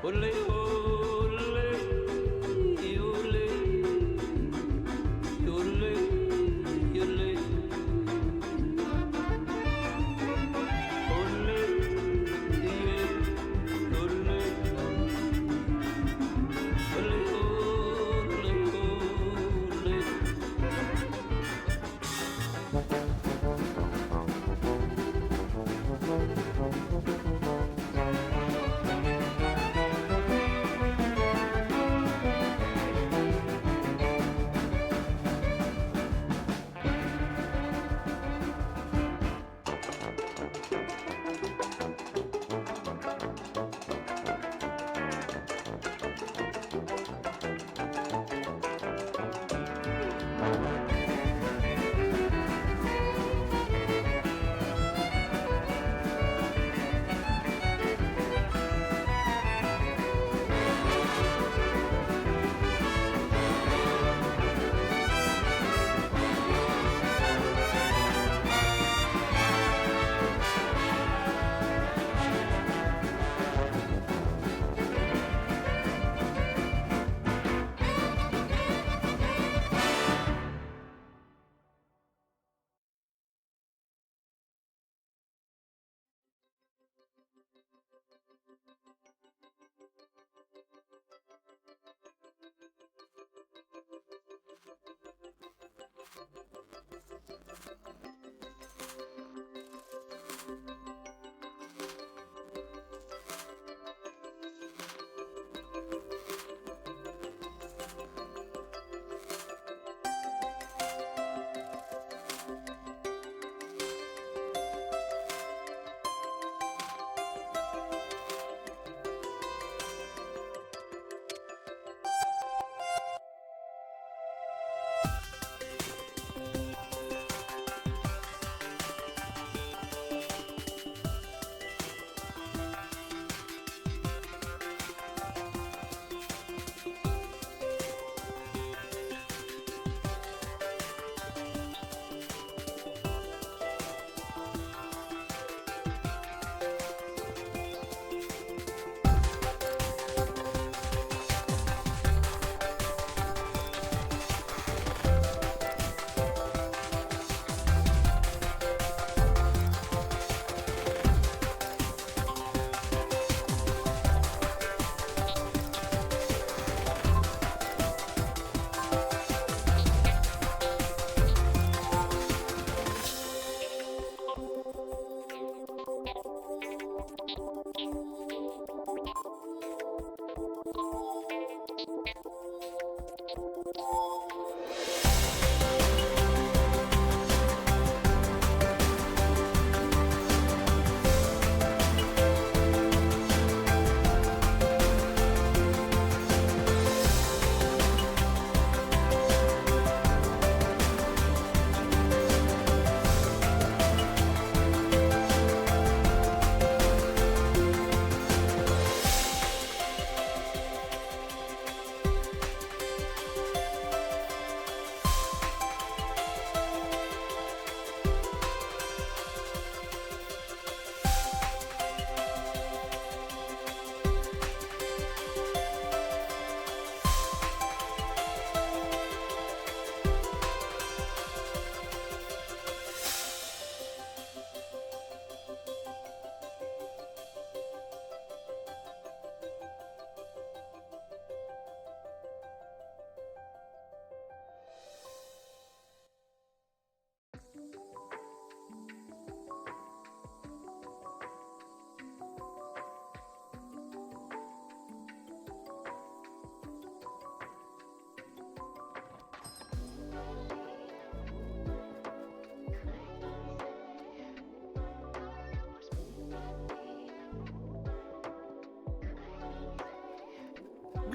Ole, ole, ole, ole, ole, ole, ole,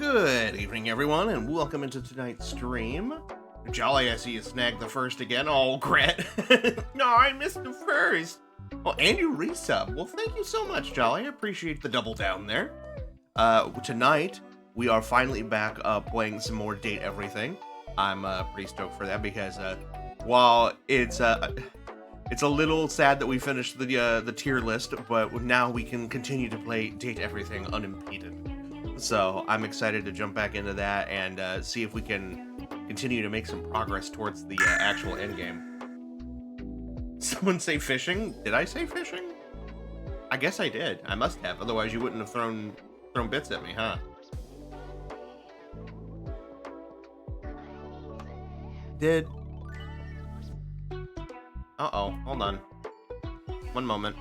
Good evening, everyone, and welcome into tonight's stream. Jolly, I see you snagged the first again. Oh, Gret. No, I missed the first. Oh, and you resub. Well, thank you so much, Jolly. I appreciate the double down there. Tonight, we are finally back playing some more Date Everything. I'm pretty stoked for that because while it's a little sad that we finished the tier list, but now we can continue to play Date Everything unimpeded. So I'm excited to jump back into that and see if we can continue to make some progress towards the actual end game. Someone say fishing? Did I say fishing? I guess I did. I must have. Otherwise, you wouldn't have thrown bits at me, huh? Did. Uh-oh. Hold on. One moment.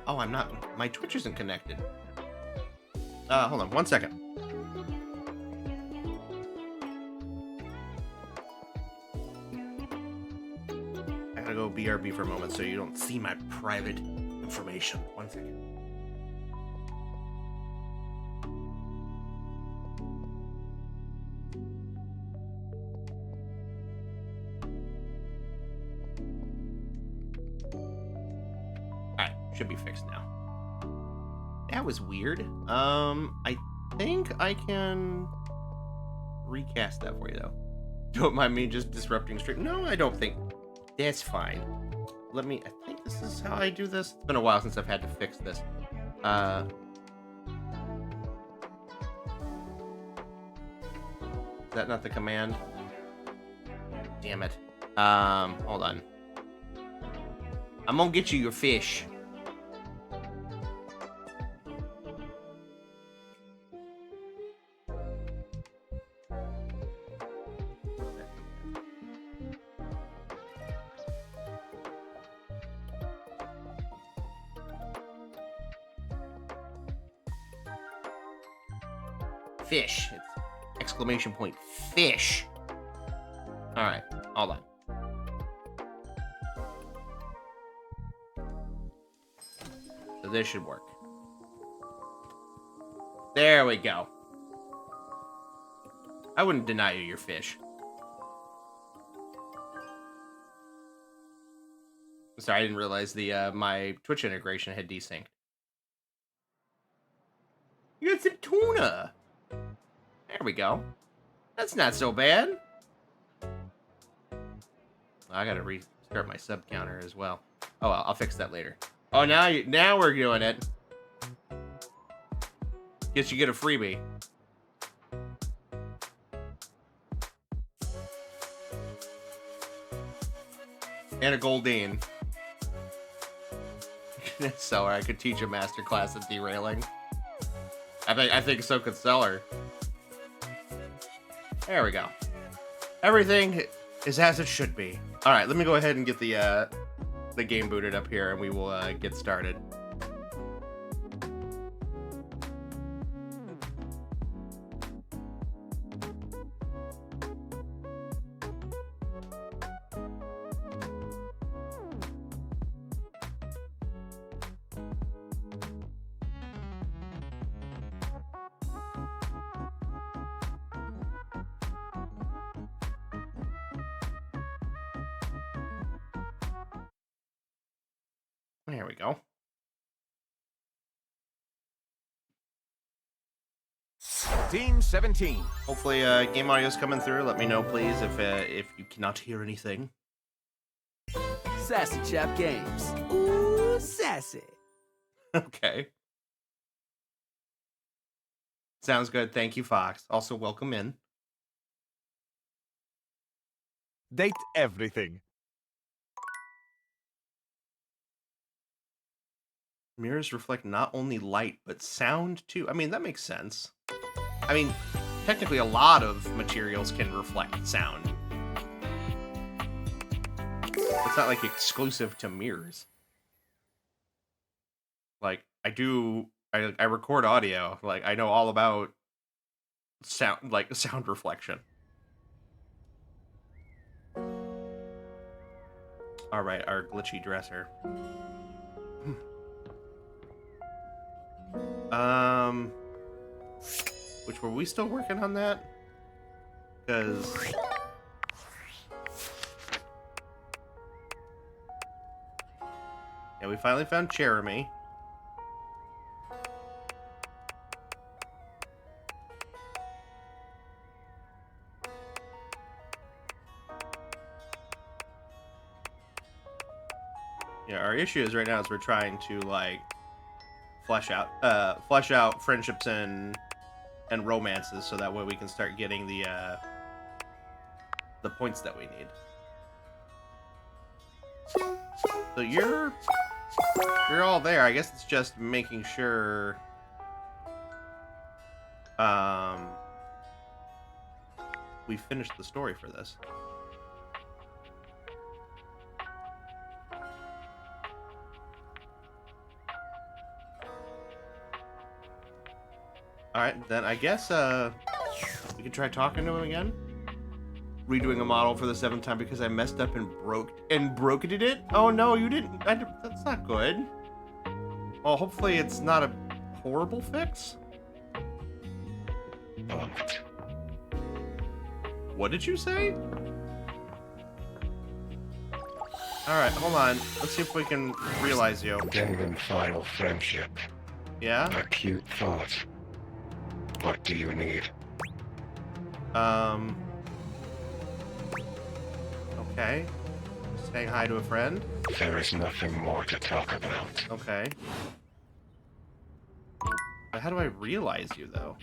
Oh, I'm not. My Twitch isn't connected. Hold on. 1 second. I gotta go BRB for a moment so you don't see my private information. 1 second. Should be fixed now. That was weird. I think I can recast that for you, though. Don't mind me just disrupting stream. No, I don't think. That's fine. I think this is how I do this. It's been a while since I've had to fix this. Is that not the command? Damn it. Hold on. I'm gonna get you your fish. Fish. It's exclamation point. Fish. All right. Hold on. So this should work. There we go. I wouldn't deny you your fish. Sorry, I didn't realize the my Twitch integration had desynced. You got some tuna. There we go. That's not so bad. I gotta restart my sub counter as well. Oh well, I'll fix that later. Oh, now we're doing it. Guess you get a freebie. And a Goldine. So I could teach a master class at derailing. I think so could Seller. There we go. Everything is as it should be. All right, let me go ahead and get the game booted up here, and we will get started. There we go. Team 17. Hopefully, game audio's coming through. Let me know, please, if you cannot hear anything. Sassy Chap Games. Ooh, sassy. Okay. Sounds good. Thank you, Fox. Also, welcome in. Date Everything. Mirrors reflect not only light, but sound, too. I mean, that makes sense. I mean, technically, a lot of materials can reflect sound. It's not, like, exclusive to mirrors. Like, I record audio. Like, I know all about sound reflection. All right, our glitchy dresser. Which were we still working on that? Because yeah, we finally found Jeremy. Yeah, our issue is right now is we're trying to like flesh out friendships and romances, so that way we can start getting the points that we need. So you're all there. I guess it's just making sure we finished the story for this. Alright, then I guess we can try talking to him again. Redoing a model for the 7th time because I messed up and broke it. Oh no, you didn't. That's not good. Well, hopefully it's not a horrible fix. What did you say? Alright, hold on. Let's see if we can realize you. Genuine final friendship. Yeah? Acute thought. What do you need? Okay. Saying hi to a friend. There is nothing more to talk about. Okay. But how do I realize you, though?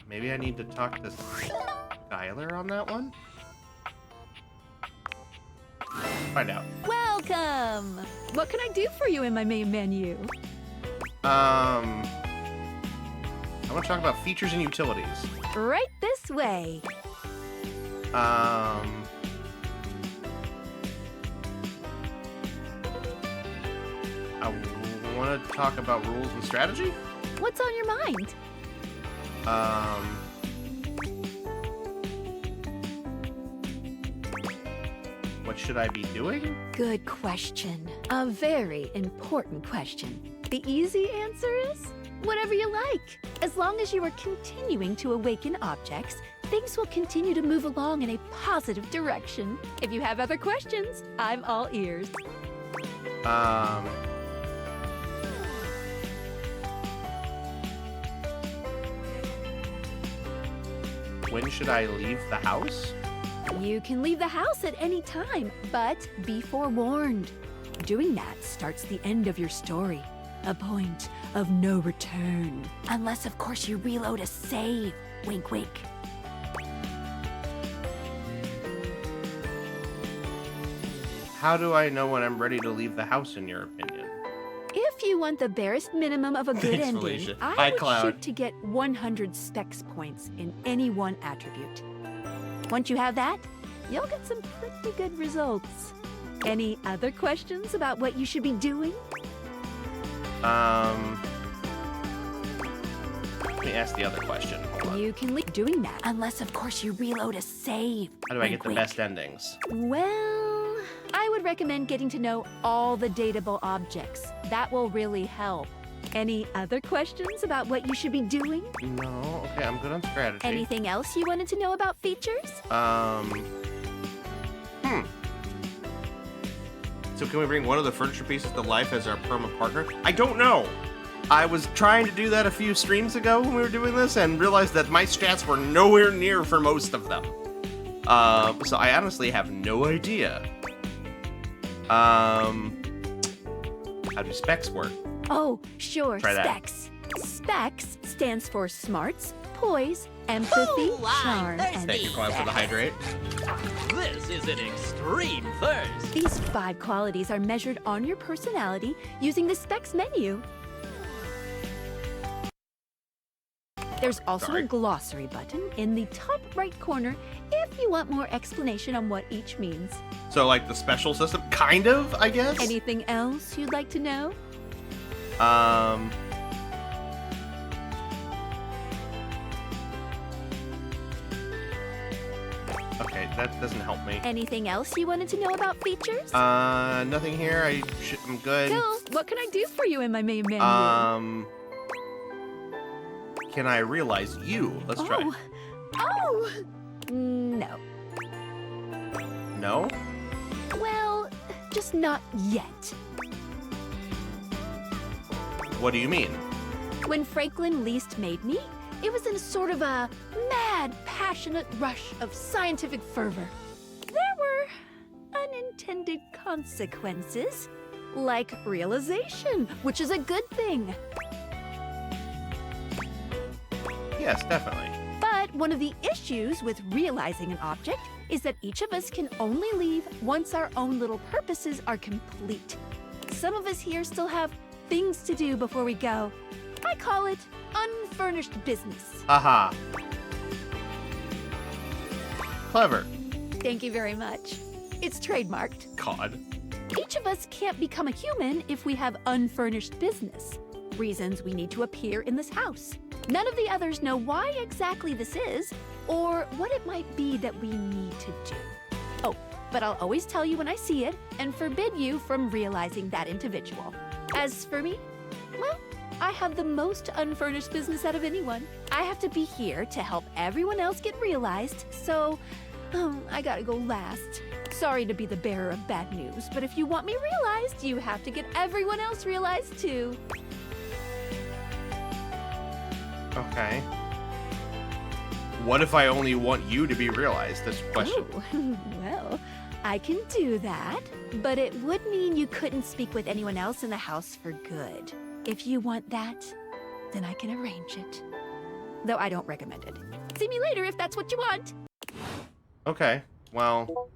Maybe I need to talk to Skylar on that one? Find out. Welcome! What can I do for you in my main menu? I want to talk about features and utilities. Right this way. I want to talk about rules and strategy. What's on your mind? What should I be doing? Good question. A very important question. The easy answer is whatever you like. As long as you are continuing to awaken objects, things will continue to move along in a positive direction. If you have other questions, I'm all ears. When should I leave the house? You can leave the house at any time, but be forewarned. Doing that starts the end of your story. A point of no return. Unless, of course, you reload a save. Wink, wink. How do I know when I'm ready to leave the house, in your opinion? If you want the barest minimum of a good Thanks, ending, Felicia. I Bye, would Cloud. shoot to get 100 specs points in any one attribute. Once you have that, you'll get some pretty good results. Any other questions about what you should be doing? Let me ask the other question. Hold on. You can leave doing that, unless, of course, you reload a save. How do I Wink, get the wink. best endings? Well, I would recommend getting to know all the dateable objects. That will really help. Any other questions about what you should be doing? No, okay, I'm good on strategy. Anything else you wanted to know about features? So can we bring one of the furniture pieces to life as our perma partner? I don't know. I was trying to do that a few streams ago when we were doing this and realized that my stats were nowhere near for most of them. So I honestly have no idea. How do specs work? Oh, sure, Try that. specs. Specs stands for smarts, poise, empathy, charm, and Thank you, Cloud, for the hydrate. This is an extreme thirst. These 5 qualities are measured on your personality using the specs menu. There's also Sorry. a glossary button in the top right corner if you want more explanation on what each means. So like the special system, kind of, I guess? Anything else you'd like to know? Okay, that doesn't help me. Anything else you wanted to know about features? Nothing here. I'm good. Cool. What can I do for you in my main menu? Can I realize you? Let's try. Oh! No. No? Well, just not yet. What do you mean? When Franklin least made me, it was in a sort of a mad, passionate rush of scientific fervor. There were unintended consequences, like realization, which is a good thing. Yes, definitely. But one of the issues with realizing an object is that each of us can only leave once our own little purposes are complete. Some of us here still have things to do before we go. I call it unfurnished business. Haha. Clever. Thank you very much. It's trademarked. God. Each of us can't become a human if we have unfurnished business. Reasons we need to appear in this house. None of the others know why exactly this is, or what it might be that we need to do. Oh, but I'll always tell you when I see it, and forbid you from realizing that individual. As for me, well, I have the most unfurnished business out of anyone. I have to be here to help everyone else get realized, so I gotta go last. Sorry to be the bearer of bad news, but if you want me realized, you have to get everyone else realized too. Okay. What if I only want you to be realized? This question. Ooh, well, I can do that, but it would mean you couldn't speak with anyone else in the house for good. If you want that, then I can arrange it. Though I don't recommend it. See me later if that's what you want. Okay. Well.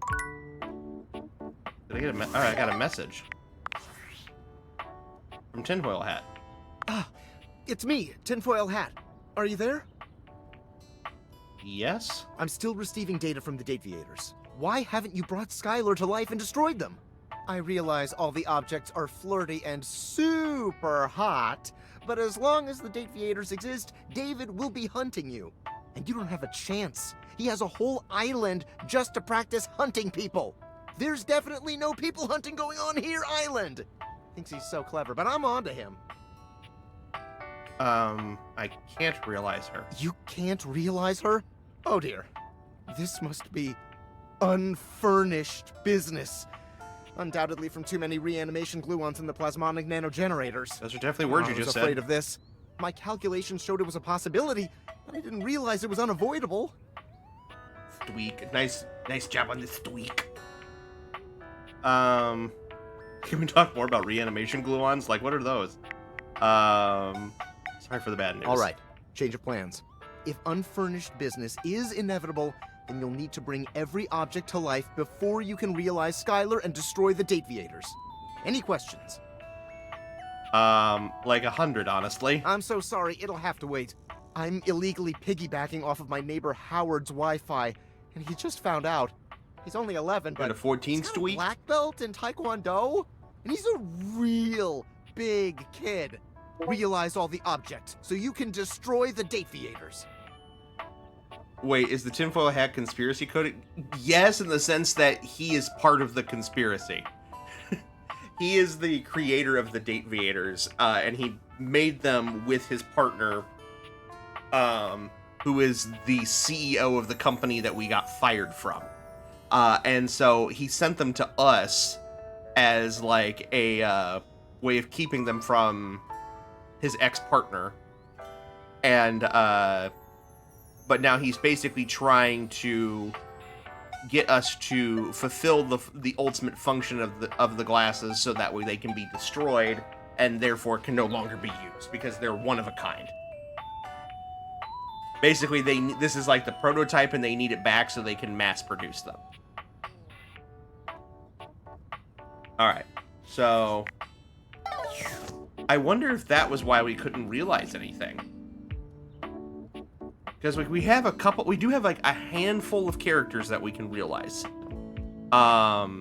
Did I get a I got a message. From Tinfoil Hat. Ah, it's me, Tinfoil Hat. Are you there? Yes? I'm still receiving data from the Dateviators. Why haven't you brought Skylar to life and destroyed them? I realize all the objects are flirty and super hot, but as long as the Dateviators exist, David will be hunting you. And you don't have a chance. He has a whole island just to practice hunting people. There's definitely no people hunting going on here, island. Thinks he's so clever, but I'm on to him. I can't realize her. You can't realize her? Oh dear. This must be unfurnished business. Undoubtedly from too many reanimation gluons in the plasmonic nanogenerators. Those are definitely words you just I was said. afraid of this. My calculations showed it was a possibility, but I didn't realize it was unavoidable. Stweak. Nice job on this Stweak. Can we talk more about reanimation gluons? Like, what are those? Sorry for the bad news. All right, change of plans. If unfurnished business is inevitable, then you'll need to bring every object to life before you can realize Skylar and destroy the Dateviators. Any questions? Like 100, honestly. I'm so sorry, it'll have to wait. I'm illegally piggybacking off of my neighbor Howard's Wi-Fi, and he just found out. He's only 11, Got but a 14 he's got a Stweak? black belt in Taekwondo, and he's a real big kid. Realize all the objects, so you can destroy the Dateviators. Wait, is the Tinfoil Hat conspiracy coded? Yes, in the sense that he is part of the conspiracy. He is the creator of the Dateviators, and he made them with his partner, who is the CEO of the company that we got fired from. And so he sent them to us as like a way of keeping them from his ex-partner. And but now he's basically trying to get us to fulfill the ultimate function of the glasses, so that way they can be destroyed and therefore can no longer be used because they're one of a kind. Basically, this is like the prototype, and they need it back so they can mass produce them. All right, so I wonder if that was why we couldn't realize anything. Because we have a couple, we do have like a handful of characters that we can realize. But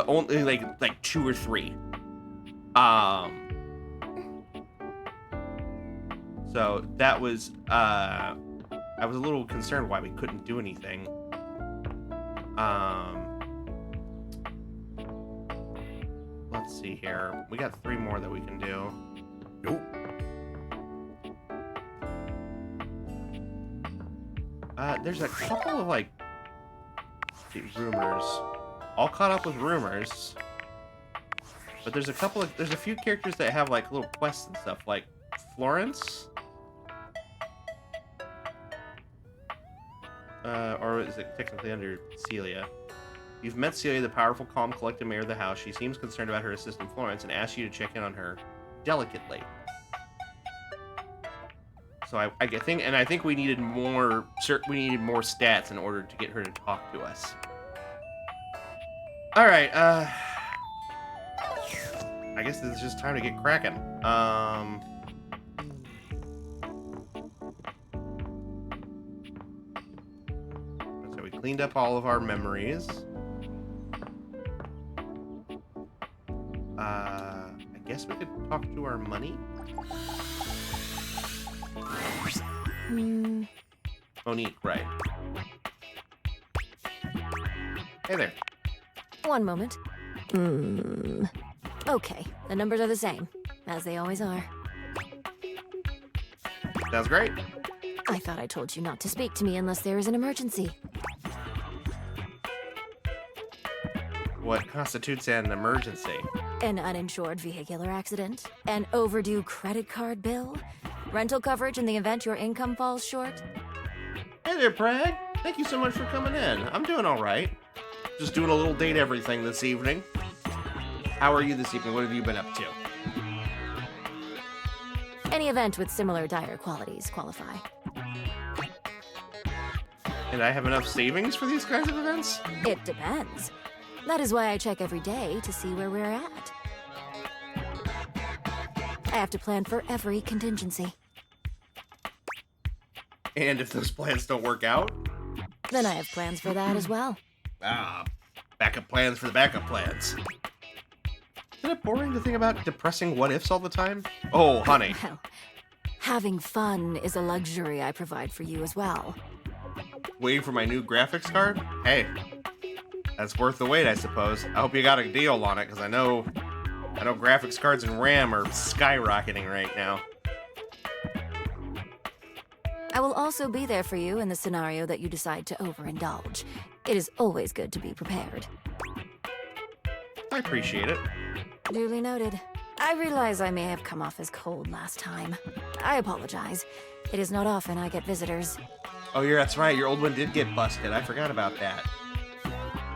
only like 2 or 3. So that was I was a little concerned why we couldn't do anything. Let's see here. We got 3 more that we can do. Nope. There's a couple of, like, rumors. All caught up with rumors. But there's a few characters that have, like, little quests and stuff, like Florence. Or is it technically under Celia? You've met Celia, the powerful, calm, collected mayor of the house. She seems concerned about her assistant Florence and asks you to check in on her delicately. So I think we needed more stats in order to get her to talk to us. All right, I guess this is just time to get cracking. So we cleaned up all of our memories. I guess we could talk to our money. Monique, right. Hey there. One moment. Okay, the numbers are the same, as they always are. Sounds great. I thought I told you not to speak to me unless there is an emergency. What constitutes an emergency? An uninsured vehicular accident, an overdue credit card bill, rental coverage in the event your income falls short. Hey there, Prag. Thank you so much for coming in. I'm doing all right. Just doing a little date everything this evening. How are you this evening? What have you been up to? Any event with similar dire qualities qualify. And I have enough savings for these kinds of events? It depends. That is why I check every day to see where we're at. I have to plan for every contingency. And if those plans don't work out? Then I have plans for that as well. Backup plans for the backup plans. Isn't it boring to think about depressing what-ifs all the time? Oh, honey. Well, having fun is a luxury I provide for you as well. Waiting for my new graphics card? Hey, that's worth the wait, I suppose. I hope you got a deal on it, because I know graphics cards and RAM are skyrocketing right now. I will also be there for you in the scenario that you decide to overindulge. It is always good to be prepared. I appreciate it. Duly noted. I realize I may have come off as cold last time. I apologize. It is not often I get visitors. Oh, that's right. Your old one did get busted. I forgot about that.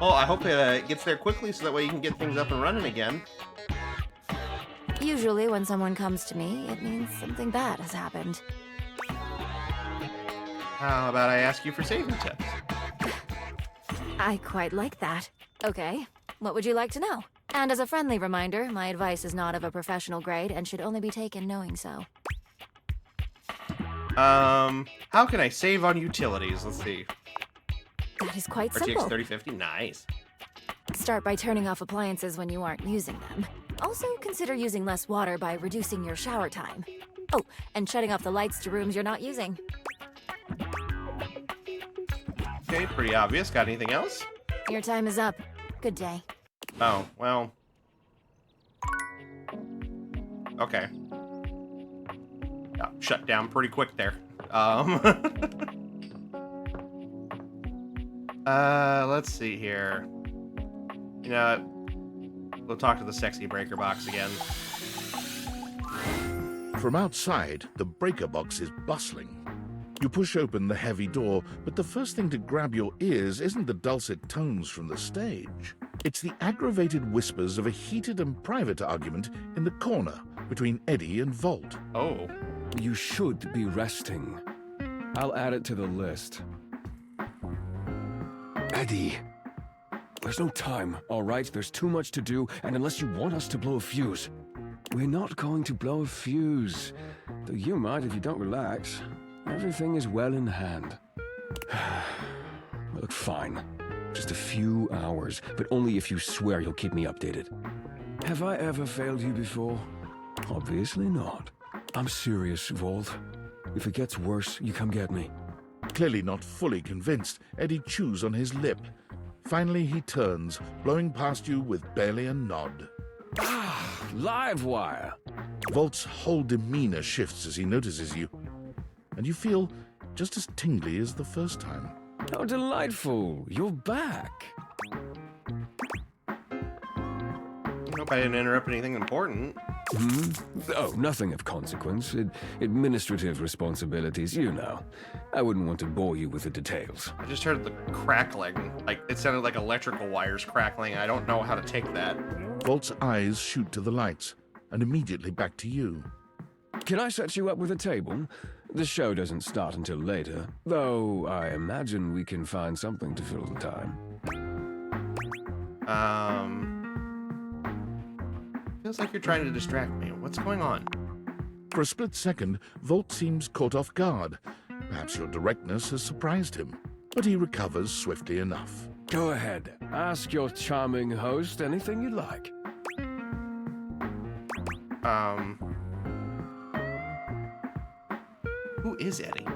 Well, I hope it gets there quickly so that way you can get things up and running again. Usually when someone comes to me, it means something bad has happened. How about I ask you for saving tips? I quite like that. Okay, what would you like to know? And as a friendly reminder, my advice is not of a professional grade and should only be taken knowing so. How can I save on utilities? Let's see. That is quite RTX simple. 3050, nice. Start by turning off appliances when you aren't using them. Also, consider using less water by reducing your shower time. Oh, and shutting off the lights to rooms you're not using. Okay, pretty obvious. Got anything else? Your time is up. Good day. Oh, well. Okay. Got shut down pretty quick there. Let's see here. You know what? We'll talk to the sexy breaker box again. From outside, the breaker box is bustling. You push open the heavy door, but the first thing to grab your ears isn't the dulcet tones from the stage. It's the aggravated whispers of a heated and private argument in the corner between Eddie and Volt. Oh. You should be resting. I'll add it to the list. Eddie, there's no time, all right? There's too much to do, and unless you want us to blow a fuse, we're not going to blow a fuse. Though you might if you don't relax. Everything is well in hand. Look, fine. Just a few hours, but only if you swear you'll keep me updated. Have I ever failed you before? Obviously not. I'm serious, Volt. If it gets worse, you come get me. Clearly not fully convinced, Eddie chews on his lip. Finally, he turns, blowing past you with barely a nod. Livewire. Volt's whole demeanor shifts as he notices you, and you feel just as tingly as the first time. How delightful. You're back. Hope I didn't interrupt anything important. Oh, nothing of consequence. Administrative responsibilities, you know. I wouldn't want to bore you with the details. I just heard the crackling. Like, it sounded like electrical wires crackling. I don't know how to take that. Volt's eyes shoot to the lights, and immediately back to you. Can I set you up with a table? The show doesn't start until later, though I imagine we can find something to fill the time. Feels like you're trying to distract me. What's going on? For a split second, Volt seems caught off guard. Perhaps your directness has surprised him, but he recovers swiftly enough. Go ahead. Ask your charming host anything you like. Who is Eddie?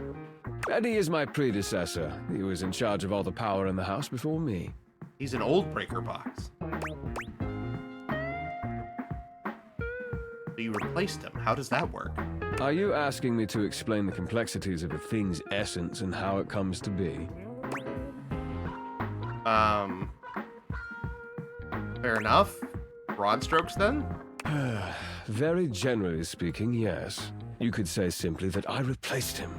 Eddie is my predecessor. He was in charge of all the power in the house before me. He's an old breaker box. So you replaced him. How does that work? Are you asking me to explain the complexities of a thing's essence and how it comes to be? Fair enough. Broad strokes, then? Very generally speaking, yes. You could say simply that I replaced him.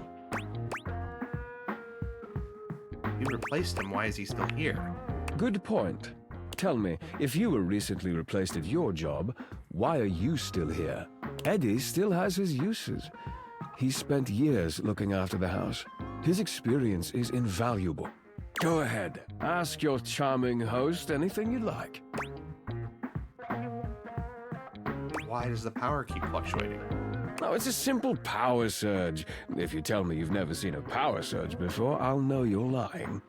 You replaced him. Why is he still here? Good point. Tell me, if you were recently replaced at your job, why are you still here? Eddie still has his uses. He spent years looking after the house. His experience is invaluable. Go ahead. Ask your charming host anything you like. Why does the power keep fluctuating? Oh, it's a simple power surge. If you tell me you've never seen a power surge before, I'll know you're lying.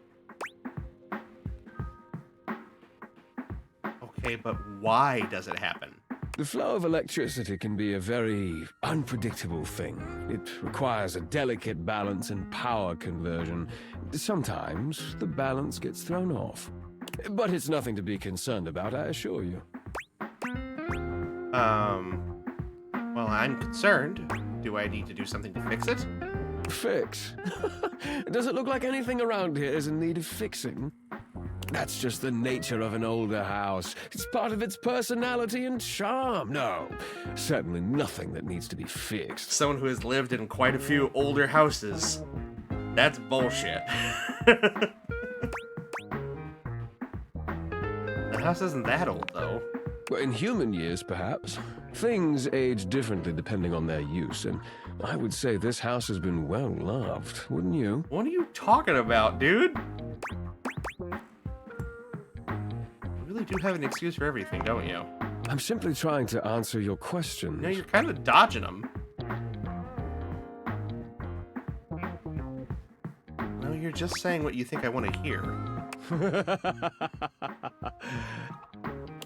Okay, but why does it happen? The flow of electricity can be a very unpredictable thing. It requires a delicate balance and power conversion. Sometimes the balance gets thrown off. But it's nothing to be concerned about, I assure you. Well, I'm concerned. Do I need to do something to fix it? Fix? Does it look like anything around here is in need of fixing? That's just the nature of an older house. It's part of its personality and charm. No, certainly nothing that needs to be fixed. Someone who has lived in quite a few older houses. That's bullshit. The house isn't that old, though. Well, in human years, perhaps. Things age differently depending on their use, and I would say this house has been well loved, wouldn't you? What are you talking about, dude? You really do have an excuse for everything, don't you? I'm simply trying to answer your questions. No, you're kind of dodging them. No, you're just saying what you think I want to hear.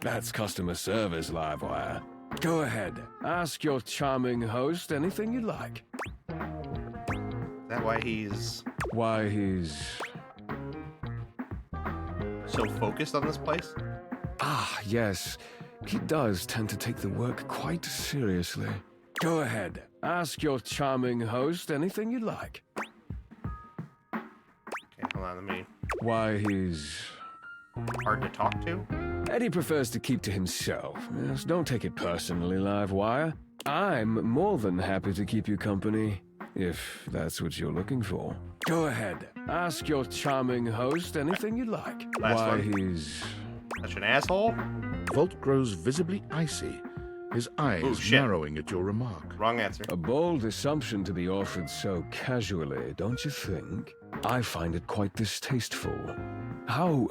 That's customer service, Livewire. Go ahead. Ask your charming host anything you like. Is that why he's Why he's... so focused on this place? Ah, yes. He does tend to take the work quite seriously. Go ahead. Ask your charming host anything you like. Okay, hold on, let me... Why he's... hard to talk to? Eddie prefers to keep to himself. Yes, don't take it personally, Livewire. I'm more than happy to keep you company, if that's what you're looking for. Go ahead. Ask your charming host anything you like. Last Why one. he's... Such an asshole? Volt grows visibly icy, his eyes Ooh, shit. narrowing at your remark. Wrong answer. A bold assumption to be offered so casually, don't you think? I find it quite distasteful. How...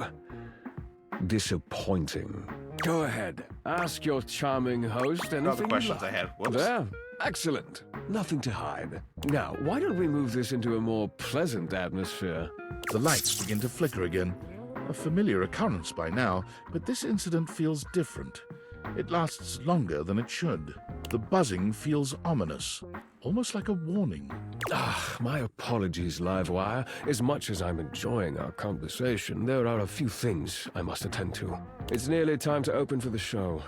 disappointing. Go ahead. Ask your charming host anything All the you questions like. I had. Whoops. There. Excellent. Nothing to hide. Now, why don't we move this into a more pleasant atmosphere? The lights begin to flicker again. A familiar occurrence by now, but this incident feels different. It lasts longer than it should. The buzzing feels ominous, almost like a warning. Ah, my apologies, Livewire. As much as I'm enjoying our conversation, there are a few things I must attend to. It's nearly time to open for the show.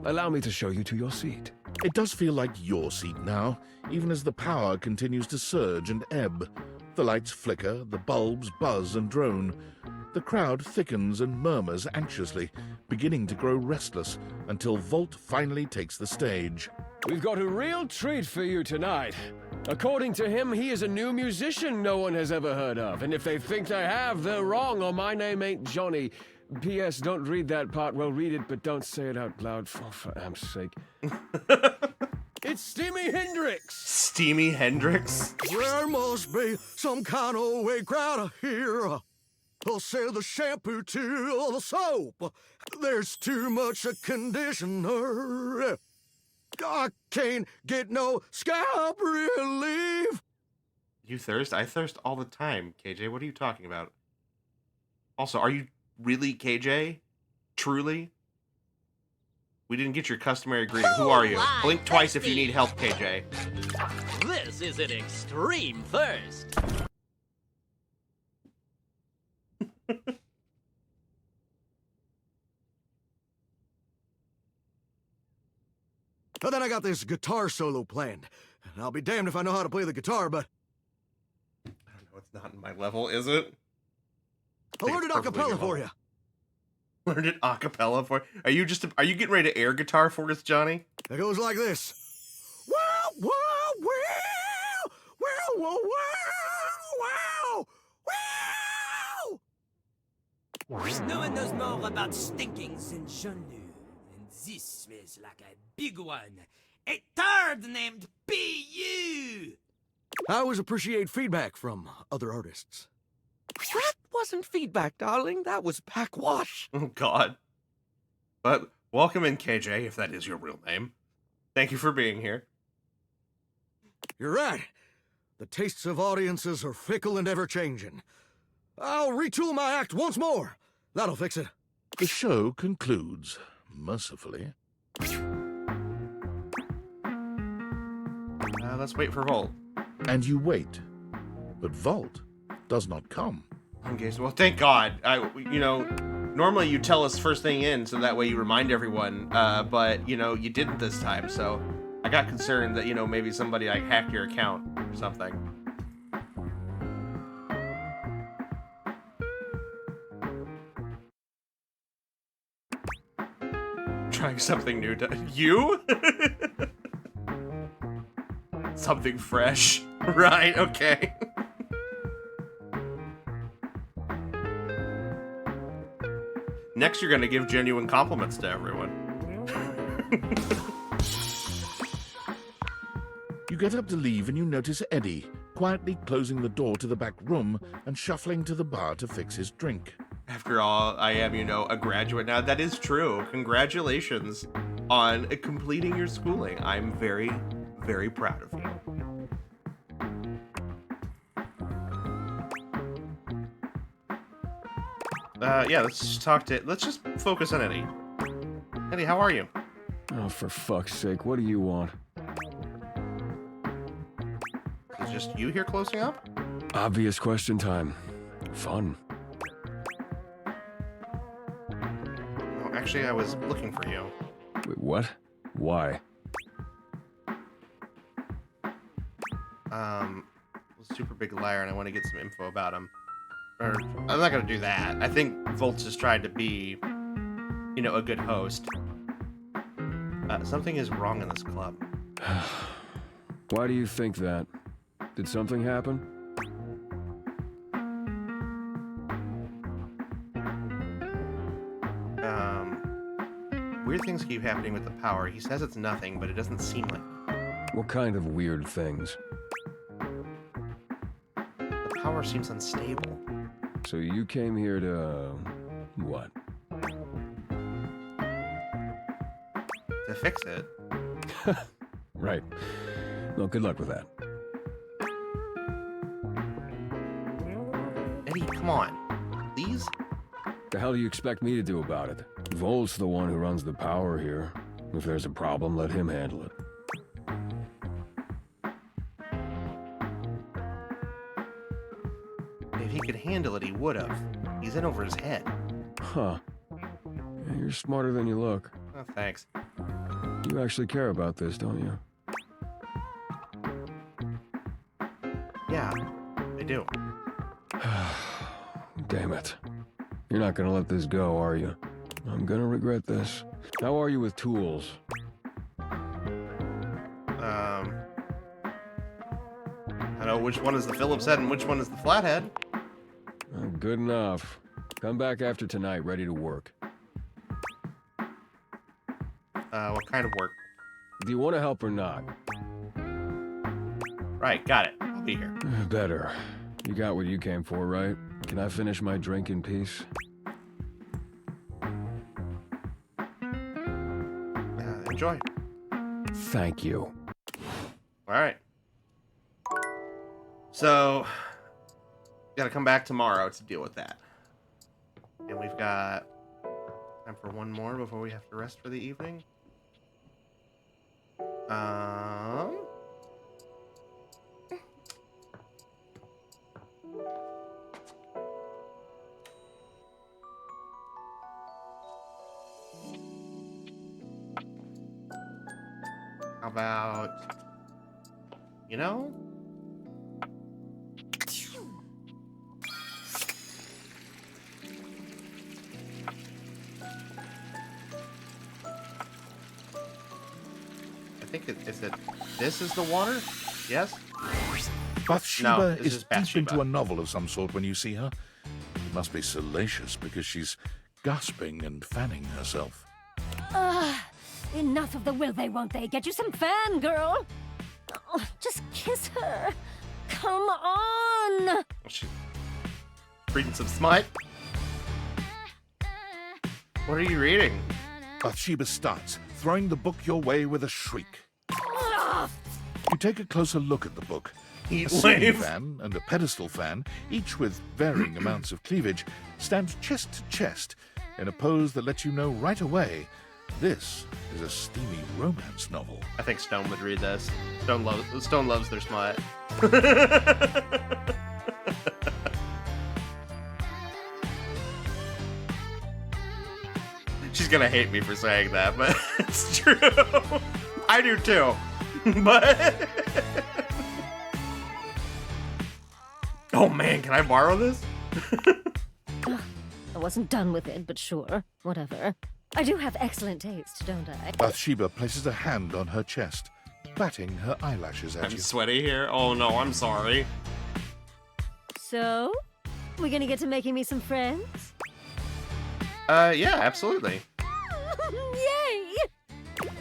Allow me to show you to your seat. It does feel like your seat now, even as the power continues to surge and ebb. The lights flicker, the bulbs buzz and drone. The crowd thickens and murmurs anxiously, beginning to grow restless until Volt finally takes the stage. We've got a real treat for you tonight. According to him, he is a new musician no one has ever heard of. And if they think they have, they're wrong, or my name ain't Johnny. P.S. Don't read that part. Well, read it, but don't say it out loud, for amp's sake. It's Steamy Hendrix! Steamy Hendrix? There must be some kind of way crowd here. They'll sell the shampoo to the soap. There's too much conditioner. I can't get no scalp relief. You thirst? I thirst all the time, KJ. What are you talking about? Also, are you really KJ? Truly? We didn't get your customary greeting. Who are you? Blink twice if you need help, KJ. This is an extreme thirst. But then I got this guitar solo planned. And I'll be damned if I know how to play the guitar, but I don't know. It's not in my level, is it? I learned it a cappella for you. Learned it a cappella for you? Are you getting ready to air guitar for us, Johnny? It goes like this. Wow, wow, wow, wow, wow, wow, wow. No one knows more about stinkings than Jean-Luc. And this smells like a big one. A turd named P.U. I always appreciate feedback from other artists. That wasn't feedback, darling. That was backwash. Oh, God. But welcome in, KJ, if that is your real name. Thank you for being here. You're right. The tastes of audiences are fickle and ever-changing. I'll retool my act once more. That'll fix it. The show concludes, mercifully. Let's wait for Volt. And you wait. But Volt does not come. Okay, so, well, thank God. Normally you tell us first thing in, so that way you remind everyone, but, you didn't this time, so I got concerned that, maybe somebody, hacked your account or something. Trying something new You? Something fresh. Right, okay. Next, you're gonna give genuine compliments to everyone. You get up to leave and you notice Eddie, quietly closing the door to the back room and shuffling to the bar to fix his drink. After all, I am, a graduate now. That is true. Congratulations on completing your schooling. I'm very, very proud of you. Yeah, let's just focus on Eddie. Eddie, how are you? Oh, for fuck's sake, what do you want? Is it just you here closing up? Obvious question time. Fun. Oh, actually, I was looking for you. Wait, what? Why? Super big liar, and I want to get some info about him. Or, I'm not gonna do that. I think Volt's just tried to be, a good host. Something is wrong in this club. Why do you think that? Did something happen? Weird things keep happening with the power. He says it's nothing, but it doesn't seem like. What kind of weird things? The power seems unstable. So you came here to... what? To fix it. Right. Well, good luck with that. Eddie, come on. Please? The hell do you expect me to do about it? Volt's the one who runs the power here. If there's a problem, let him handle it. could handle it, he would have. He's in over his head. Huh. Yeah, you're smarter than you look. Oh, thanks. You actually care about this, don't you? Yeah, I do. Damn it. You're not gonna let this go, are you? I'm gonna regret this. How are you with tools? I know which one is the Phillips head and which one is the flathead. Good enough. Come back after tonight, ready to work. What kind of work? Do you want to help or not? Right, got it. I'll be here. Better. You got what you came for, right? Can I finish my drink in peace? Enjoy. Thank you. Alright. So, gotta come back tomorrow to deal with that. And we've got time for one more before we have to rest for the evening. How about, you know? I think this is the water? Yes? Bathsheba No, this is is deep Bathsheba. into a novel of some sort when you see her. It must be salacious because she's gasping and fanning herself. Enough of the will they, won't they? Get you some fan, girl! Oh, just kiss her. Come on! She's reading some smut. What are you reading? Bathsheba starts, throwing the book your way with a shriek. You take a closer look at the book. Heat A ceiling wave. fan and a pedestal fan, each with varying amounts of cleavage, stand chest to chest in a pose that lets you know right away this is a steamy romance novel. I think Stone would read this. Stone loves their smut. She's gonna hate me for saying that, but it's true. I do too. But oh man, can I borrow this? I wasn't done with it, but sure. Whatever. I do have excellent taste, don't I? Bathsheba places a hand on her chest, batting her eyelashes at I'm you. sweaty here. Oh no, I'm sorry. So? We gonna get to making me some friends? Yeah, absolutely. Yay!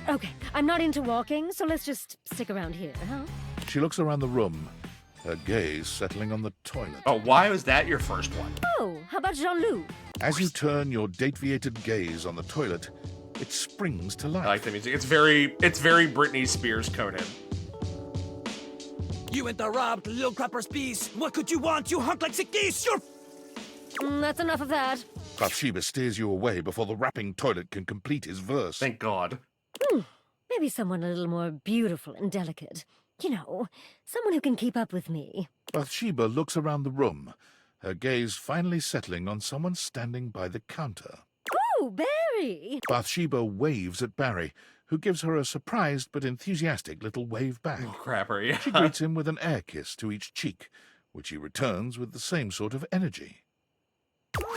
Okay, I'm not into walking, so let's just stick around here, huh? She looks around the room, her gaze settling on the toilet. Oh, why was that your first one? Oh, how about Jean-Loup? As you turn your date-viated gaze on the toilet, it springs to life. I like the music. It's very Britney Spears Conan. You interrupt, little crapper's piece. What could you want, you hunk like sick geese? You're That's enough of that. Bathsheba steers you away before the rapping toilet can complete his verse. Thank God. Maybe someone a little more beautiful and delicate. You know, someone who can keep up with me. Bathsheba looks around the room, her gaze finally settling on someone standing by the counter. Oh, Barry! Bathsheba waves at Barry, who gives her a surprised but enthusiastic little wave back. Oh, crapper, yeah. She greets him with an air kiss to each cheek, which he returns with the same sort of energy.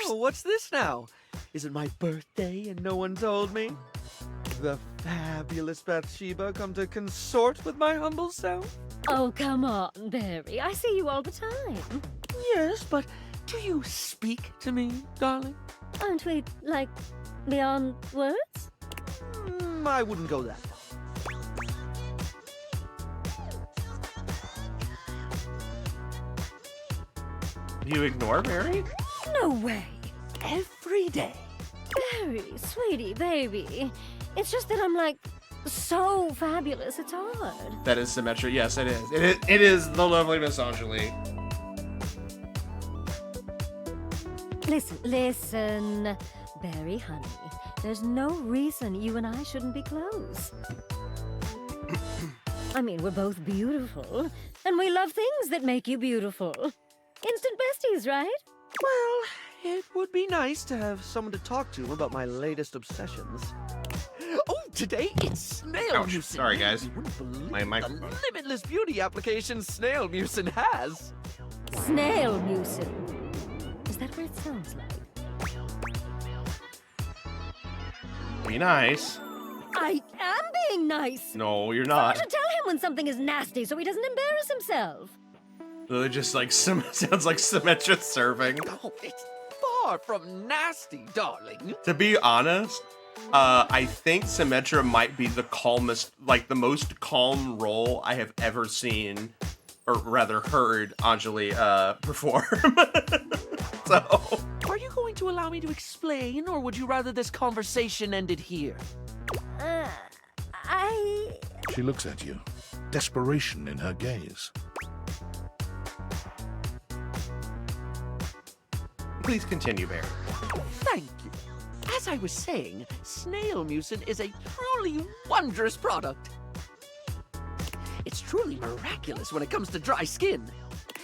Oh, what's this now? Is it my birthday and no one told me? The fabulous Bathsheba come to consort with my humble self? Oh, come on, Barry. I see you all the time. Yes, but do you speak to me, darling? Aren't we, like, beyond words? I wouldn't go that far. You ignore Barry? No way. Every day. Barry, sweetie, baby. It's just that I'm, like, so fabulous, it's hard. That is symmetric. Yes, it is. It is the lovely Miss Angelique. Listen. Barry, honey, there's no reason you and I shouldn't be close. I mean, we're both beautiful, and we love things that make you beautiful. Instant besties, right? Well, it would be nice to have someone to talk to about my latest obsessions. Oh, today it's Snail Ouch. Mucin. Sorry, guys. You wouldn't believe My the microphone. limitless beauty application Snail Mucin has. Snail Mucin. Is that what it sounds like? Be nice. I am being nice. No, you're Someone not. should tell him when something is nasty so he doesn't embarrass himself. It just like sounds like Symmetra serving. Oh, it's far from nasty, darling. To be honest, I think Symmetra might be the calmest, like the most calm role I have ever seen, or rather heard Anjali perform. So, Are you going to allow me to explain, or would you rather this conversation ended here? She looks at you, desperation in her gaze. please continue, Barry. Thank you. As I was saying, Snail Mucin is a truly wondrous product. It's truly miraculous when it comes to dry skin.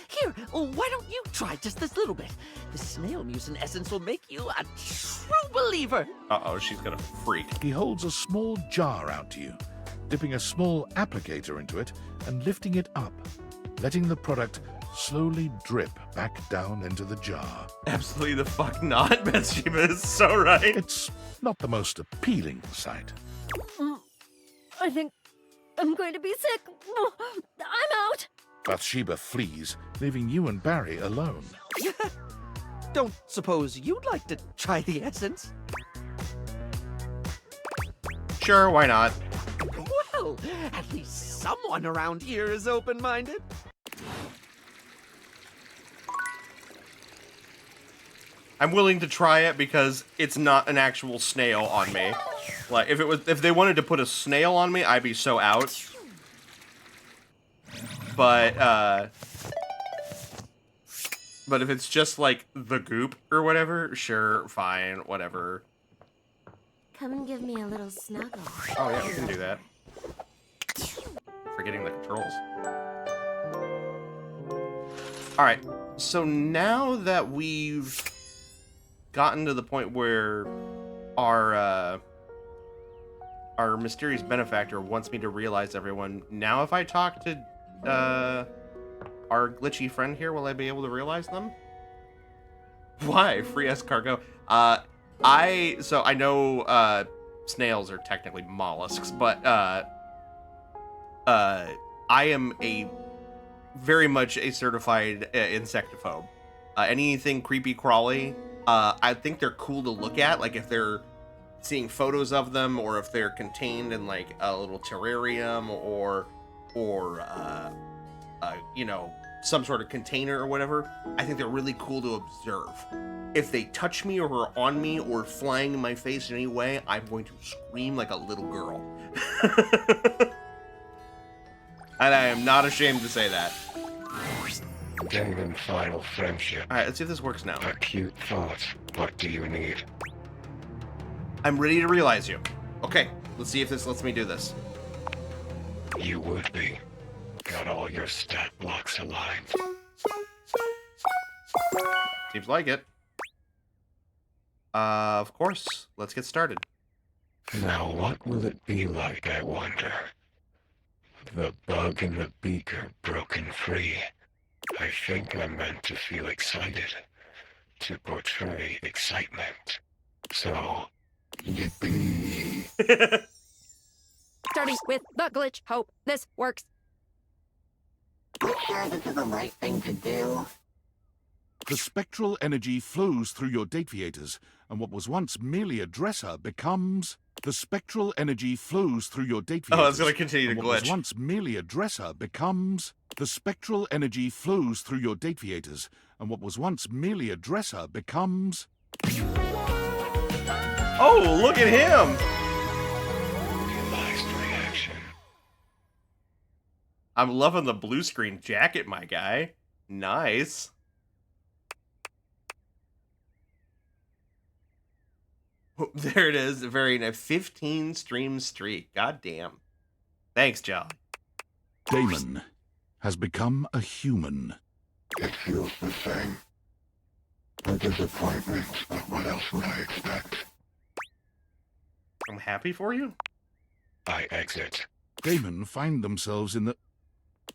Here, why don't you try just this little bit? The Snail Mucin essence will make you a true believer. Uh-oh, she's gonna freak. He holds a small jar out to you, dipping a small applicator into it and lifting it up, letting the product slowly drip back down into the jar. Absolutely the fuck not, Bathsheba is so right. It's not the most appealing sight. I think I'm going to be sick. I'm out. Bathsheba flees, leaving you and Barry alone. Don't suppose you'd like to try the essence? Sure, why not? Well, at least someone around here is open-minded. I'm willing to try it because it's not an actual snail on me. Like, if they wanted to put a snail on me, I'd be so out. But if it's just like the goop or whatever, sure, fine, whatever. Come and give me a little snuggle. Oh yeah, we can do that. Forgetting the controls. Alright, so now that we've gotten to the point where our mysterious benefactor wants me to realize everyone, now if I talk to our glitchy friend here, will I be able to realize them? Why? Free escargot. I know snails are technically mollusks, but I am very much a certified insectophobe. Anything creepy crawly, I think they're cool to look at, like if they're seeing photos of them or if they're contained in like a little terrarium or you know, some sort of container or whatever. I think they're really cool to observe. If they touch me or are on me or flying in my face in any way, I'm going to scream like a little girl. And I am not ashamed to say that. Genuine final friendship. Alright, let's see if this works now. A cute thought. What do you need? I'm ready to realize you. Okay, let's see if this lets me do this. You would be. Got all your stat blocks aligned. Seems like it. Of course. Let's get started. Now what will it be like, I wonder? The bug in the beaker broken free. I think I'm meant to feel excited. To portray excitement. So, yippee. Starting with the glitch. Hope this works. You sure this is the right thing to do? The spectral energy flows through your Dateviators, and what was once merely a dresser becomes... The spectral energy flows through your Dateviators. Oh, it's going to continue to and what was glitch. once merely a dresser becomes... The spectral energy flows through your Dateviators, and what was once merely a dresser becomes... Oh, look at him! Realized reaction. I'm loving the blue screen jacket, my guy. Nice. Oh, there it is. Very nice. 15 stream streak. God damn. Thanks, Joe. Damon has become a human. It feels the same. A disappointment, but what else would I expect? I'm happy for you. I exit. Damon find themselves in the...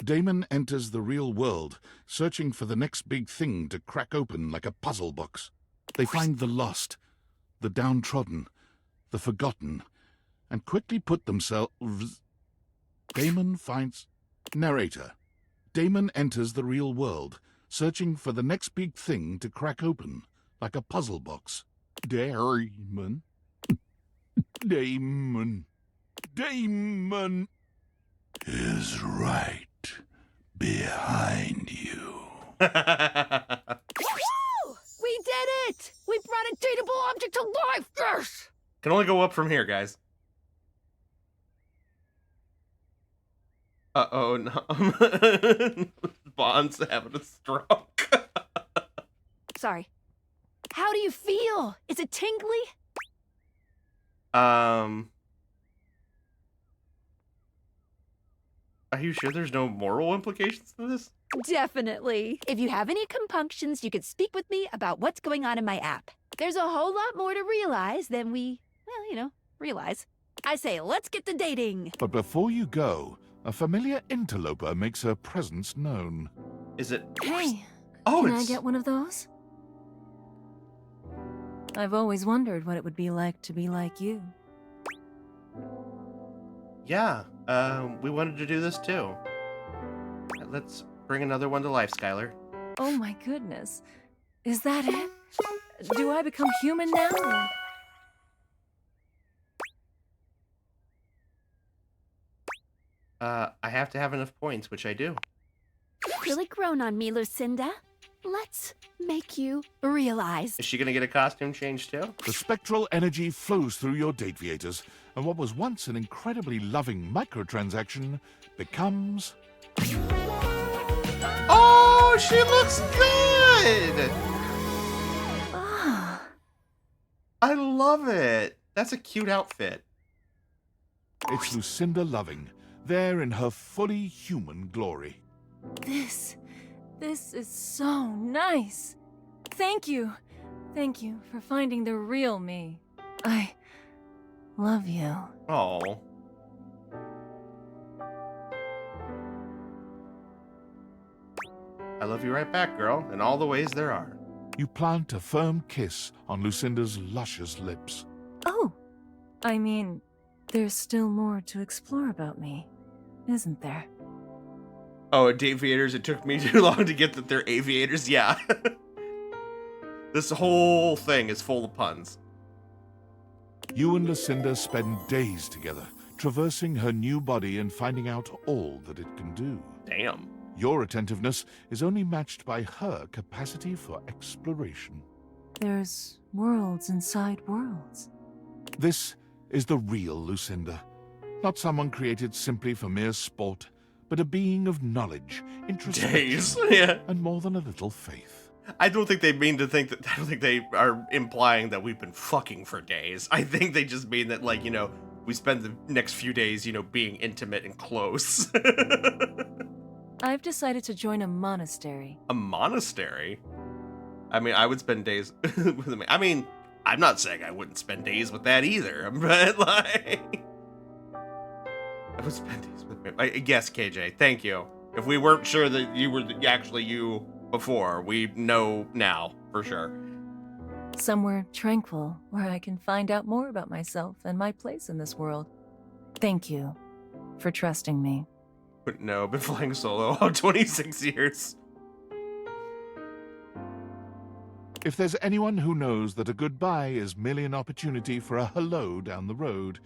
Damon enters the real world, searching for the next big thing to crack open like a puzzle box. They find the lost, the downtrodden, the forgotten, and quickly put themselves... Damon finds... Narrator. Damon enters the real world, searching for the next big thing to crack open, like a puzzle box. Damon. Damon. Damon is right behind you. Woo! We did it! We brought a dateable object to life! Yes! Can only go up from here, guys. Uh-oh, no. Bond's having a stroke. Sorry. How do you feel? Is it tingly? Are you sure there's no moral implications to this? Definitely. If you have any compunctions, you could speak with me about what's going on in my app. There's a whole lot more to realize than we, well, you know, realize. I say, let's get to dating. But before you go, a familiar interloper makes her presence known. Is it... Hey, oh, can it's... I get one of those? I've always wondered what it would be like to be like you. Yeah, we wanted to do this too. Let's bring another one to life, Skylar. Oh my goodness. Is that it? Do I become human now? I have to have enough points, which I do. You've really grown on me, Lucinda. Let's make you realize. Is she gonna get a costume change too? The spectral energy flows through your Dateviators, and what was once an incredibly loving microtransaction becomes... Oh, she looks good! Ah. I love it. That's a cute outfit. It's Lucinda Loving, there in her fully human glory. This is so nice. Thank you. Thank you for finding the real me. I love you. Oh. I love you right back, girl, in all the ways there are. You plant a firm kiss on Lucinda's luscious lips. Oh, I mean, there's still more to explore about me, isn't there? Oh, Dateviators, it took me too long to get that they're aviators. Yeah. This whole thing is full of puns. You and Lucinda spend days together, traversing her new body and finding out all that it can do. Damn. Your attentiveness is only matched by her capacity for exploration. There's worlds inside worlds. This is the real Lucinda. Not someone created simply for mere sport, but a being of knowledge, introspection, Yeah. and more than a little faith. I don't think they mean to think that. I don't think they are implying that we've been fucking for days. I think they just mean that, like, you know, we spend the next few days, you know, being intimate and close. I've decided to join a monastery. A monastery? I mean, I would spend days with them. I mean, I'm not saying I wouldn't spend days with that either, but, like, I would spend days with me. Yes, KJ, thank you. If we weren't sure that you were actually you before, we know now for sure. Somewhere tranquil where I can find out more about myself and my place in this world. Thank you for trusting me. But no, I've been flying solo all 26 years. If there's anyone who knows that a goodbye is merely an opportunity for a hello down the road,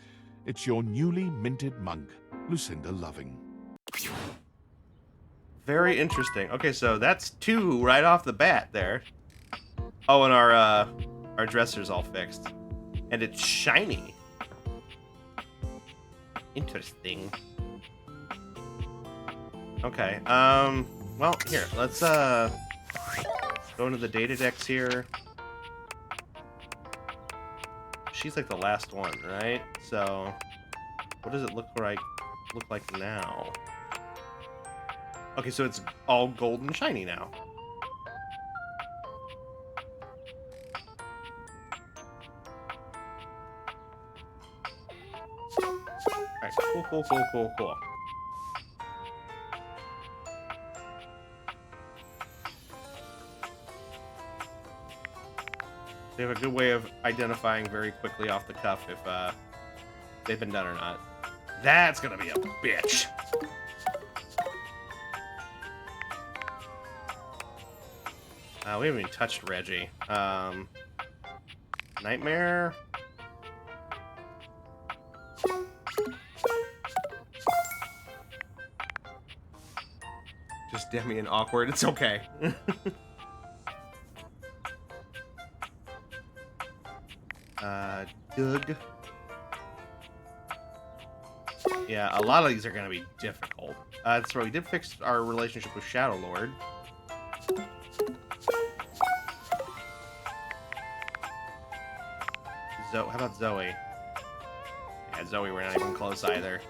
it's your newly minted monk, Lucinda Loving. Very interesting. Okay, so that's 2 right off the bat there. Oh, and our dresser's all fixed. And it's shiny. Interesting. Okay, well, here, let's go into the data decks here. She's like the last one, right? So, what does it look like now? Okay, so it's all gold and shiny now. Alright, cool. They have a good way of identifying very quickly off the cuff if they've been done or not. That's gonna be a bitch. We haven't even touched Reggie. Nightmare. Just Demi and awkward. It's okay. Doug. Yeah, a lot of these are going to be difficult. That's right, we did fix our relationship with Shadow Lord. How about Zoe? Yeah, Zoe, we're not even close either.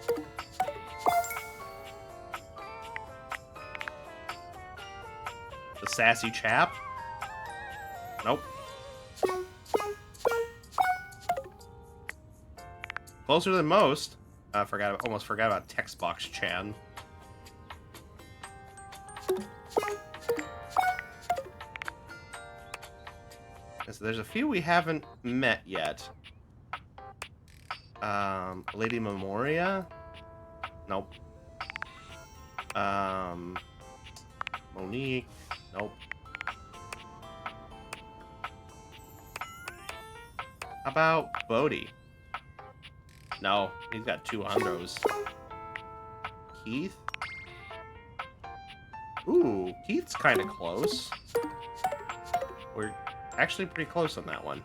The sassy chap? Nope. Closer than most. Almost forgot about Textbox Chan. So there's a few we haven't met yet. Lady Memoria? Nope. Monique? Nope. How about Bodhi? No, he's got 2 hundos. Keith? Ooh, Keith's kind of close. We're actually pretty close on that one.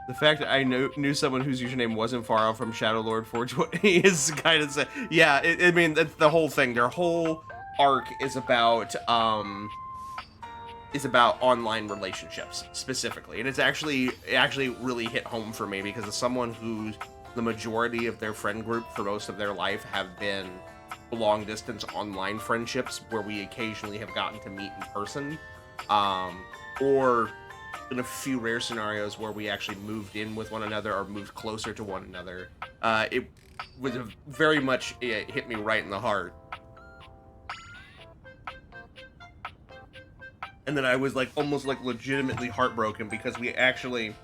The fact that I knew someone whose username wasn't far off from Shadow Lord Forge is kind of sad. Yeah, I mean, that's the whole thing. Their whole arc is about online relationships specifically, and it actually really hit home for me because as someone who the majority of their friend group for most of their life have been long distance online friendships where we occasionally have gotten to meet in person, or in a few rare scenarios where we actually moved in with one another or moved closer to one another. It was very much, it hit me right in the heart. And then I was like almost like legitimately heartbroken because we actually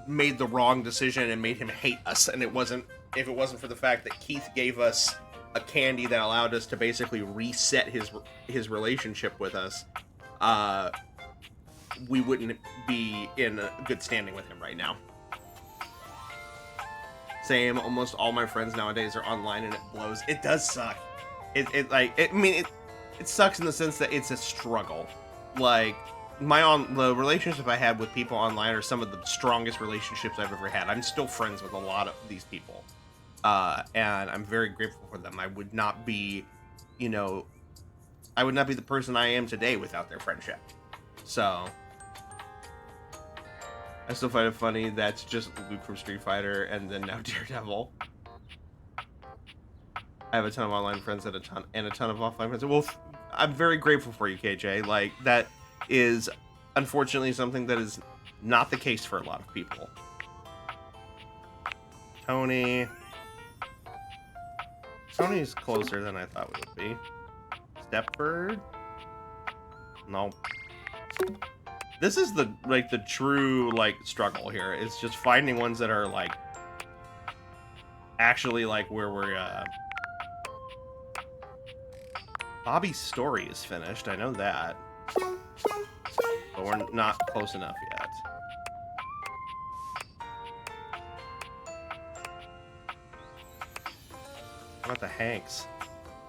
made the wrong decision and made him hate us. And if it wasn't for the fact that Keith gave us a candy that allowed us to basically reset his relationship with us, we wouldn't be in a good standing with him right now. Same, almost all my friends nowadays are online and it blows. It does suck. It sucks in the sense that it's a struggle. Like, the relationship I had with people online are some of the strongest relationships I've ever had. I'm still friends with a lot of these people. And I'm very grateful for them. I would not be, I would not be the person I am today without their friendship. So, I still find it funny that's just Luke from Street Fighter and then now Daredevil. I have a ton of online friends and a ton of offline friends. Well, I'm very grateful for you, KJ. Like, that is unfortunately something that is not the case for a lot of people. Tony's closer than I thought we would be. Stepford? No. This is the true struggle here. It's just finding ones that are actually where we're Bobby's story is finished, I know that. But we're not close enough yet. How about the Hanks?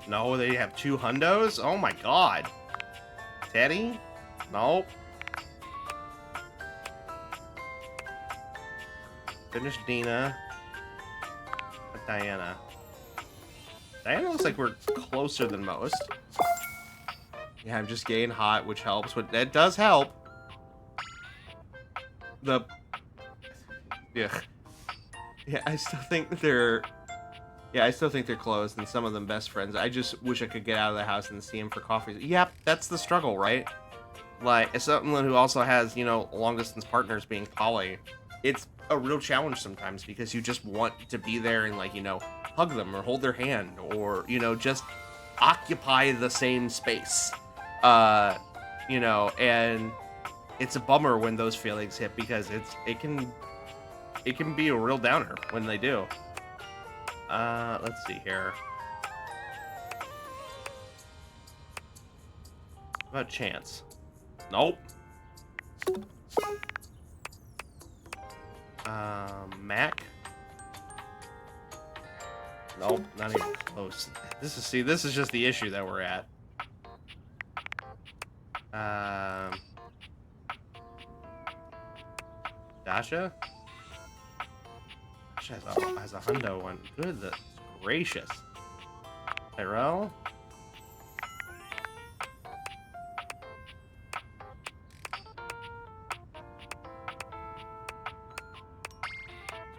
No, they have 2 hundos? Oh my god. Teddy? Nope. Finish Dina. Diana. Diana looks like we're closer than most. Yeah, I'm just gay and hot, which helps. But that does help. Yeah, I still think they're close, and some of them best friends. I just wish I could get out of the house and see him for coffee. Yep, that's the struggle, right? Like, as someone who also has, long distance partners being poly, it's a real challenge sometimes because you just want to be there and, like, you know, hug them or hold their hand or, you know, just occupy the same space. You know, and it's a bummer when those feelings hit because it can be a real downer when they do. Let's see here. How about Chance? Nope. Mac? Nope, not even close. This is just the issue that we're at. Dasha? Dasha has a hundo one. Good gracious. Tyrell?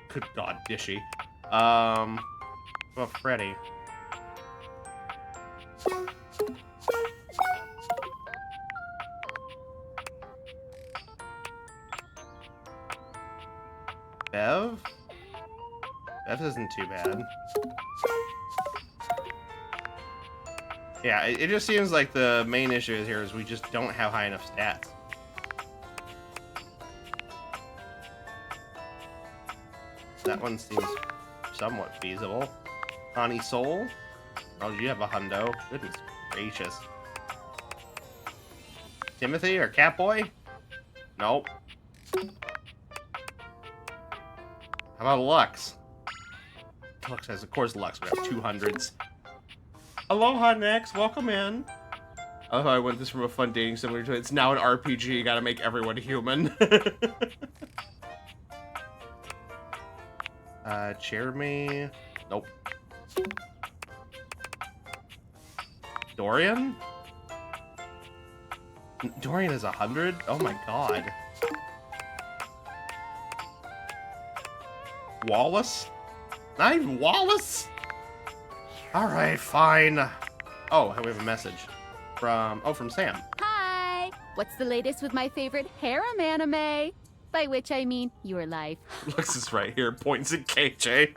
Good God, Dishy. Well, Freddy. Bev? Bev isn't too bad. Yeah, it just seems like the main issue here is we just don't have high enough stats. That one seems somewhat feasible. Connie Soul? Oh, you have a hundo. Goodness gracious. Timothy or Catboy? Nope. How about Lux? Lux has, of course, Lux would have 200s. Aloha, Nex. Welcome in. Oh, I went this from a fun dating simulator to it's now an RPG. You gotta make everyone human. Jeremy. Nope. Dorian? Dorian is 100? Oh my god. Wallace? Not even Wallace? Alright, fine. Oh, we have a message. From Sam. Hi! What's the latest with my favorite harem anime? By which I mean your life. Lux is right here, points at KJ.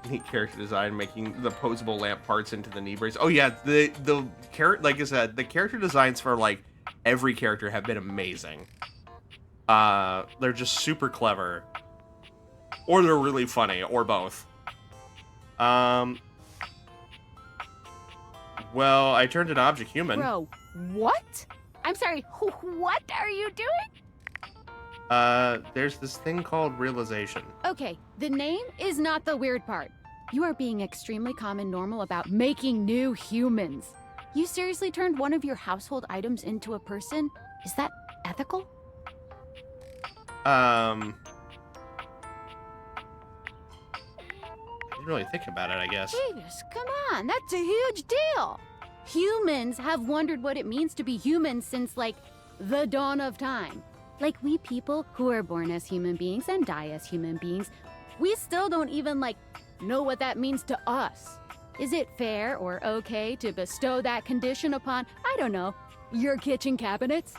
Neat character design, making the posable lamp parts into the knee brace. Oh yeah, the character, like I said, the character designs for like every character have been amazing. They're just super clever, or they're really funny, or both. Well, I turned an object human. Bro, what? I'm sorry, what are you doing? There's this thing called realization. Okay, the name is not the weird part. You are being extremely calm and normal about making new humans. You seriously turned one of your household items into a person? Is that ethical? I didn't really think about it, I guess. Jesus, come on, that's a huge deal. Humans have wondered what it means to be human since, like, the dawn of time. Like, we people who are born as human beings and die as human beings, we still don't even, like, know what that means to us. Is it fair or okay to bestow that condition upon, I don't know, your kitchen cabinets?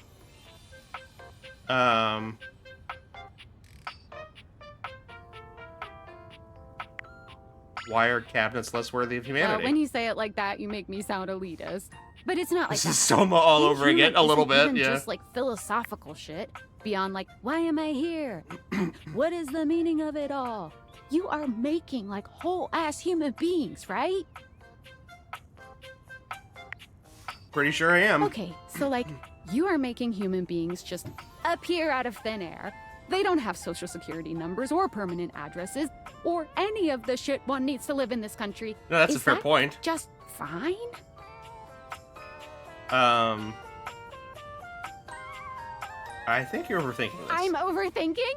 Why are cabinets less worthy of humanity? When you say it like that, you make me sound elitist. But it's not like this that. is Soma all Being over again, a human little isn't bit, even yeah. just like philosophical shit. Beyond like, why am I here? What is the meaning of it all? You are making like whole ass human beings, right? Pretty sure I am. Okay, so like, you are making human beings just appear out of thin air. They don't have social security numbers or permanent addresses or any of the shit one needs to live in this country. No, that's a Is fair that point. Just fine? I think you're overthinking this. I'm overthinking?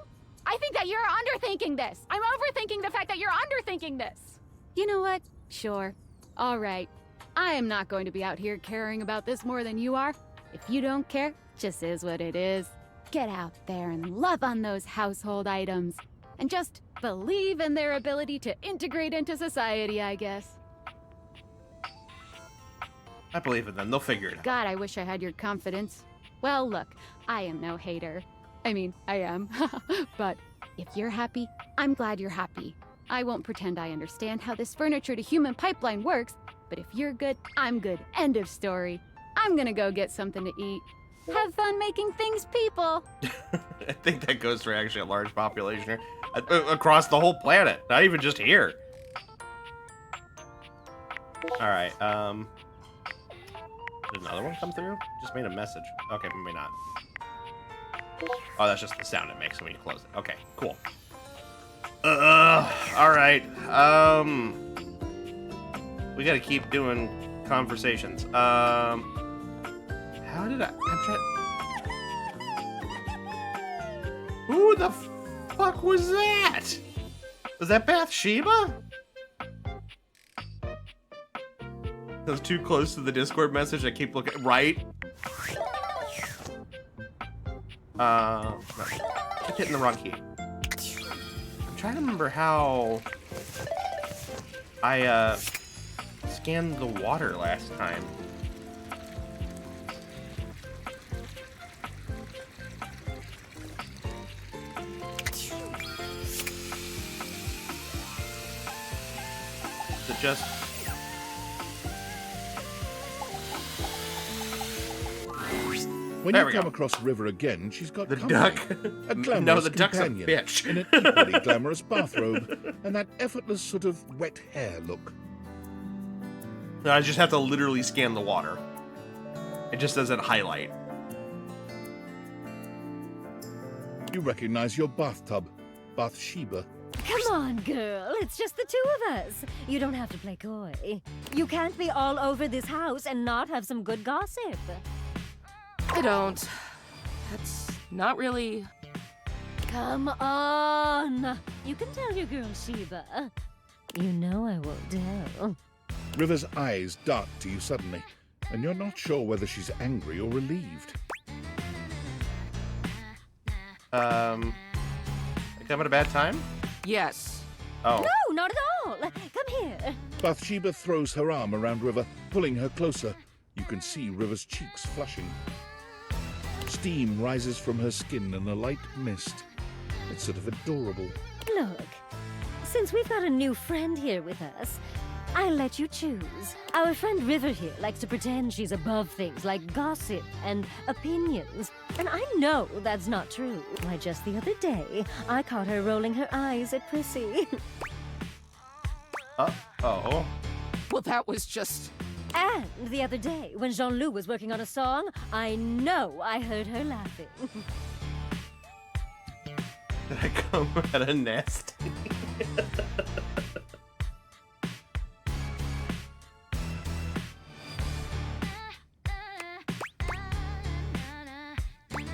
I think that you're underthinking this. I'm overthinking the fact that you're underthinking this. You know what? Sure. All right. I am not going to be out here caring about this more than you are. If you don't care, just is what it is. Get out there and love on those household items. And just believe in their ability to integrate into society, I guess. I believe in them. They'll figure it out. God, I wish I had your confidence. Well, look, I am no hater. I mean, I am. But if you're happy, I'm glad you're happy. I won't pretend I understand how this furniture-to-human pipeline works, but if you're good, I'm good. End of story. I'm gonna go get something to eat. Have fun making things, people! I think that goes for actually a large population here. Across the whole planet, not even just here. Alright, did another one come through? Just made a message. Okay, maybe not. Oh, that's just the sound it makes when you close it. Okay, cool. Alright, we gotta keep doing conversations. How did I'm trying... Who the fuck was that? Was that Bathsheba? That was too close to the Discord message. I keep looking right. No. Keep hitting the wrong key. I'm trying to remember how I scanned the water last time. Is it just... When There you we come go. across River again, she's got The company. duck. A glamorous No, the duck's a companion bitch. in an equally glamorous bathrobe and that effortless sort of wet hair look. No, I just have to literally scan the water. It just doesn't highlight. You recognize your bathtub, Bathsheba. Come on, girl. It's just the two of us. You don't have to play coy. You can't be all over this house and not have some good gossip. I don't. That's not really... Come on. You can tell your girl Sheba. You know I won't tell. River's eyes dart to you suddenly, and you're not sure whether she's angry or relieved. I come at a bad time? Yes. Oh. No, not at all. Come here. Bathsheba throws her arm around River, pulling her closer. You can see River's cheeks flushing. Steam rises from her skin in a light mist. It's sort of adorable. Look, since we've got a new friend here with us, I'll let you choose. Our friend River here likes to pretend she's above things like gossip and opinions. And I know that's not true. Why, just the other day, I caught her rolling her eyes at Prissy. Uh-oh. Well, that was just... And the other day, when Jean-Loup was working on a song, I know I heard her laughing. Did I come at a nest?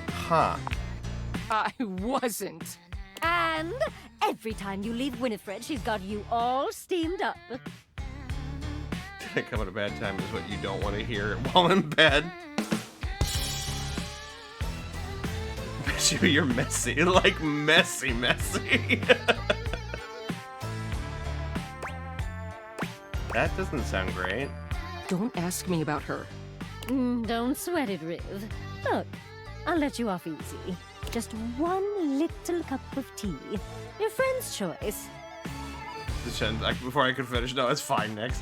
Huh. I wasn't. And every time you leave Winifred, she's got you all steamed up. Did I come at a bad time is what you don't want to hear while in bed. You're messy. Like messy. That doesn't sound great. Don't ask me about her. Don't sweat it, Riv. Look, I'll let you off easy. Just one little cup of tea. Your friend's choice. Before I could finish, no, it's fine, next.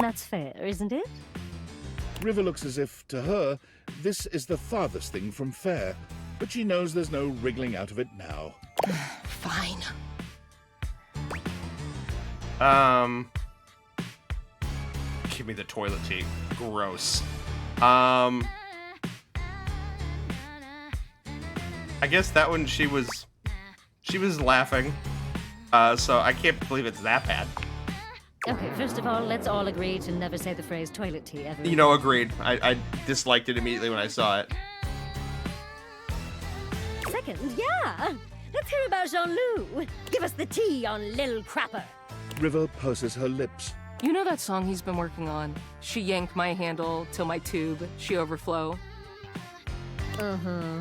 That's fair, isn't it? River looks as if, to her, this is the farthest thing from fair, but she knows there's no wriggling out of it now. Fine. Give me the toilet tea. Gross. I guess that one she was laughing. So I can't believe it's that bad. Okay, first of all, let's all agree to never say the phrase toilet tea ever. You know, agreed. I disliked it immediately when I saw it. Second, yeah. Let's hear about Jean-Loup. Give us the tea on Lil Crapper. River purses her lips. You know that song he's been working on? She yank my handle till my tube, she overflow. Uh-huh.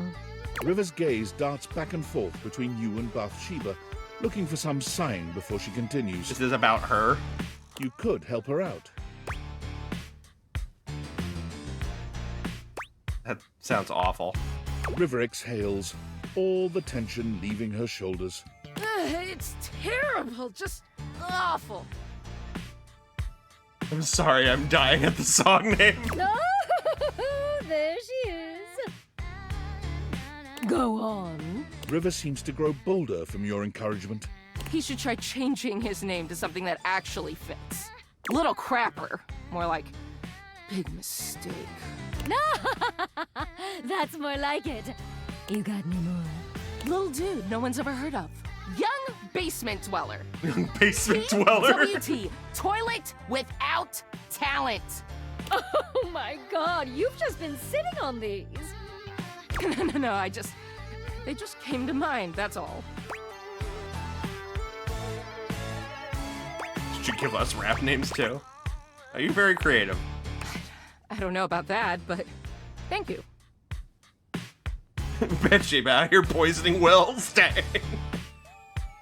River's gaze darts back and forth between you and Bathsheba, looking for some sign before she continues. This is about her? You could help her out. That sounds awful. River exhales, all the tension leaving her shoulders. It's terrible, just awful. I'm sorry, I'm dying at the song name. Oh, there she is. Go on. River seems to grow bolder from your encouragement. He should try changing his name to something that actually fits. Little Crapper. More like big mistake. No, that's more like it. You got any more? Little dude no one's ever heard of. Young basement dweller. Basement dweller? TWT. Toilet without talent. Oh my god, you've just been sitting on these. No, they just came to mind, that's all. Should you give us rap names too? Are you very creative? I don't know about that, but thank you. Bathsheba out here poisoning wells. Dang.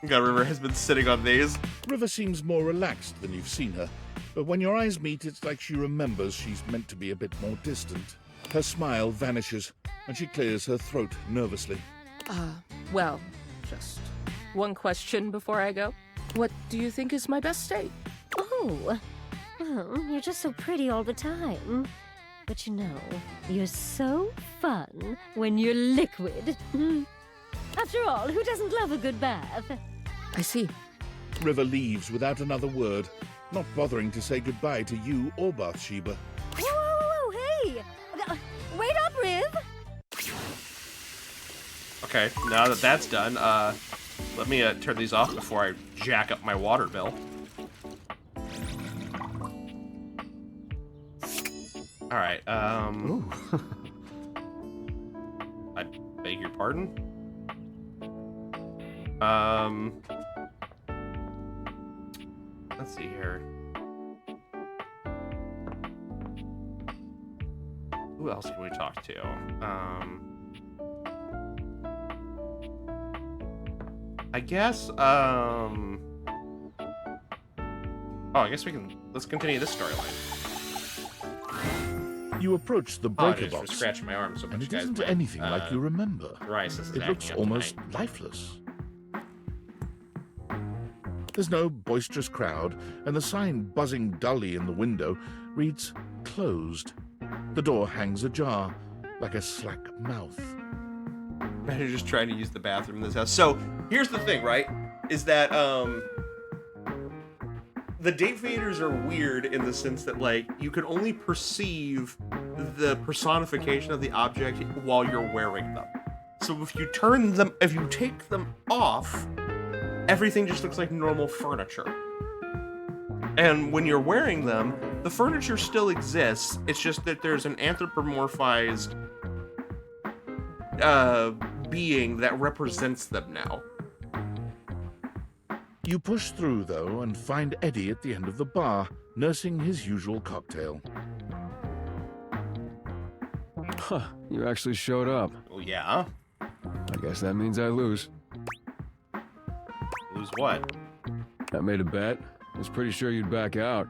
God, River has been sitting on these. River seems more relaxed than you've seen her, but when your eyes meet, it's like she remembers she's meant to be a bit more distant. Her smile vanishes, and she clears her throat nervously. Well, just one question before I go. What do you think is my best state? Oh, well, you're just so pretty all the time. But you know, you're so fun when you're liquid. After all, who doesn't love a good bath? I see. River leaves without another word, not bothering to say goodbye to you or Bathsheba. Whoa, hey! Wait up, Riv! Okay, now that that's done, let me turn these off before I jack up my water bill. Alright, I beg your pardon? Let's see here. Who else can we talk to? I guess, oh, I guess let's continue this storyline. You approach the breaker box, scratching my arm so much, and it guys. isn't anything like you remember. Rice is It looks acting up almost tonight. lifeless. There's no boisterous crowd, and the sign buzzing dully in the window reads closed. The door hangs ajar, like a slack mouth. Better just trying to use the bathroom in this house. So here's the thing, right? Is that the date faders are weird in the sense that, like, you can only perceive the personification of the object while you're wearing them. So if you take them off, everything just looks like normal furniture. And when you're wearing them, the furniture still exists. It's just that there's an anthropomorphized being that represents them now. You push through, though, and find Eddie at the end of the bar, nursing his usual cocktail. Huh, you actually showed up. Oh, yeah? I guess that means I lose. Lose what? I made a bet. I was pretty sure you'd back out.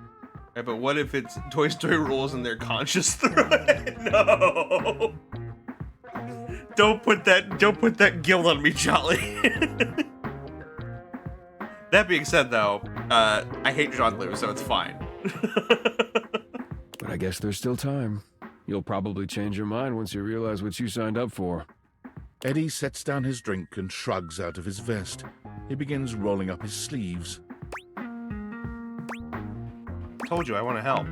Yeah, but what if it's Toy Story rules and they're conscious through it? No! Don't put that guilt on me, Jolly. That being said, though, I hate Jean Lou, so it's fine. But I guess there's still time. You'll probably change your mind once you realize what you signed up for. Eddie sets down his drink and shrugs out of his vest. He begins rolling up his sleeves. Told you I want to help.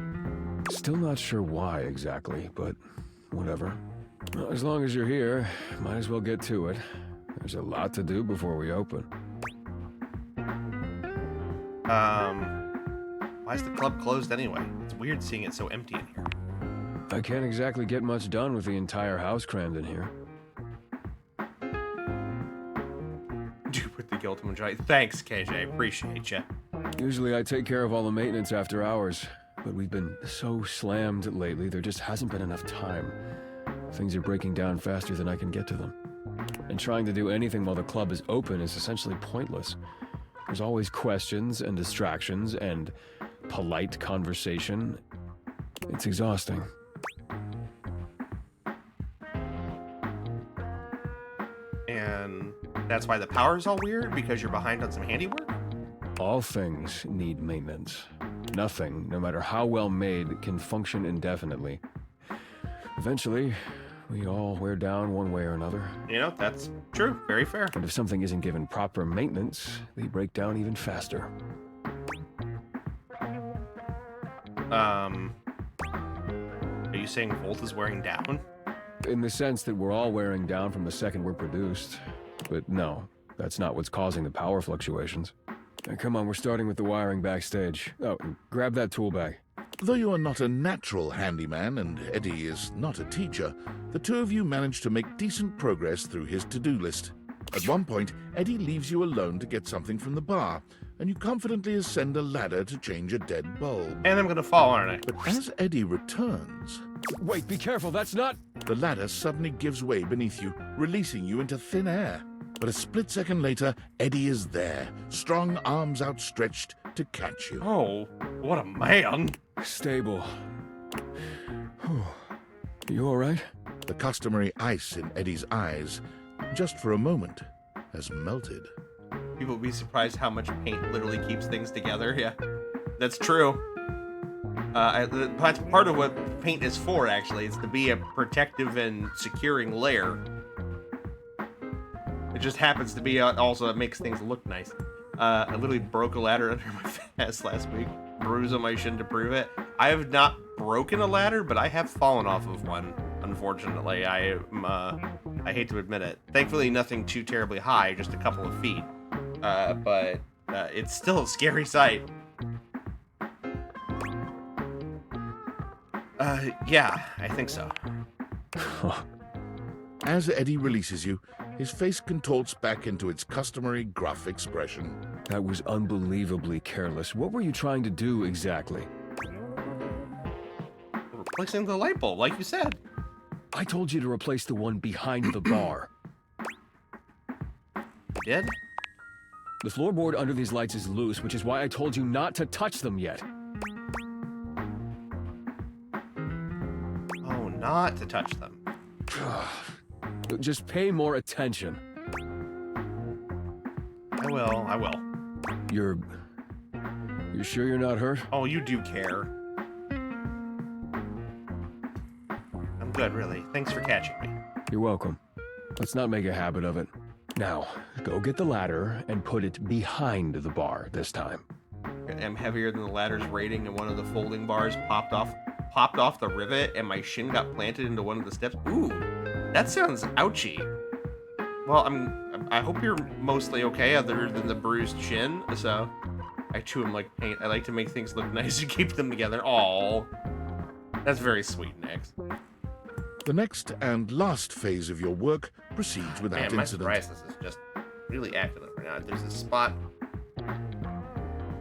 Still not sure why exactly, but whatever. Well, as long as you're here, might as well get to it. There's a lot to do before we open. Why is the club closed anyway? It's weird seeing it so empty in here. I can't exactly get much done with the entire house crammed in here. Do put the guilt on Jolly. Thanks, KJ. Appreciate you. Usually I take care of all the maintenance after hours, but we've been so slammed lately, there just hasn't been enough time. Things are breaking down faster than I can get to them. And trying to do anything while the club is open is essentially pointless. There's always questions and distractions and polite conversation. It's exhausting. And that's why the power is all weird, because you're behind on some handiwork? All things need maintenance. Nothing, no matter how well made, can function indefinitely. Eventually, we all wear down one way or another. You know, that's true. Very fair. And if something isn't given proper maintenance, they break down even faster. Are you saying Volt is wearing down? In the sense that we're all wearing down from the second we're produced. But no, that's not what's causing the power fluctuations. Now, come on, we're starting with the wiring backstage. Oh, and grab that tool bag. Though you are not a natural handyman and Eddie is not a teacher, the two of you manage to make decent progress through his to-do list. At one point, Eddie leaves you alone to get something from the bar, and you confidently ascend a ladder to change a dead bulb. And I'm gonna fall, aren't I? But as Eddie returns... Wait, be careful, that's not... The ladder suddenly gives way beneath you, releasing you into thin air. But a split second later, Eddie is there, strong arms outstretched to catch you. Oh, what a man! Stable. You all right? The customary ice in Eddie's eyes, just for a moment, has melted. People will be surprised how much paint literally keeps things together. Yeah, that's true. That's part of what paint is for, actually. It's to be a protective and securing layer. It just happens to be also it makes things look nice. I literally broke a ladder under my ass last week. Bruise on my shin to prove it. I have not broken a ladder, but I have fallen off of one, unfortunately. I hate to admit it. Thankfully, nothing too terribly high, just a couple of feet. But it's still a scary sight. Yeah, I think so. As Eddie releases you, his face contorts back into its customary gruff expression. That was unbelievably careless. What were you trying to do exactly? Replacing the light bulb, like you said. I told you to replace the one behind the bar. You did? The floorboard under these lights is loose, which is why I told you not to touch them yet. Oh, not to touch them. Just pay more attention. I will. You're sure you're not hurt? Oh, you do care. I'm good, really. Thanks for catching me. You're welcome. Let's not make a habit of it. Now, go get the ladder and put it behind the bar this time. I'm heavier than the ladder's rating, and one of the folding bars popped off the rivet, and my shin got planted into one of the steps. Ooh, that sounds ouchy. Well, I hope you're mostly okay, other than the bruised shin. So, I too am like paint. I like to make things look nice and keep them together. Aw, that's very sweet, Nix. The next and last phase of your work proceeds without Man, my incident. psoriasis is just really active right now. There's this spot.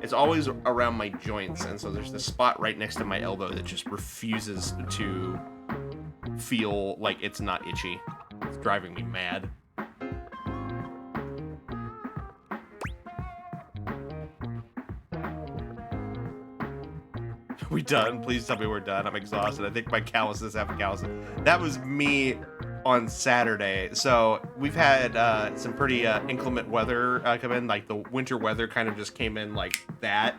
It's always around my joints, and so there's this spot right next to my elbow that just refuses to feel like it's not itchy. It's driving me mad. We done? Please tell me we're done. I'm exhausted. I think my calluses have calluses. That was me on Saturday. So we've had some pretty inclement weather come in. Like the winter weather kind of just came in like that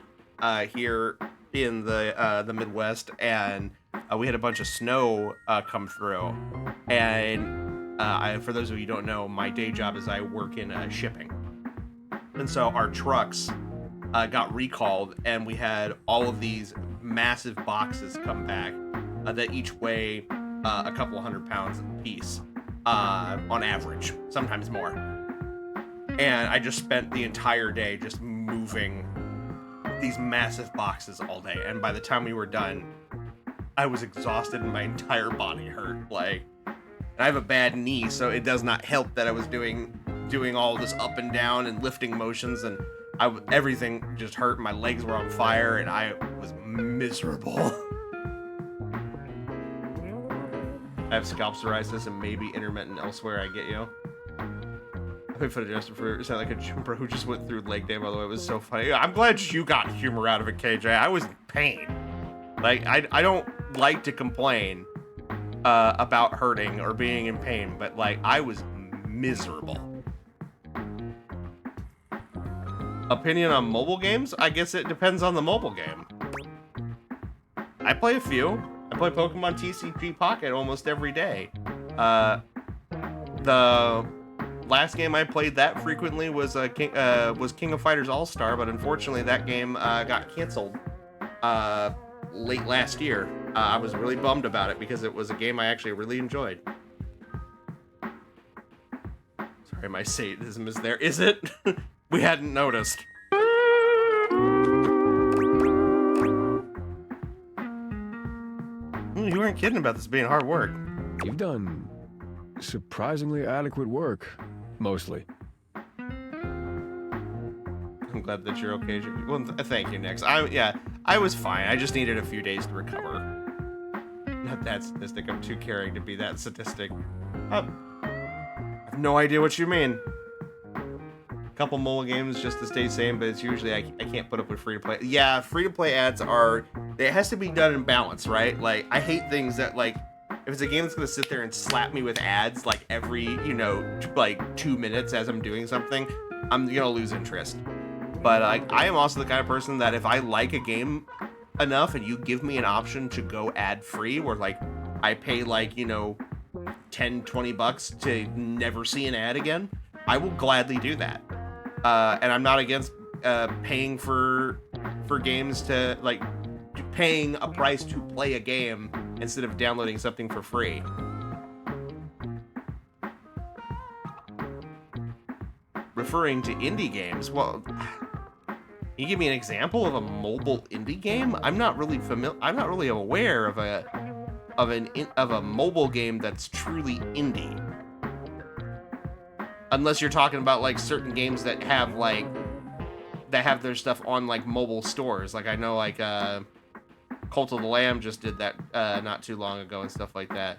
here in the Midwest, and we had a bunch of snow come through. And for those of you who don't know, my day job is I work in shipping, and so our trucks got recalled, and we had all of these massive boxes come back that each weigh a couple 100 pounds a piece on average, sometimes more. And I just spent the entire day just moving these massive boxes all day, and by the time we were done, I was exhausted and my entire body hurt. Like, and I have a bad knee, so it does not help that I was doing all this up and down and lifting motions, and everything just hurt. My legs were on fire, and I was miserable. I have scalp psoriasis and maybe intermittent elsewhere. I get you. I played foot adjuster for sound like a jumper who just went through leg day. By the way, it was so funny. I'm glad you got humor out of it, KJ. I was in pain. Like I don't like to complain about hurting or being in pain, but like I was miserable. Opinion on mobile games? I guess it depends on the mobile game. I play a few. I play Pokemon TCG Pocket almost every day. The last game I played that frequently was King of Fighters All-Star, but unfortunately that game got canceled late last year. I was really bummed about it because it was a game I actually really enjoyed. Sorry, my sadism is there. Is it? We hadn't noticed. You weren't kidding about this being hard work. You've done surprisingly adequate work, mostly. I'm glad that you're okay. Well, thank you, Nix. I was fine. I just needed a few days to recover. Not that sadistic. I'm too caring to be that sadistic. I have no idea what you mean. A couple mobile games just to stay sane, but it's usually I can't put up with free-to-play. Yeah, free-to-play ads are... It has to be done in balance, right? Like, I hate things that, like, if it's a game that's going to sit there and slap me with ads, like, every, you know, like, 2 minutes as I'm doing something, I'm going to lose interest. But I am also the kind of person that if I like a game enough and you give me an option to go ad-free, where, like, I pay, like, you know, 10, 20 bucks to never see an ad again, I will gladly do that. And I'm not against paying for games to, like, paying a price to play a game instead of downloading something for free. Referring to indie games, well, can you give me an example of a mobile indie game? I'm not really aware of a mobile game that's truly indie. Unless you're talking about like certain games that have their stuff on like mobile stores. Like I know like Cult of the Lamb just did that not too long ago and stuff like that.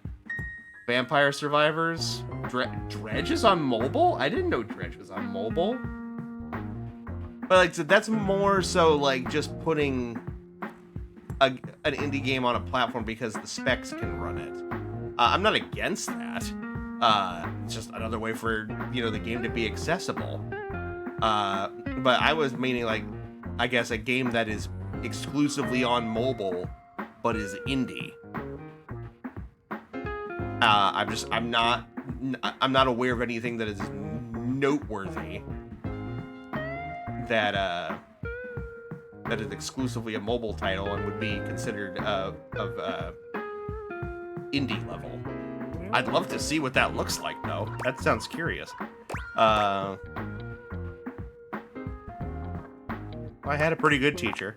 Vampire Survivors? Dredge is on mobile? I didn't know Dredge was on mobile. But like that's more so like just putting an indie game on a platform because the specs can run it. I'm not against that. It's just another way for, you know, the game to be accessible. But I was meaning like, I guess a game that is exclusively on mobile, but is indie. I'm not aware of anything that is noteworthy that is exclusively a mobile title and would be considered of indie level. I'd love to see what that looks like, though. That sounds curious. I had a pretty good teacher.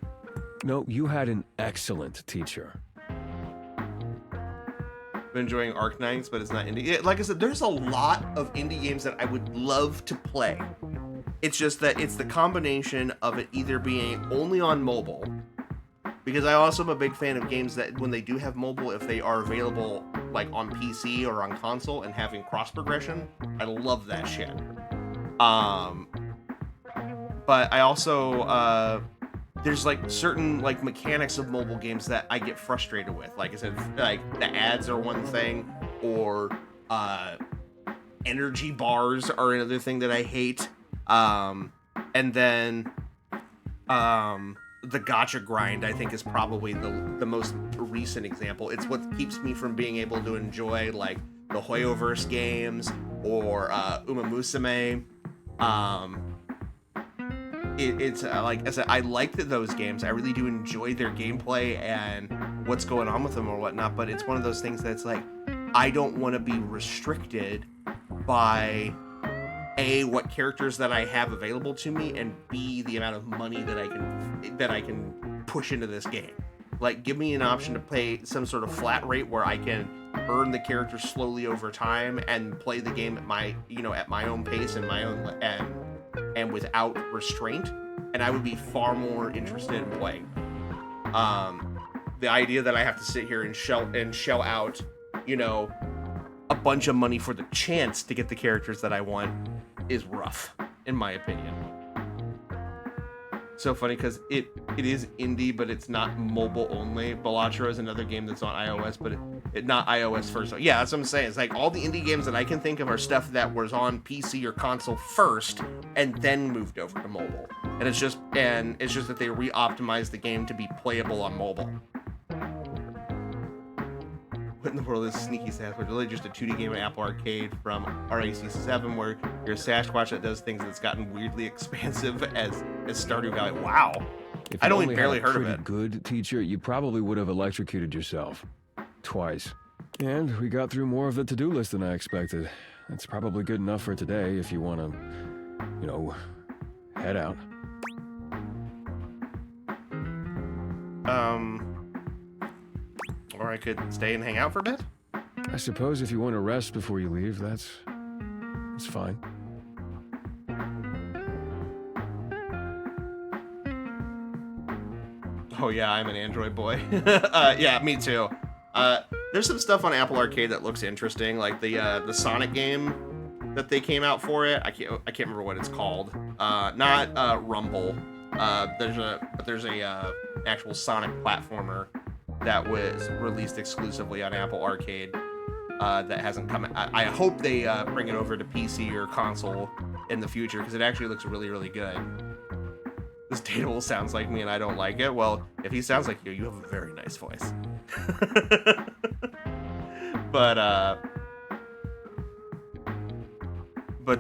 No, you had an excellent teacher. I'm enjoying Arknights, but it's not indie. Like I said, there's a lot of indie games that I would love to play. It's just that it's the combination of it either being only on mobile, because I also am a big fan of games that when they do have mobile, if they are available like on PC or on console and having cross progression, I love that shit. But I also there's like certain like mechanics of mobile games that I get frustrated with. Like I said, like the ads are one thing, or energy bars are another thing that I hate. And then the gacha grind, I think, is probably the most recent example. It's what keeps me from being able to enjoy like the Hoyoverse games or Uma Musume. It's like I said, I like those games. I really do enjoy their gameplay and what's going on with them or whatnot. But it's one of those things that's like, I don't want to be restricted by A, what characters that I have available to me, and B, the amount of money that I can push into this game. Like, give me an option to pay some sort of flat rate where I can earn the characters slowly over time and play the game at my own pace and my own and without restraint, and I would be far more interested in playing. The idea that I have to sit here and shell out, you know, a bunch of money for the chance to get the characters that I want is rough, in my opinion. so funny because it is indie, but it's not mobile only. Balatro is another game that's on iOS, but it not iOS first. So yeah, that's what I'm saying. It's like all the indie games that I can think of are stuff that was on PC or console first and then moved over to mobile. And it's just that they re-optimized the game to be playable on mobile. What in the world is Sneaky Sasquatch? Really just a 2D game in Apple Arcade from RAC7 where you're a Sasquatch that does things that's gotten weirdly expansive as Stardew Valley. Wow. If I'd you only barely had a heard of pretty it. good teacher, you probably would have electrocuted yourself. Twice. And we got through more of the to-do list than I expected. That's probably good enough for today if you want to, you know, head out. Or I could stay and hang out for a bit? I suppose if you want to rest before you leave, that's fine. Oh yeah, I'm an Android boy. Yeah, me too. There's some stuff on Apple Arcade that looks interesting, like the Sonic game that they came out for it. I can't remember what it's called. Not Rumble. There's a actual Sonic platformer that was released exclusively on Apple Arcade that hasn't come. I hope they bring it over to PC or console in the future because it actually looks really, really good. This Dateable sounds like me and I don't like it. Well, if he sounds like you have a very nice voice. But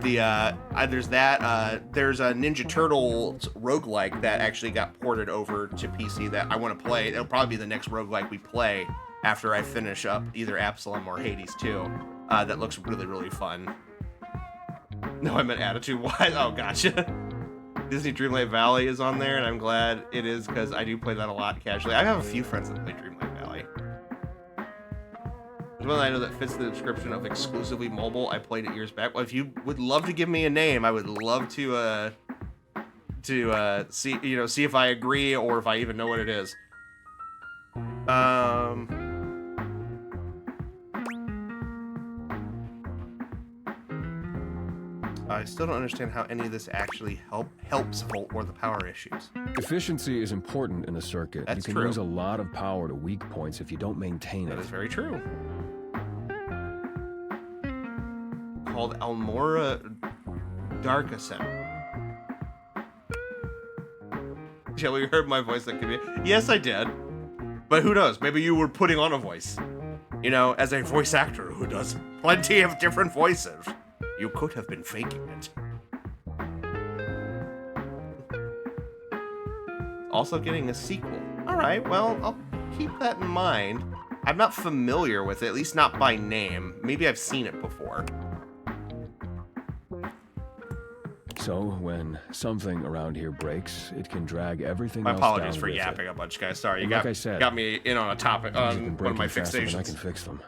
there's that. There's a Ninja Turtles roguelike that actually got ported over to PC that I want to play. It'll probably be the next roguelike we play after I finish up either Absalom or Hades 2. That looks really, really fun. No, I meant attitude-wise. Oh, gotcha. Disney Dreamlight Valley is on there, and I'm glad it is because I do play that a lot casually. I have a few friends that play Dreamlight Valley. There's one I know that fits the description of exclusively mobile. I played it years back. Well, if you would love to give me a name, I would love to see if I agree or if I even know what it is. I still don't understand how any of this actually helps Volt or the power issues. Efficiency is important in a circuit. That's you can true. lose a lot of power to weak points if you don't maintain it. That is very true. Called Almora Darkasen. Yeah, well, you heard my voice that could be. Yes, I did. But who knows? Maybe you were putting on a voice. You know, as a voice actor who does plenty of different voices. You could have been faking it. Also getting a sequel. Alright, well, I'll keep that in mind. I'm not familiar with it, at least not by name. Maybe I've seen it before. So, when something around here breaks, it can drag everything My else apologies down for with yapping it. a bunch, guys. Sorry, you Like I said, got me in on a topic, things have on been one of my breaking faster than I fixations. can fix them.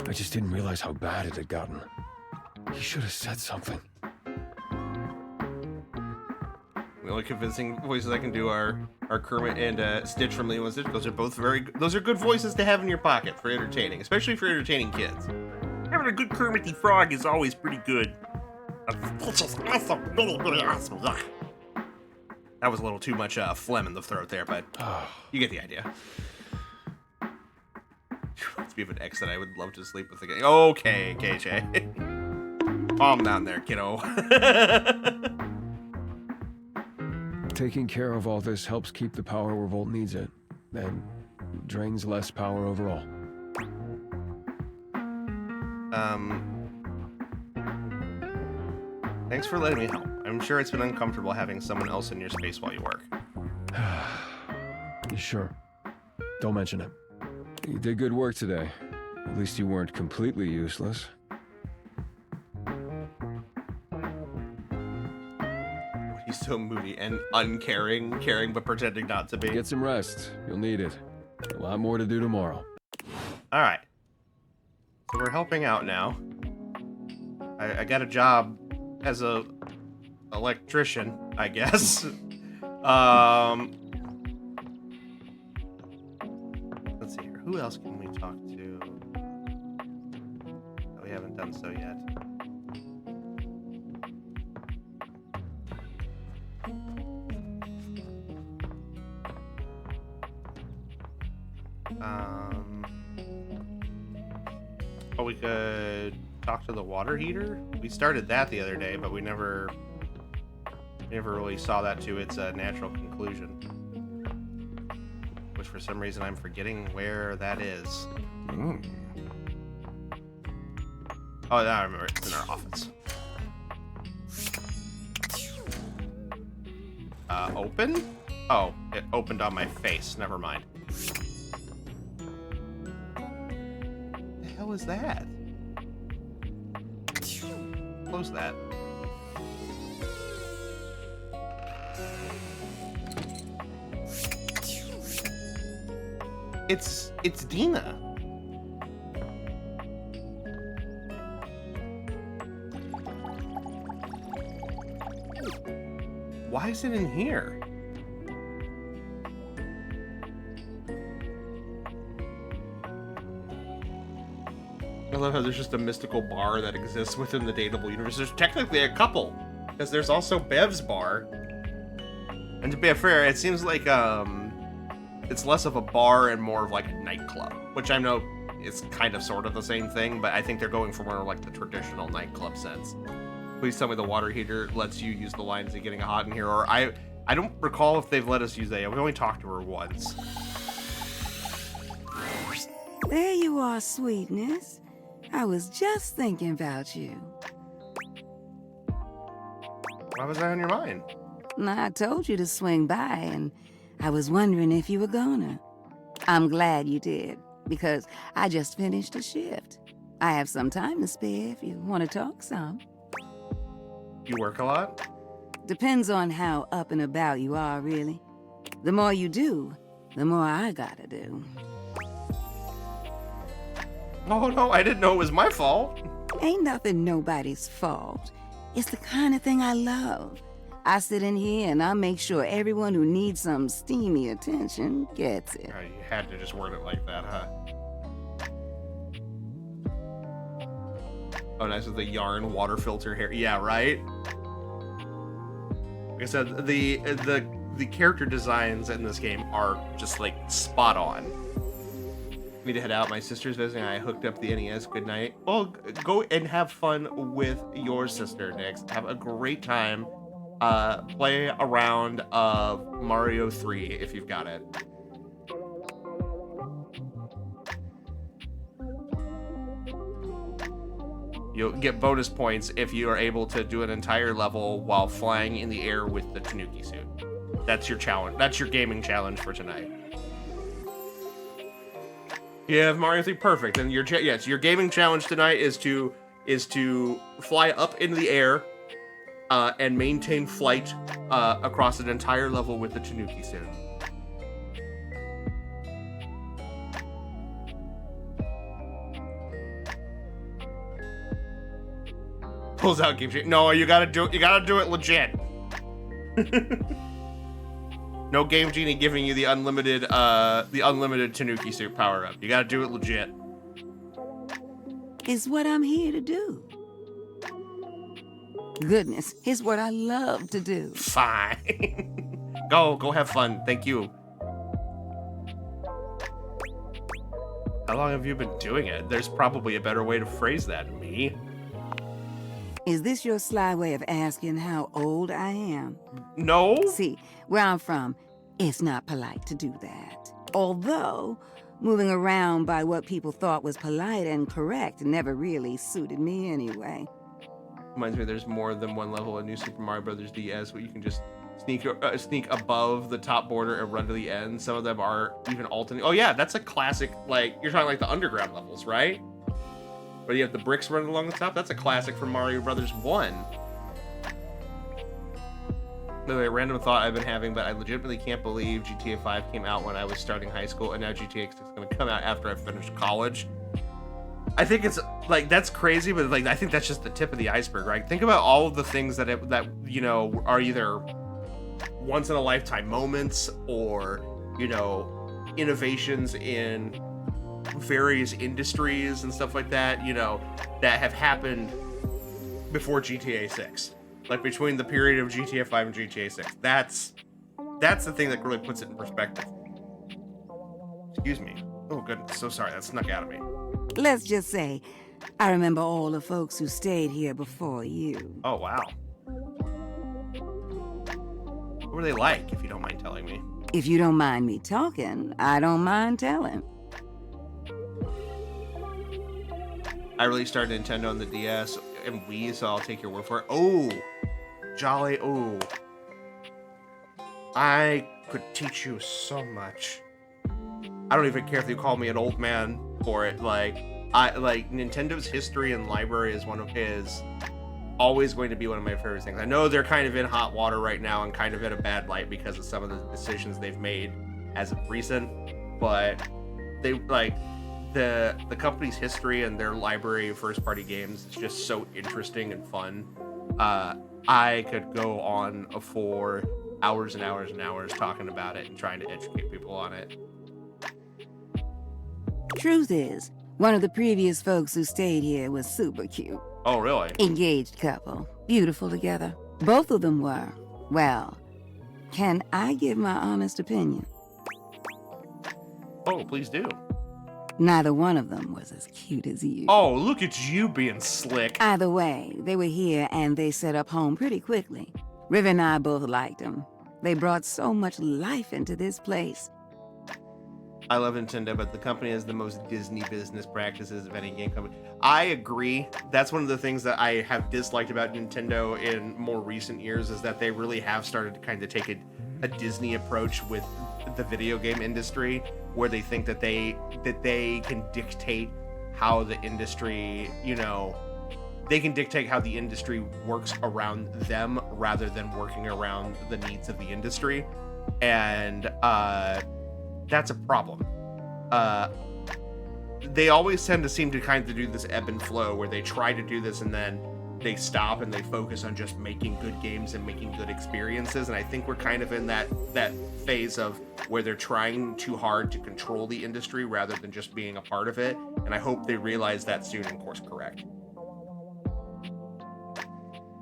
I just didn't realize how bad it had gotten. He should have said something. The only convincing voices I can do are Kermit and Stitch from Lilo and Stitch. Those are both those are good voices to have in your pocket for entertaining, especially for entertaining kids. Having a good Kermit the Frog is always pretty good. It's just awesome, really, really awesome. Ugh. That was a little too much phlegm in the throat there, but you get the idea. Let's be of an ex that I would love to sleep with again. Okay, KJ. Calm down there, kiddo. Taking care of all this helps keep the power where Volt needs it, and drains less power overall. Thanks for letting me help. I'm sure it's been uncomfortable having someone else in your space while you work. You sure? Don't mention it. You did good work today. At least you weren't completely useless. He's so moody and uncaring, caring but pretending not to be. Get some rest. You'll need it. A lot more to do tomorrow. All right. So we're helping out now. I got a job as a electrician, I guess. Let's see here. Who else can we talk to? Oh, we haven't done so yet. Oh, we could talk to the water heater? We started that the other day, but we never really saw that to its natural conclusion. Which for some reason I'm forgetting where that is. Oh, now I remember. It's in our office. Open? Oh, it opened on my face. Never mind. What the hell is that? Close that. It's Dina. Why is it in here? I love how there's just a mystical bar that exists within the Dateable universe. There's technically a couple, because there's also Bev's bar. And to be fair, it seems like it's less of a bar and more of like a nightclub, which I know is kind of sort of the same thing, but I think they're going for more like the traditional nightclub sense. Please tell me the water heater lets you use the lines of getting hot in here, or I don't recall if they've let us use that. We only talked to her once. There you are, sweetness. I was just thinking about you. Why was that on your mind? I told you to swing by, and I was wondering if you were gonna. I'm glad you did, because I just finished a shift. I have some time to spare if you want to talk some. You work a lot? Depends on how up and about you are, really. The more you do, the more I gotta do. Oh no, I didn't know it was my fault. Ain't nothing nobody's fault. It's the kind of thing I love. I sit in here and I make sure everyone who needs some steamy attention gets it. Oh, you had to just word it like that, huh? Oh, nice with the yarn water filter hair. Yeah, right? Like I said, the character designs in this game are just like spot on. Need to head out. My sister's visiting. I hooked up the NES. Good night. Well, go and have fun with your sister, Nix. Have a great time. Play a round of Mario 3 if you've got it. You'll get bonus points if you are able to do an entire level while flying in the air with the Tanuki suit. That's your challenge. That's your gaming challenge for tonight. You have Mario 3 perfect, and your gaming challenge tonight is to fly up into the air and maintain flight across an entire level with the Tanuki suit. Pulls out Game Genie. No, you gotta do it legit. No Game Genie giving you the unlimited Tanuki suit power up. You gotta do it legit. It's what I'm here to do. Goodness, it's what I love to do. Fine. Go have fun. Thank you. How long have you been doing it? There's probably a better way to phrase that, me. Is this your sly way of asking how old I am? No. See, where I'm from, it's not polite to do that. Although, moving around by what people thought was polite and correct never really suited me anyway. Reminds me there's more than one level in New Super Mario Bros. DS where you can just sneak above the top border and run to the end. Some of them are even alternating. Oh yeah, that's a classic, like, you're talking like the underground levels, right? Where you have the bricks running along the top. That's a classic from Mario Brothers 1. By the way, random thought I've been having, but I legitimately can't believe GTA 5 came out when I was starting high school, and now GTA 6 is going to come out after I finish college. I think it's, like, that's crazy, but, like, I think that's just the tip of the iceberg, right? Think about all of the things that you know, are either once-in-a-lifetime moments or, you know, innovations in various industries and stuff like that, you know, that have happened before GTA 6. Like, between the period of GTA 5 and GTA 6. That's the thing that really puts it in perspective. Excuse me. Oh, goodness. So sorry. That snuck out of me. Let's just say, I remember all the folks who stayed here before you. Oh, wow. What were they like, if you don't mind telling me? If you don't mind me talking, I don't mind telling. I really started Nintendo on the DS and Wii, so I'll take your word for it. Oh, Jolly, oh. I could teach you so much. I don't even care if you call me an old man for it. Like Nintendo's history and library is always going to be one of my favorite things. I know they're kind of in hot water right now and kind of in a bad light because of some of the decisions they've made as of recent, but they the company's history and their library of first-party games is just so interesting and fun. I could go on for hours and hours and hours talking about it and trying to educate people on it. Truth is, one of the previous folks who stayed here was super cute. Oh, really? Engaged couple. Beautiful together. Both of them were. Well, can I give my honest opinion? Oh, please do. Neither one of them was as cute as you. Oh, look at you being slick. Either way, they were here and they set up home pretty quickly. River and I both liked them. They brought so much life into this place. I love Nintendo, but the company has the most Disney business practices of any game company. I agree. That's one of the things that I have disliked about Nintendo in more recent years is that they really have started to kind of take a Disney approach with the video game industry, where they think that they can dictate how the industry, they can dictate how the industry works around them rather than working around the needs of the industry. And that's a problem. They always tend to seem to kind of do this ebb and flow where they try to do this and then they stop and they focus on just making good games and making good experiences. And I think we're kind of in that phase of where they're trying too hard to control the industry rather than just being a part of it. And I hope they realize that soon and course correct.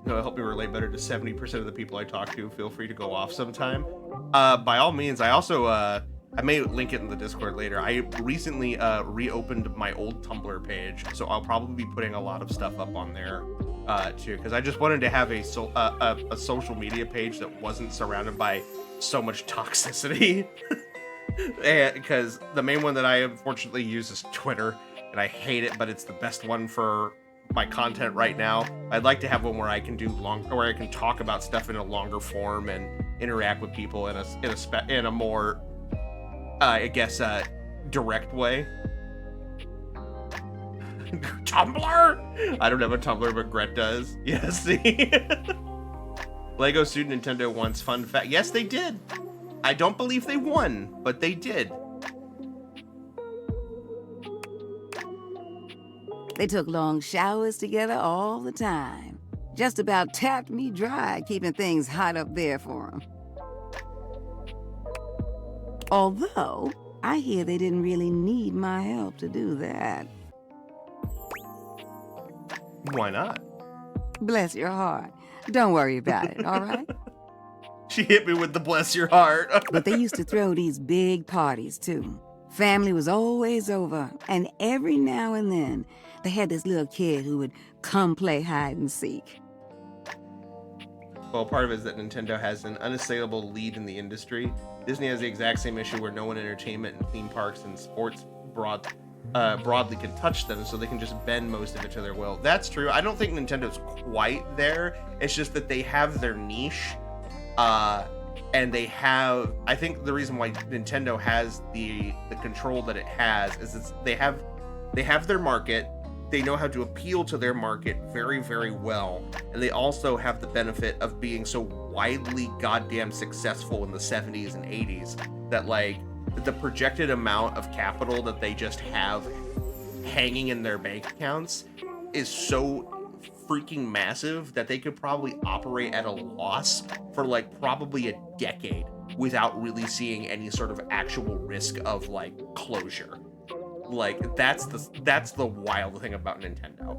It'll help me relate better to 70% of the people I talk to. Feel free to go off sometime. By all means, I also, I may link it in the Discord later. I recently reopened my old Tumblr page, so I'll probably be putting a lot of stuff up on there too, because I just wanted to have a social media page that wasn't surrounded by so much toxicity. Because the main one that I unfortunately use is Twitter, and I hate it, but it's the best one for my content right now. I'd like to have one where I can where I can talk about stuff in a longer form and interact with people in a more direct way. Tumblr? I don't have a Tumblr, but Gret does. Yes, see? Lego sued Nintendo once. Fun fact. Yes, they did. I don't believe they won, but they did. They took long showers together all the time. Just about tapped me dry, keeping things hot up there for them. Although, I hear they didn't really need my help to do that. Why not? Bless your heart. Don't worry about it, all right? She hit me with the bless your heart. But they used to throw these big parties, too. Family was always over, and every now and then, they had this little kid who would come play hide and seek. Well, part of it is that Nintendo has an unassailable lead in the industry. Disney has the exact same issue where no one in entertainment and theme parks and sports broadly can touch them, so they can just bend most of it to their will. That's true. I don't think Nintendo's quite there. It's just that they have their niche, and they have... I think the reason why Nintendo has the control that it has is they have their market. They know how to appeal to their market very, very well. And they also have the benefit of being so widely goddamn successful in the 70s and 80s that, like, the projected amount of capital that they just have hanging in their bank accounts is so freaking massive that they could probably operate at a loss for, like, probably a decade without really seeing any sort of actual risk of, like, closure. Like, that's the wild thing about Nintendo.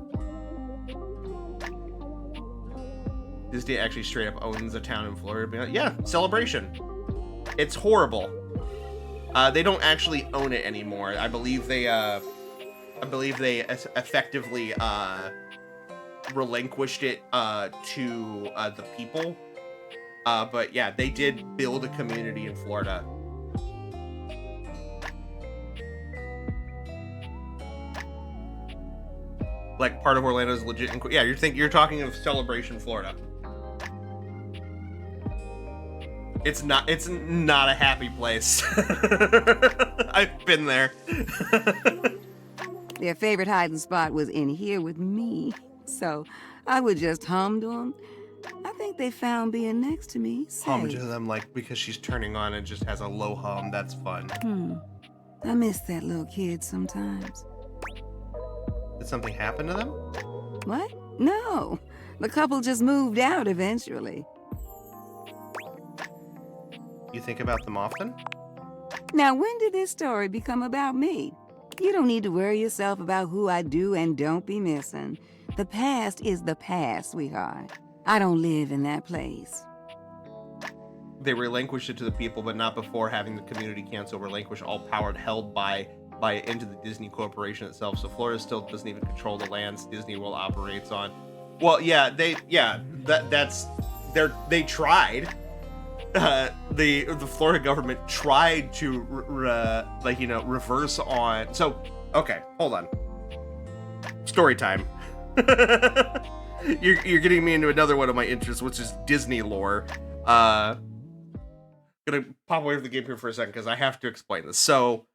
Disney actually straight up owns a town in Florida. Yeah, Celebration. It's horrible. They don't actually own it anymore. I believe they I believe they effectively relinquished it to the people. But yeah, they did build a community in Florida. Like part of Orlando's legit. Yeah, you're talking of Celebration, Florida. It's not a happy place. I've been there. Their favorite hiding spot was in here with me, so I would just hum to them. I think they found being next to me safe. Hum to them, like, because she's turning on and just has a low hum. That's fun. I miss that little kid sometimes. Did something happen to them? What? No. The couple just moved out eventually. You think about them often? Now, when did this story become about me? You don't need to worry yourself about who I do and don't be missing. The past is the past, sweetheart. I don't live in that place. They relinquished it to the people, but not before having the community council relinquish all power held by into the Disney Corporation itself. So Florida still doesn't even control the lands Disney World operates on. Well, yeah, they tried. The Florida government tried to reverse on. So okay, hold on. Story time. You're getting me into another one of my interests, which is Disney lore. Gonna pop away from the game here for a second because I have to explain this. So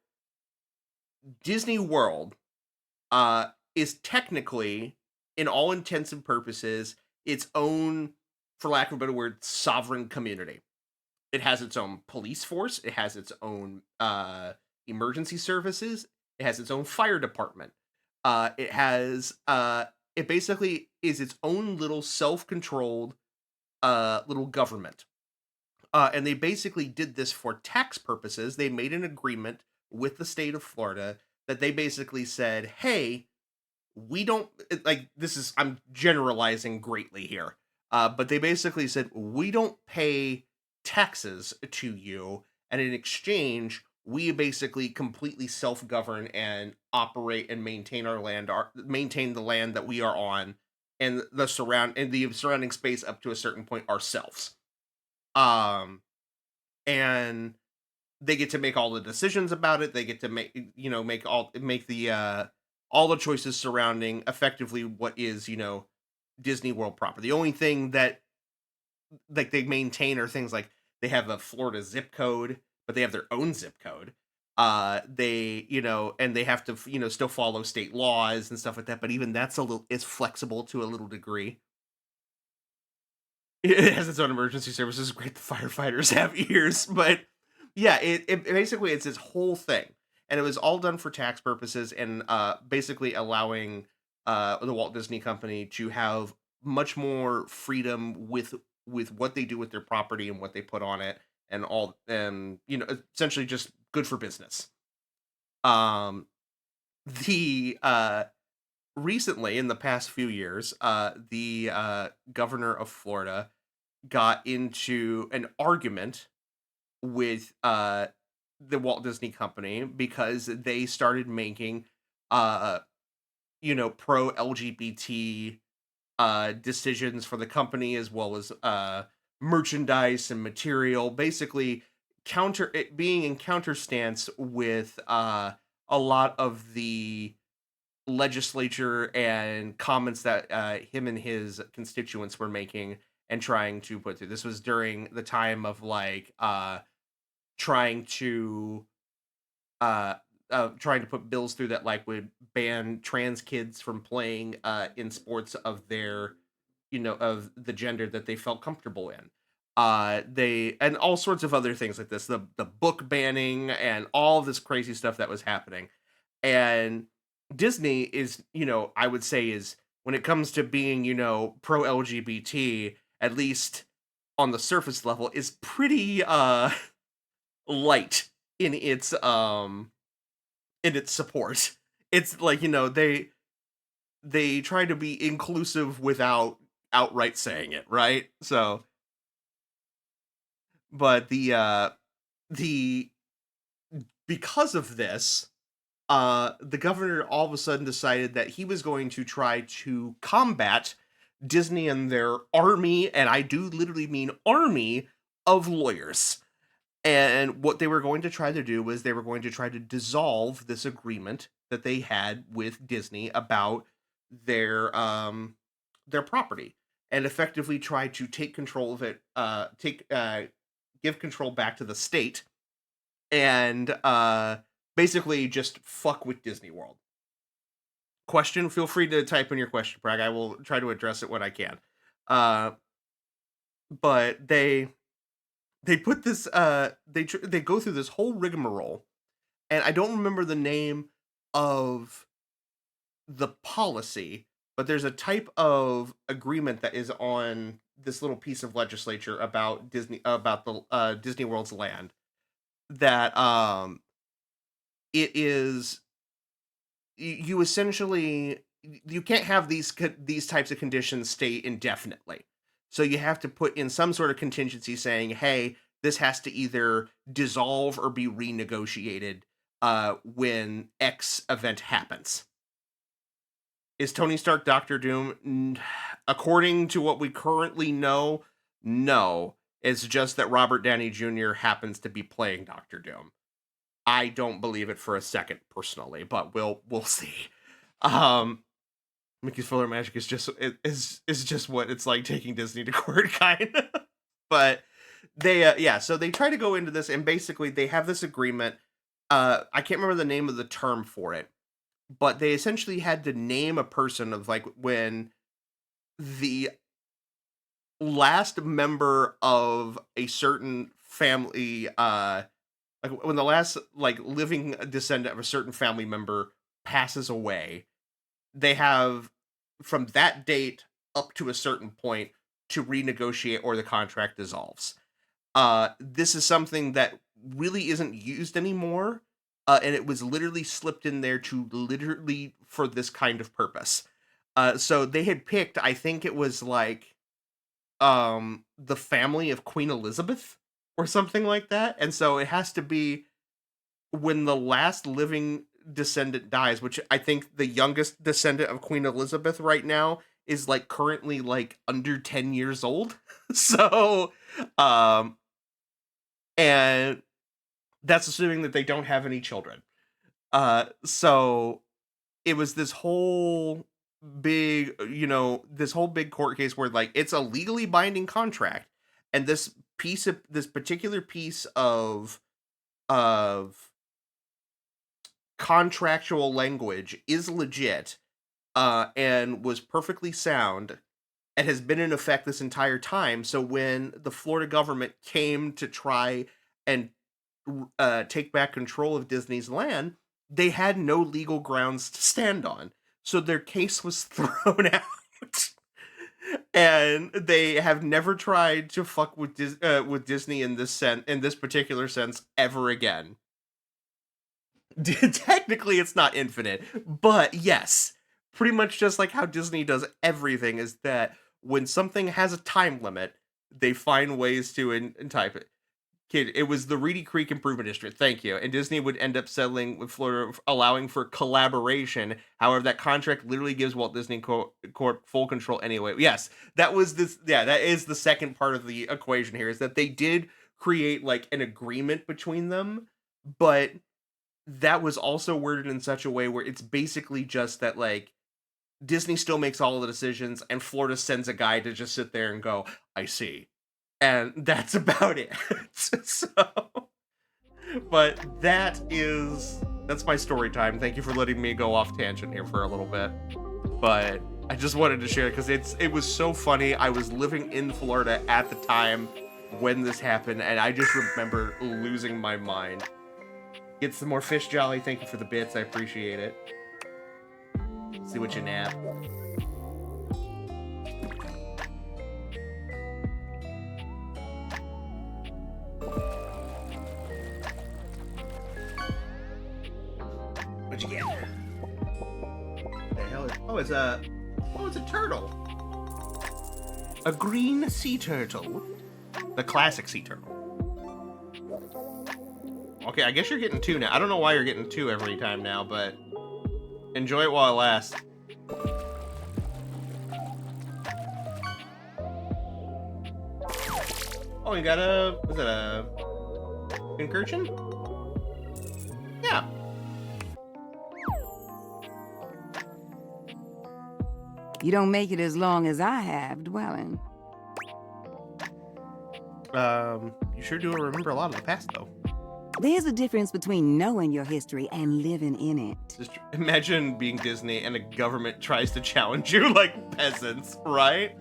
Disney World is technically, in all intents and purposes, its own, for lack of a better word, sovereign community. It has its own police force. It has its own emergency services. It has its own fire department. It basically is its own little self-controlled little government. And they basically did this for tax purposes. They made an agreement with the state of Florida that they basically said, hey, we don't, like, this is, I'm generalizing greatly here, but they basically said, we don't pay taxes to you, and in exchange, we basically completely self-govern and operate and maintain our land, maintain the land that we are on, and the surrounding space up to a certain point ourselves. And they get to make all the decisions about it. They get to make all the choices surrounding effectively what is, Disney World proper. The only thing that like they maintain are things like they have a Florida zip code, but they have their own zip code. They, and they have to, still follow state laws and stuff like that. But even that's is flexible to a little degree. It has its own emergency services. Great, the firefighters have ears, but yeah, it basically it's this whole thing, and it was all done for tax purposes and basically allowing the Walt Disney Company to have much more freedom with what they do with their property and what they put on it, and all, and essentially just good for business. Recently, in the past few years, the governor of Florida got into an argument with the Walt Disney Company because they started making pro-LGBT decisions for the company, as well as merchandise and material, basically being in counterstance with a lot of the legislature and comments that him and his constituents were making and trying to put through. This was during the time of trying to put bills through that would ban trans kids from playing in sports of their of the gender that they felt comfortable in. And all sorts of other things like this, the book banning and all this crazy stuff that was happening. And Disney is, I would say, is, when it comes to being, pro LGBT, at least on the surface level, is pretty light in its support. It's like, they try to be inclusive without outright saying it, right? So, but because of this, the governor all of a sudden decided that he was going to try to combat Disney and their army, and I do literally mean army, of lawyers. And what they were going to try to do was they were going to try to dissolve this agreement that they had with Disney about their property, and effectively try to take control of it, give control back to the state, and basically just fuck with Disney World. Question, feel free to type in your question, Prag. I will try to address it when I can. But they put this, they go through this whole rigmarole, and I don't remember the name of the policy, but there's a type of agreement that is on this little piece of legislature about Disney, about the Disney World's land, that it is, you essentially, you can't have these types of conditions stay indefinitely. So you have to put in some sort of contingency saying, hey, this has to either dissolve or be renegotiated when X event happens. Is Tony Stark Doctor Doom? According to what we currently know, no. It's just that Robert Downey Jr. happens to be playing Doctor Doom. I don't believe it for a second, personally, but we'll see. Mickey's Fuller Magic is just what it's like taking Disney to court, kind of. But they so they try to go into this, and basically they have this agreement. I can't remember the name of the term for it, but they essentially had to name a person of, like, when the last member of a certain family, like when the last, like, living descendant of a certain family member passes away, they have from that date up to a certain point to renegotiate, or the contract dissolves. This is something that really isn't used anymore, and it was literally slipped in there to literally for this kind of purpose. So they had picked, I think it was like the family of Queen Elizabeth or something like that, and so it has to be when the last living descendant dies, which I think the youngest descendant of Queen Elizabeth right now is, like, currently, like, under 10 years old. So and that's assuming that they don't have any children. So it was this whole big, this whole big court case where, like, it's a legally binding contract, and this particular piece of contractual language is legit, and was perfectly sound, and has been in effect this entire time. So when the Florida government came to try and take back control of Disney's land, they had no legal grounds to stand on. So their case was thrown out. And they have never tried to fuck with Disney in this particular sense ever again. Technically, it's not infinite, but yes, pretty much just like how Disney does everything, is that when something has a time limit, they find ways to type it. Kid, it was the Reedy Creek Improvement District, thank you, and Disney would end up settling with Florida, allowing for collaboration. However, that contract literally gives Walt Disney Corp full control anyway. Yes, that was this. Yeah, that is the second part of the equation here, is that they did create, like, an agreement between them, but that was also worded in such a way where it's basically just that, like, Disney still makes all of the decisions, and Florida sends a guy to just sit there and go, I see. And that's about it. So, but that's my story time. Thank you for letting me go off tangent here for a little bit. But I just wanted to share it because it was so funny. I was living in Florida at the time when this happened, and I just remember losing my mind. Get some more fish, Jolly. Thank you for the bits. I appreciate it. See what you nab. What'd you get? The hell is... Oh, it's a turtle. A green sea turtle. The classic sea turtle. Okay, I guess you're getting 2 now. I don't know why you're getting 2 every time now, but enjoy it while it lasts. Oh, you got a... Was it a... incursion? Yeah. You don't make it as long as I have, dwelling. You sure do remember a lot of the past, though. There's a difference between knowing your history and living in it. Just imagine being Disney and a government tries to challenge you like peasants, right?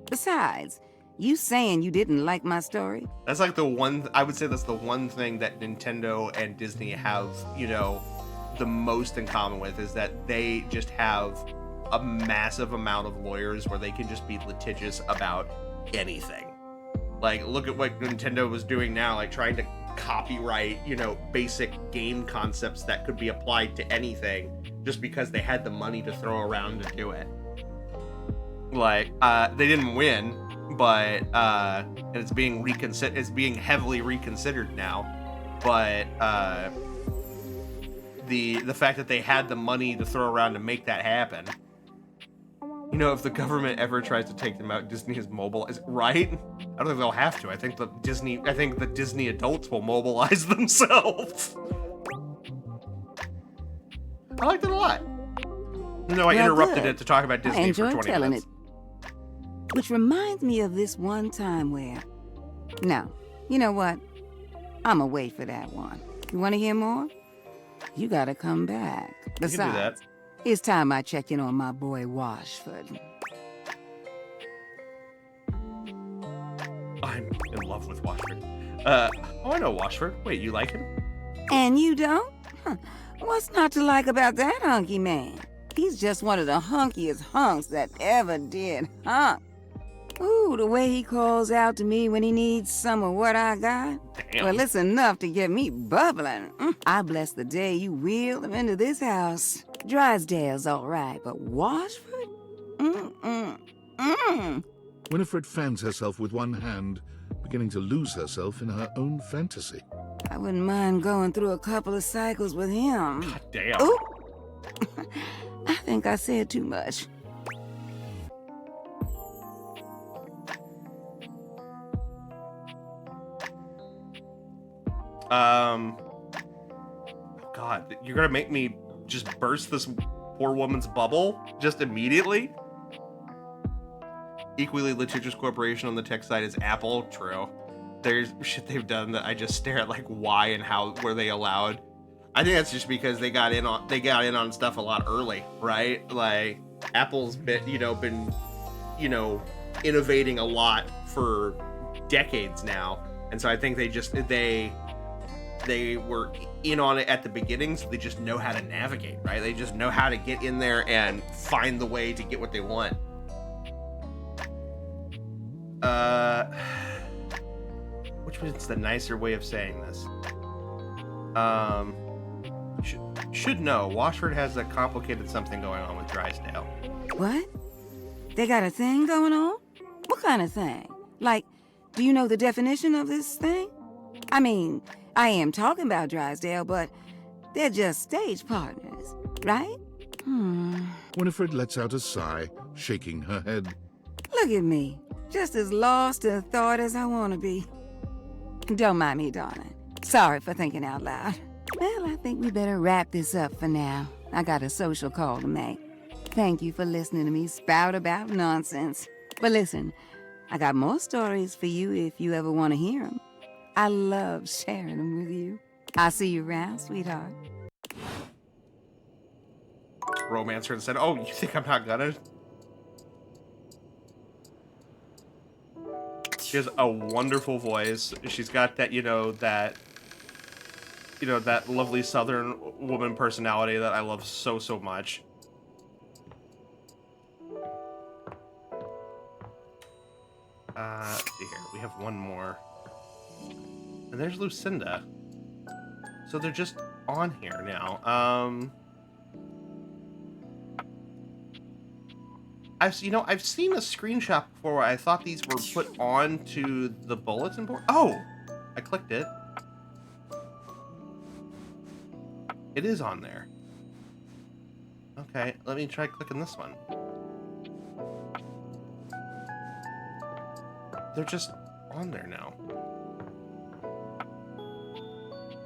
Besides, you saying you didn't like my story? That's like the one, I would say that's the one thing that Nintendo and Disney have, you know, the most in common with, is that they just have a massive amount of lawyers where they can just be litigious about anything. Like, look at what Nintendo was doing now, like trying to copyright, you know, basic game concepts that could be applied to anything just because they had the money to throw around to do it. Like, they didn't win, but and it's being heavily reconsidered now. But the fact that they had the money to throw around to make that happen. You know, if the government ever tries to take them out, Disney is mobile, right? I don't think they'll have to. I think the Disney adults will mobilize themselves. I liked it a lot. You know, I interrupted it to talk about Disney for 20 telling minutes. it. Which reminds me of this one time where... No, you know what? I'ma wait for that one. You want to hear more? You gotta come back. You can do that. It's time I check in on my boy Washford. I'm in love with Washford. Oh, I know Washford. Wait, you like him? And you don't? Huh. What's not to like about that hunky man? He's just one of the hunkiest hunks that ever did hunk. Ooh, the way he calls out to me when he needs some of what I got. Damn. Well, it's enough to get me bubbling. I bless the day you wheeled him into this house. Drysdale's all right, but Washford? Winifred fans herself with one hand, beginning to lose herself in her own fantasy. I wouldn't mind going through a couple of cycles with him. God damn. Ooh. I think I said too much. Oh God, you're gonna make me just burst this poor woman's bubble just immediately? Equally litigious corporation on the tech side is Apple. True. There's shit they've done that I just stare at, like, why and how were they allowed? I think that's just because they got in on stuff a lot early, right? Like, Apple's been innovating a lot for decades now, and so I think they were in on it at the beginning, so they just know how to navigate, right? They just know how to get in there and find the way to get what they want. Which is the nicer way of saying this? Should know, Washford has a complicated something going on with Drysdale. What? They got a thing going on? What kind of thing? Like, do you know the definition of this thing? I mean, I am talking about Drysdale, but they're just stage partners, right? Winifred lets out a sigh, shaking her head. Look at me, just as lost in thought as I want to be. Don't mind me, darling. Sorry for thinking out loud. Well, I think we better wrap this up for now. I got a social call to make. Thank you for listening to me spout about nonsense. But listen, I got more stories for you if you ever want to hear them. I love sharing them with you. I'll see you around, sweetheart. Romancer and said, "Oh, you think I'm not gonna?" She has a wonderful voice. She's got that, that lovely Southern woman personality that I love so, so much. Let's see here. We have one more. And there's Lucinda. So they're just on here now. I've seen a screenshot before where I thought these were put onto the bulletin board. Oh, I clicked it. It is on there. Okay, let me try clicking this one. They're just on there now.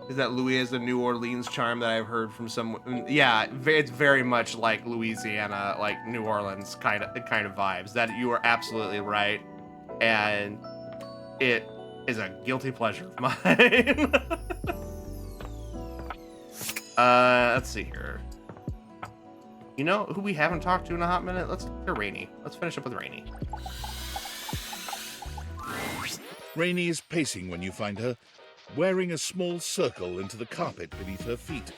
Is that Louis' the New Orleans charm that I've heard from some? Yeah, it's very much like Louisiana, like New Orleans kind of vibes. That you are absolutely right, and it is a guilty pleasure of mine. Let's see here. You know who we haven't talked to in a hot minute? Let's talk to Rainy. Let's finish up with Rainy. Rainy is pacing when you find her, wearing a small circle into the carpet beneath her feet.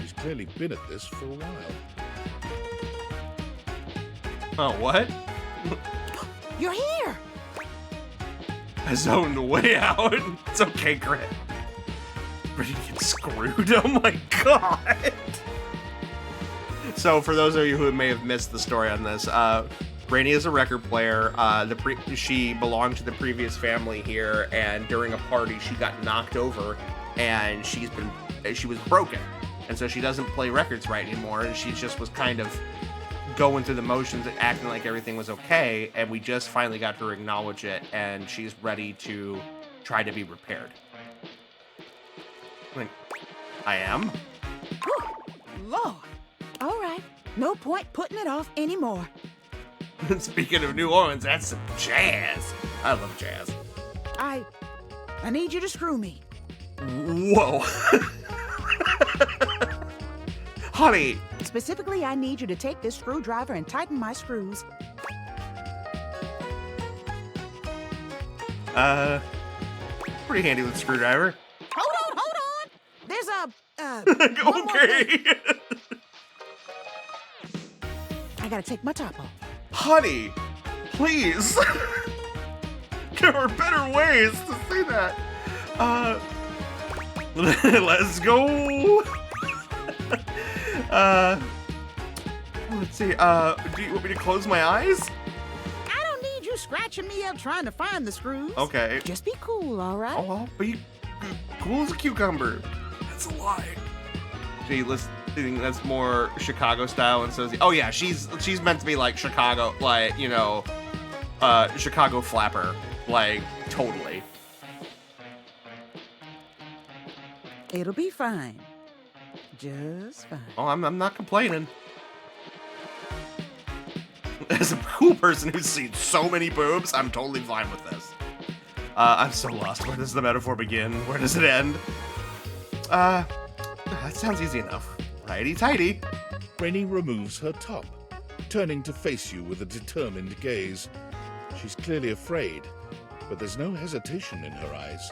She's clearly been at this for a while. Oh, what? You're here! I zoned way out. It's okay, Grit. Ready to get screwed? Oh my god! So, for those of you who may have missed the story on this, Rainy is a record player. She belonged to the previous family here, and during a party, she got knocked over, and she was broken, and so she doesn't play records right anymore. And she just was kind of going through the motions and acting like everything was okay. And we just finally got her to acknowledge it, and she's ready to try to be repaired. I am. Lord. All right. No point putting it off anymore. Speaking of New Orleans, that's some jazz. I love jazz. I need you to screw me. Whoa. Honey. Specifically, I need you to take this screwdriver and tighten my screws. Pretty handy with a screwdriver. Hold on. There's a, okay. I gotta take my top off. Honey, please. There are better ways to say that. Let's go. Let's see. Do you want me to close my eyes? I don't need you scratching me up trying to find the screws. Okay. Just be cool, all right? Oh, I'll be cool as a cucumber. That's a lie. Gee, let's think that's more Chicago style, and so oh yeah, she's meant to be like Chicago, like, you know, Chicago flapper, like totally. It'll be fine. Just fine. Oh, I'm not complaining. As a cool person who's seen so many boobs, I'm totally fine with this. I'm so lost. Where does the metaphor begin? Where does it end? That sounds easy enough. Righty-tighty. Rainy removes her top, turning to face you with a determined gaze. She's clearly afraid, but there's no hesitation in her eyes.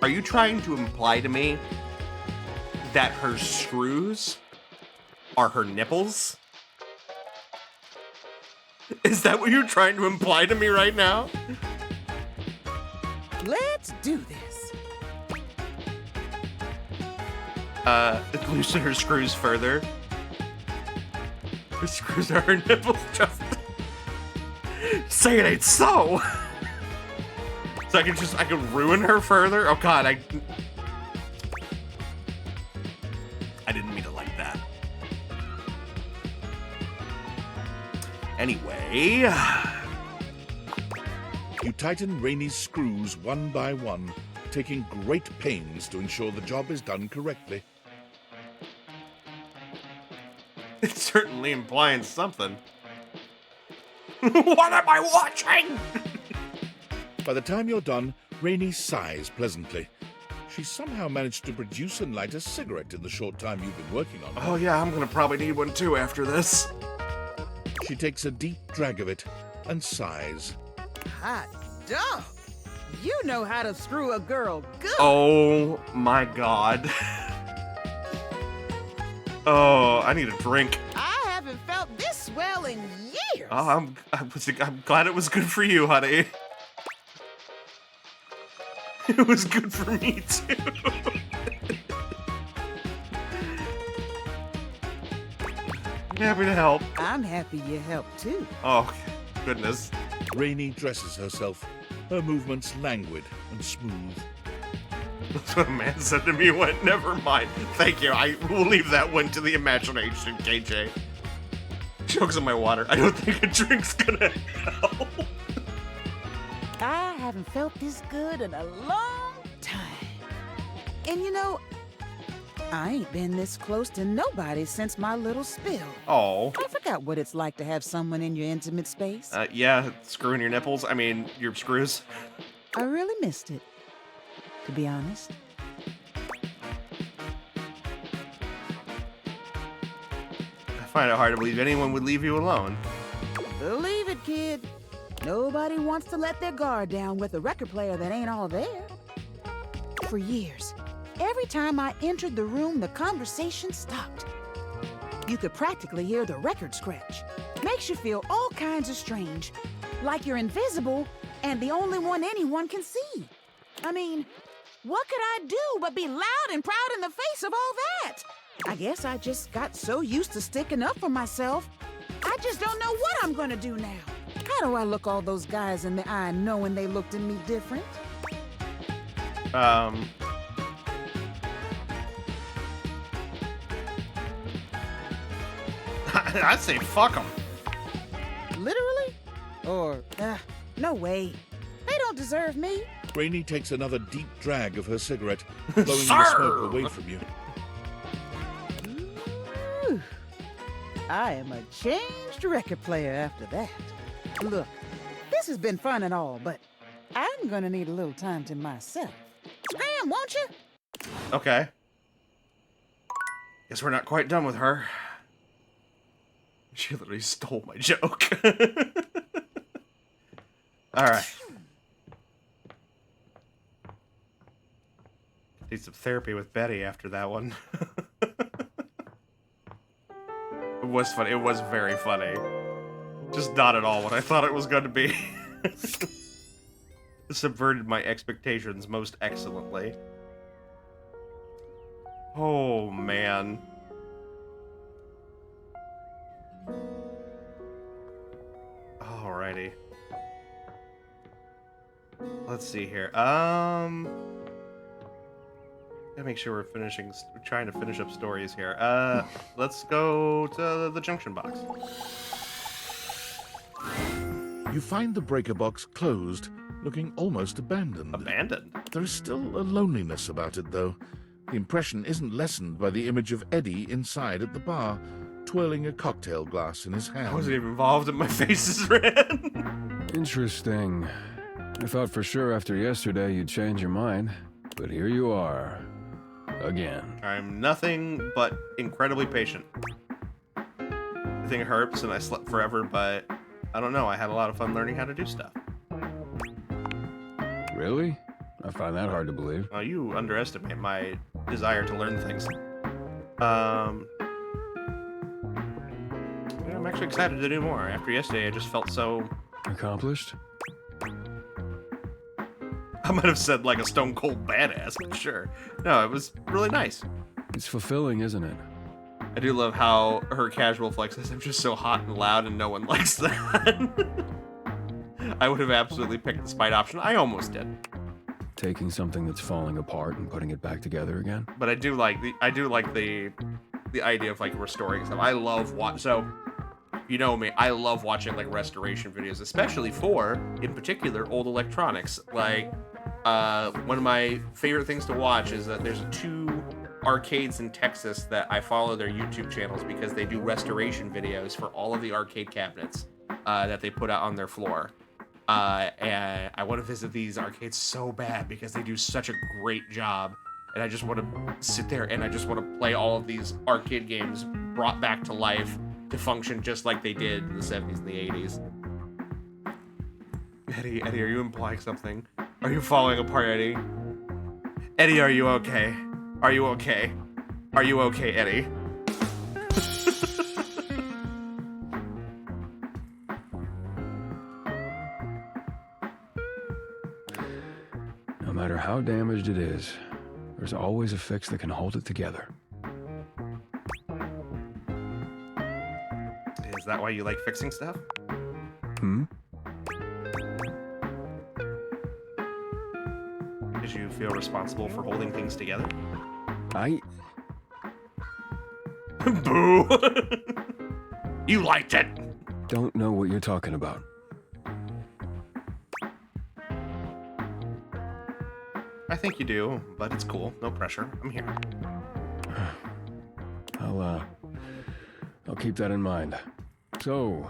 Are you trying to imply to me that her screws are her nipples? Is that what you're trying to imply to me right now? Let's do this. Loosen her screws further. Her screws are her nipples, Justin. Say it ain't so. So I can ruin her further? Oh god, I didn't mean it like that. Anyway. You tighten Rainy's screws one by one, taking great pains to ensure the job is done correctly. It's certainly implying something. What am I watching? By the time you're done, Rainy sighs pleasantly. She's somehow managed to produce and light a cigarette in the short time you've been working on it. Oh yeah, I'm gonna probably need one too after this. She takes a deep drag of it and sighs. Hot dog! You know how to screw a girl good. Oh my god. Oh, I need a drink. I haven't felt this well in years. Oh, I'm glad it was good for you, honey. It was good for me too. I'm happy to help. I'm happy you helped too. Oh, goodness. Rainy dresses herself, her movements languid and smooth. That's what a man said to me. Went, never mind. Thank you. I will leave that one to the imagination, KJ. Chokes on my water. I don't think a drink's gonna help. I haven't felt this good in a long time. And you know, I ain't been this close to nobody since my little spill. Oh. I forgot what it's like to have someone in your intimate space. Yeah, screwing your nipples. I mean, your screws. I really missed it, to be honest. I find it hard to believe anyone would leave you alone. Believe it, kid. Nobody wants to let their guard down with a record player that ain't all there. For years, every time I entered the room, the conversation stopped. You could practically hear the record scratch. Makes you feel all kinds of strange, like you're invisible and the only one anyone can see. I mean, what could I do but be loud and proud in the face of all that? I guess I just got so used to sticking up for myself. I just don't know what I'm gonna do now. How do I look all those guys in the eye knowing they looked at me different? I'd say fuck them. Literally? Or, no way. They don't deserve me. Brainy takes another deep drag of her cigarette, blowing the smoke away from you. Ooh, I am a changed record player after that. Look, this has been fun and all, but I'm gonna need a little time to myself. Scram, won't you? Okay. Guess we're not quite done with her. She literally stole my joke. Alright. Need some therapy with Betty after that one. It was funny. It was very funny. Just not at all what I thought it was going to be. It subverted my expectations most excellently. Oh, man. Alrighty. Let's see here. Gotta make sure we're trying to finish up stories here. Let's go to the junction box. You find the breaker box closed, looking almost abandoned. Abandoned? There is still a loneliness about it, though. The impression isn't lessened by the image of Eddie inside at the bar, twirling a cocktail glass in his hand. I wasn't even involved and my face is red. Interesting. I thought for sure after yesterday you'd change your mind, but here you are. Again. I'm nothing but incredibly patient. The thing hurts and I slept forever, but I don't know. I had a lot of fun learning how to do stuff. Really? I find that hard to believe. Oh, you underestimate my desire to learn things. Yeah, I'm actually excited to do more. After yesterday, I just felt so... Accomplished? I might have said like a stone cold badass, but sure. No, it was really nice. It's fulfilling, isn't it? I do love how her casual flex is, I'm just so hot and loud and no one likes that. I would have absolutely picked the spite option. I almost did. Taking something that's falling apart and putting it back together again? But I do like the idea of like restoring stuff. I love so you know me, I love watching like restoration videos, especially for, in particular, old electronics. Like, one of my favorite things to watch is that there's 2 arcades in Texas that I follow their YouTube channels because they do restoration videos for all of the arcade cabinets that they put out on their floor. And I want to visit these arcades so bad because they do such a great job. And I just want to sit there and I just want to play all of these arcade games brought back to life to function just like they did in the 70s and the 80s. Eddie, are you implying something? Are you falling apart, Eddie? Eddie, are you okay? Are you okay? Are you okay, Eddie? No matter how damaged it is, there's always a fix that can hold it together. Is that why you like fixing stuff? Hmm? Did you feel responsible for holding things together. Boo! You liked it! Don't know what you're talking about. I think you do, but it's cool. No pressure. I'm here. I'll keep that in mind. So,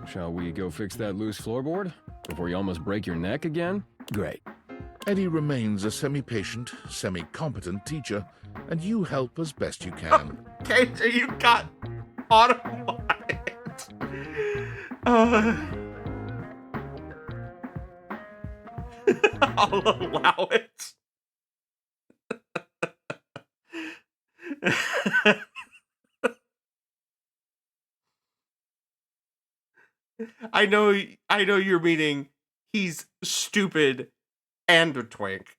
shall we go fix that loose floorboard before you almost break your neck again? Great. Eddie remains a semi-patient, semi-competent teacher, and you help as best you can. Okay, so you got auto it. I'll allow it. I know you're meaning he's stupid and a twink,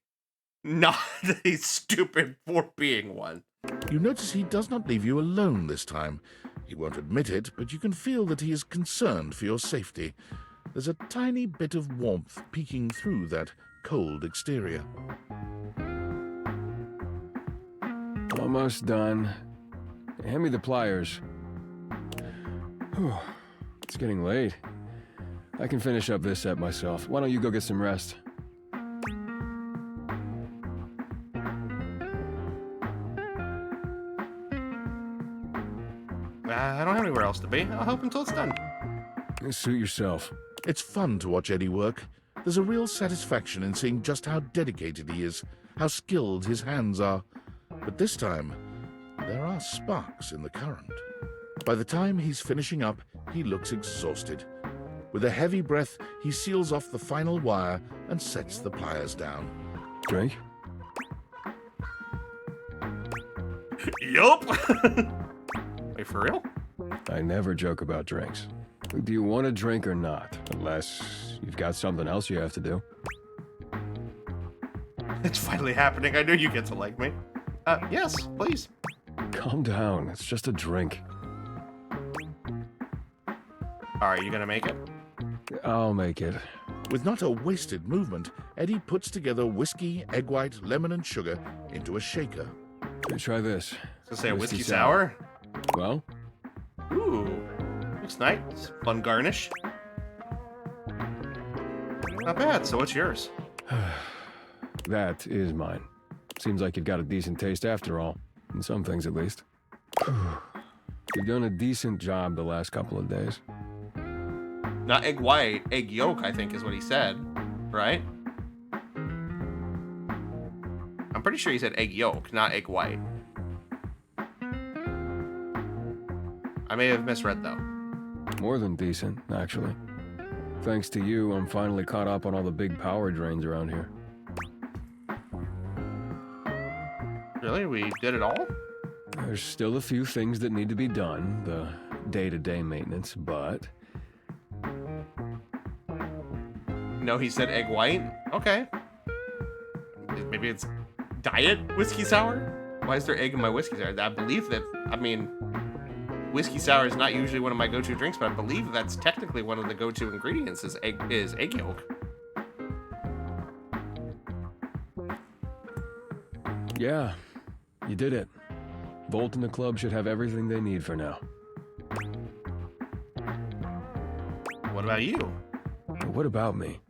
not that he's stupid for being one. You notice he does not leave you alone this time. He won't admit it, but you can feel that he is concerned for your safety. There's a tiny bit of warmth peeking through that cold exterior. Almost done. Hand me the pliers. Whew. It's getting late. I can finish up this set myself. Why don't you go get some rest? I don't have anywhere else to be. I'll help until it's done. Suit yourself. It's fun to watch Eddie work. There's a real satisfaction in seeing just how dedicated he is, how skilled his hands are. But this time, there are sparks in the current. By the time he's finishing up, he looks exhausted. With a heavy breath, he seals off the final wire and sets the pliers down. Drink? Yup. Wait, for real? I never joke about drinks. Do you want a drink or not? Unless you've got something else you have to do. It's finally happening. I knew you get to like me. Yes, please. Calm down. It's just a drink. Alright, you gonna make it? I'll make it. With not a wasted movement, Eddie puts together whiskey, egg white, lemon, and sugar into a shaker. Try this. So say a whiskey sour? Well? Ooh, looks nice. Fun garnish. Not bad. So what's yours? That is mine. Seems like you've got a decent taste after all. In some things, at least. You've done a decent job the last couple of days. Not egg white, egg yolk, I think is what he said, right? I'm pretty sure he said egg yolk, not egg white. I may have misread, though. More than decent, actually. Thanks to you, I'm finally caught up on all the big power drains around here. Really? We did it all? There's still a few things that need to be done, the day-to-day maintenance, but... No, he said egg white? Okay. Maybe it's diet whiskey sour? Why is there egg in my whiskey sour? I believe that, whiskey sour is not usually one of my go-to drinks, but I believe that's technically one of the go-to ingredients is egg yolk. Yeah, you did it. Volt and the club should have everything they need for now. What about you? What about me?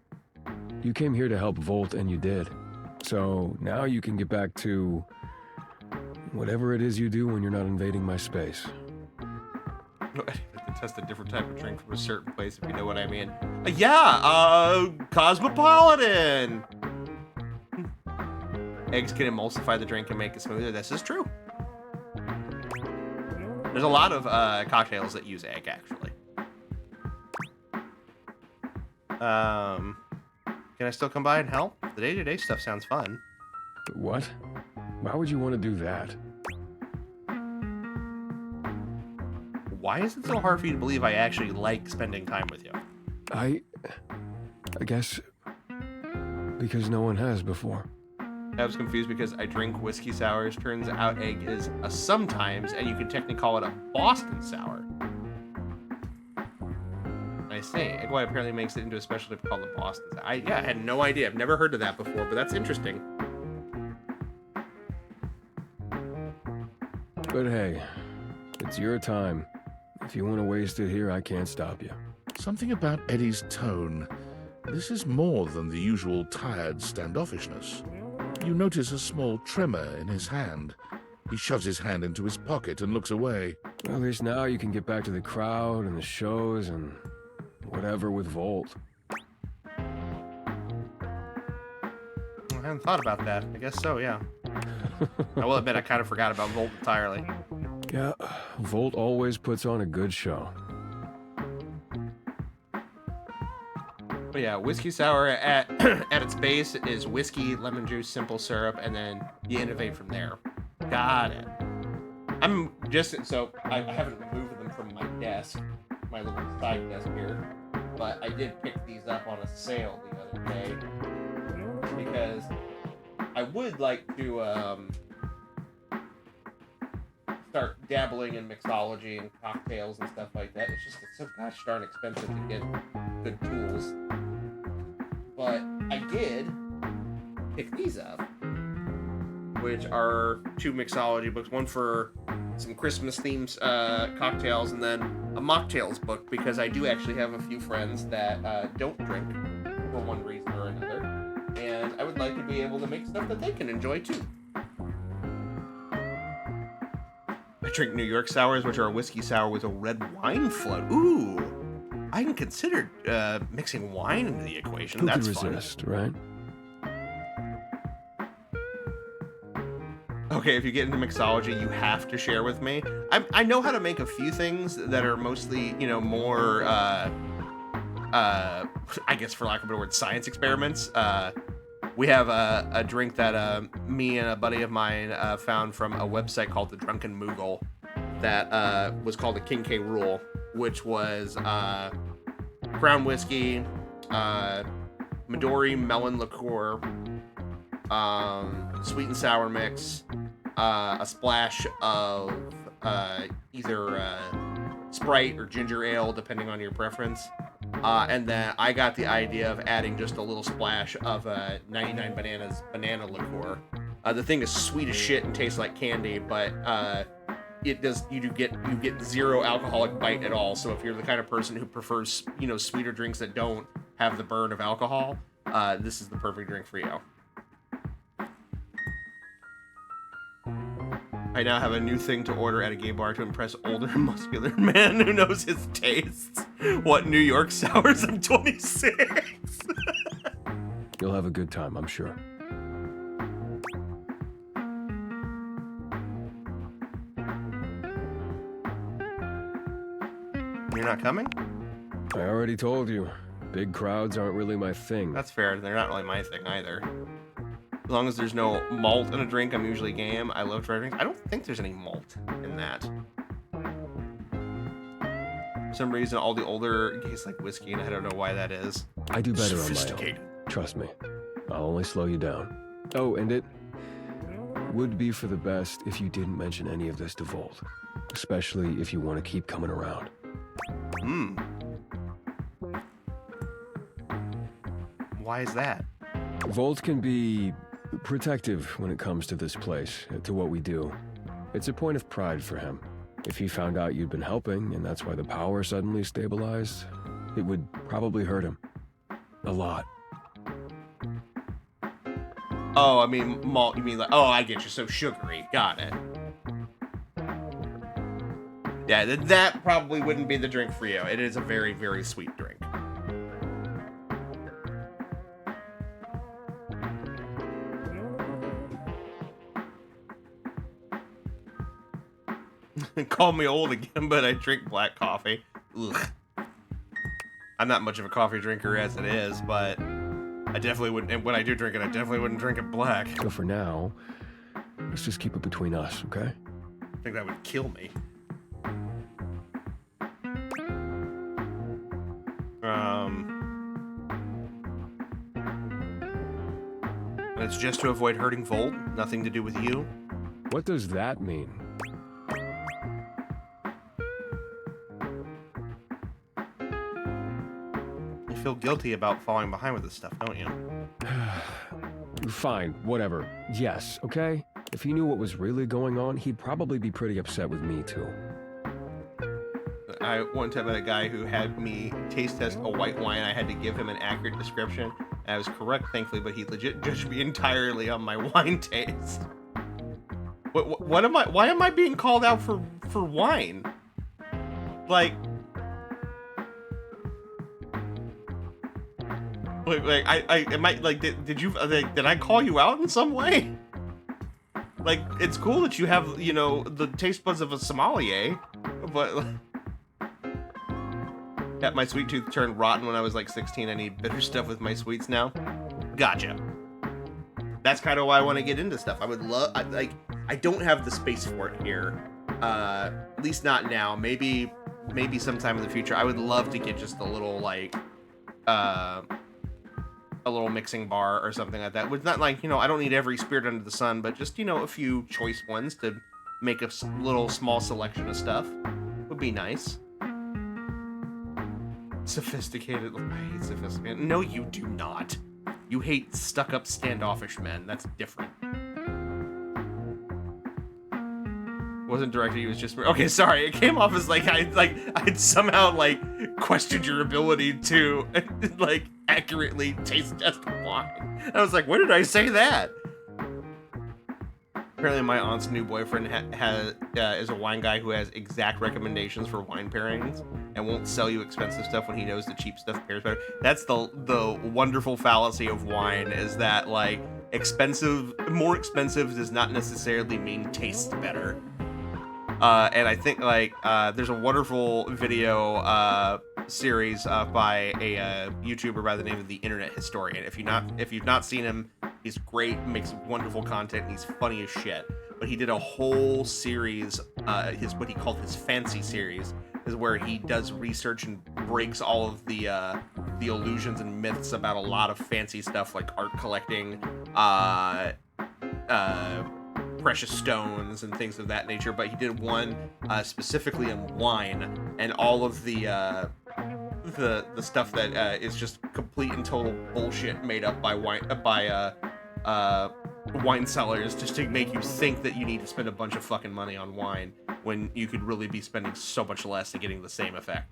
You came here to help Volt, and you did. So now you can get back to whatever it is you do when you're not invading my space. Test a different type of drink from a certain place, if you know what I mean. Cosmopolitan! Eggs can emulsify the drink and make it smoother. This is true. There's a lot of cocktails that use egg, actually. Can I still come by and help? The day-to-day stuff sounds fun. What? Why would you want to do that? Why is it so hard for you to believe I actually like spending time with you? I guess because no one has before. I was confused because I drink whiskey sours. Turns out egg is a sometimes, and you can technically call it a Boston sour. I say, egg white apparently makes it into a special dip called the Boston sour. I had no idea. I've never heard of that before, but that's interesting. But hey, it's your time. If you want to waste it here, I can't stop you. Something about Eddie's tone. This is more than the usual tired standoffishness. You notice a small tremor in his hand. He shoves his hand into his pocket and looks away. Well, at least now you can get back to the crowd and the shows and whatever with Volt. I hadn't thought about that. I guess so, yeah. I will admit I kind of forgot about Volt entirely. Yeah, Volt always puts on a good show. But yeah, whiskey sour at at its base is whiskey, lemon juice, simple syrup, and then you innovate from there. Got it. I'm just so I haven't removed them from my desk, my little side desk here, but I did pick these up on a sale the other day because I would like to start dabbling in mixology and cocktails and stuff like that. It's so gosh darn expensive to get good tools. But I did pick these up, which are 2 mixology books, one for some Christmas themed cocktails and then a mocktails book, because I do actually have a few friends that don't drink for one reason or another, and I would like to be able to make stuff that they can enjoy too. I drink New York sours, which are a whiskey sour with a red wine float. Ooh, I hadn't considered mixing wine into the equation. Who That's could fun. resist, right? Okay, if you get into mixology, you have to share with me. I know how to make a few things that are mostly, more, I guess for lack of a better word, science experiments. We have a drink that me and a buddy of mine found from a website called The Drunken Moogle that was called the King K Rule, which was brown whiskey, Midori melon liqueur, sweet and sour mix, a splash of either Sprite or ginger ale, depending on your preference. And then I got the idea of adding just a little splash of 99 Bananas banana liqueur. The thing is sweet as shit and tastes like candy, but you get zero alcoholic bite at all. So if you're the kind of person who prefers sweeter drinks that don't have the burn of alcohol, this is the perfect drink for you. I now have a new thing to order at a gay bar to impress older, muscular man who knows his tastes. What, New York sours? I'm 26. You'll have a good time, I'm sure. You're not coming? I already told you. Big crowds aren't really my thing. That's fair. They're not really my thing either. As long as there's no malt in a drink, I'm usually game. I love dry drinks. I don't think there's any malt in that. For some reason, all the older gays like whiskey, and I don't know why that is. I do better on my Sophisticated. own. Trust me. I'll only slow you down. Oh, and it would be for the best if you didn't mention any of this to Volt. Especially if you want to keep coming around. Why is that? Volt can be protective when it comes to this place, to what we do. It's a point of pride for him. If he found out you'd been helping, and that's why the power suddenly stabilized, it would probably hurt him. A lot. Oh, I mean malt. You mean like? Oh, I get you. So sugary. Got it. Yeah, that probably wouldn't be the drink for you. It is a very, very sweet drink. Call me old again, but I drink black coffee. Ugh. I'm not much of a coffee drinker as it is, but I definitely wouldn't. And when I do drink it, I definitely wouldn't drink it black. So for now, let's just keep it between us, okay? I think that would kill me. And it's just to avoid hurting Volt, nothing to do with you. What does that mean? You feel guilty about falling behind with this stuff, don't you? Fine, whatever. Yes, okay? If he knew what was really going on, he'd probably be pretty upset with me, too. I one time had a guy who had me taste test a white wine. I had to give him an accurate description. And I was correct, thankfully, but he legit judged me entirely on my wine taste. What am I? Why am I being called out for wine? Like did I call you out in some way? Like, it's cool that you have, you know, the taste buds of a sommelier, but yeah, my sweet tooth turned rotten when I was like 16. I need bitter stuff with my sweets now. Gotcha. That's kind of why I want to get into stuff. I would love, I don't have the space for it here. At least not now. Maybe sometime in the future. I would love to get just a little like, a little mixing bar or something like that. It's not like, you know, I don't need every spirit under the sun, but just, you know, a few choice ones to make a little small selection of stuff would be nice. Sophisticated. I hate sophisticated. No, you do not. You hate stuck-up standoffish men. That's different. Wasn't directed. He was just okay. Sorry, it came off as like I'd somehow like questioned your ability to like accurately taste test wine. And I was like, when did I say that? Apparently, my aunt's new boyfriend is a wine guy who has exact recommendations for wine pairings and won't sell you expensive stuff when he knows the cheap stuff pairs better. That's the wonderful fallacy of wine, is that like more expensive does not necessarily mean tastes better. And I think like there's a wonderful video series by a YouTuber by the name of The Internet Historian. If you've not seen him, he's great, makes wonderful content, and he's funny as shit. But he did a whole series, what he called his fancy series, is where he does research and breaks all of the illusions and myths about a lot of fancy stuff like art collecting, precious stones and things of that nature. But he did one specifically on wine and all of the stuff that is just complete and total bullshit made up by wine sellers just to make you think that you need to spend a bunch of fucking money on wine when you could really be spending so much less and getting the same effect.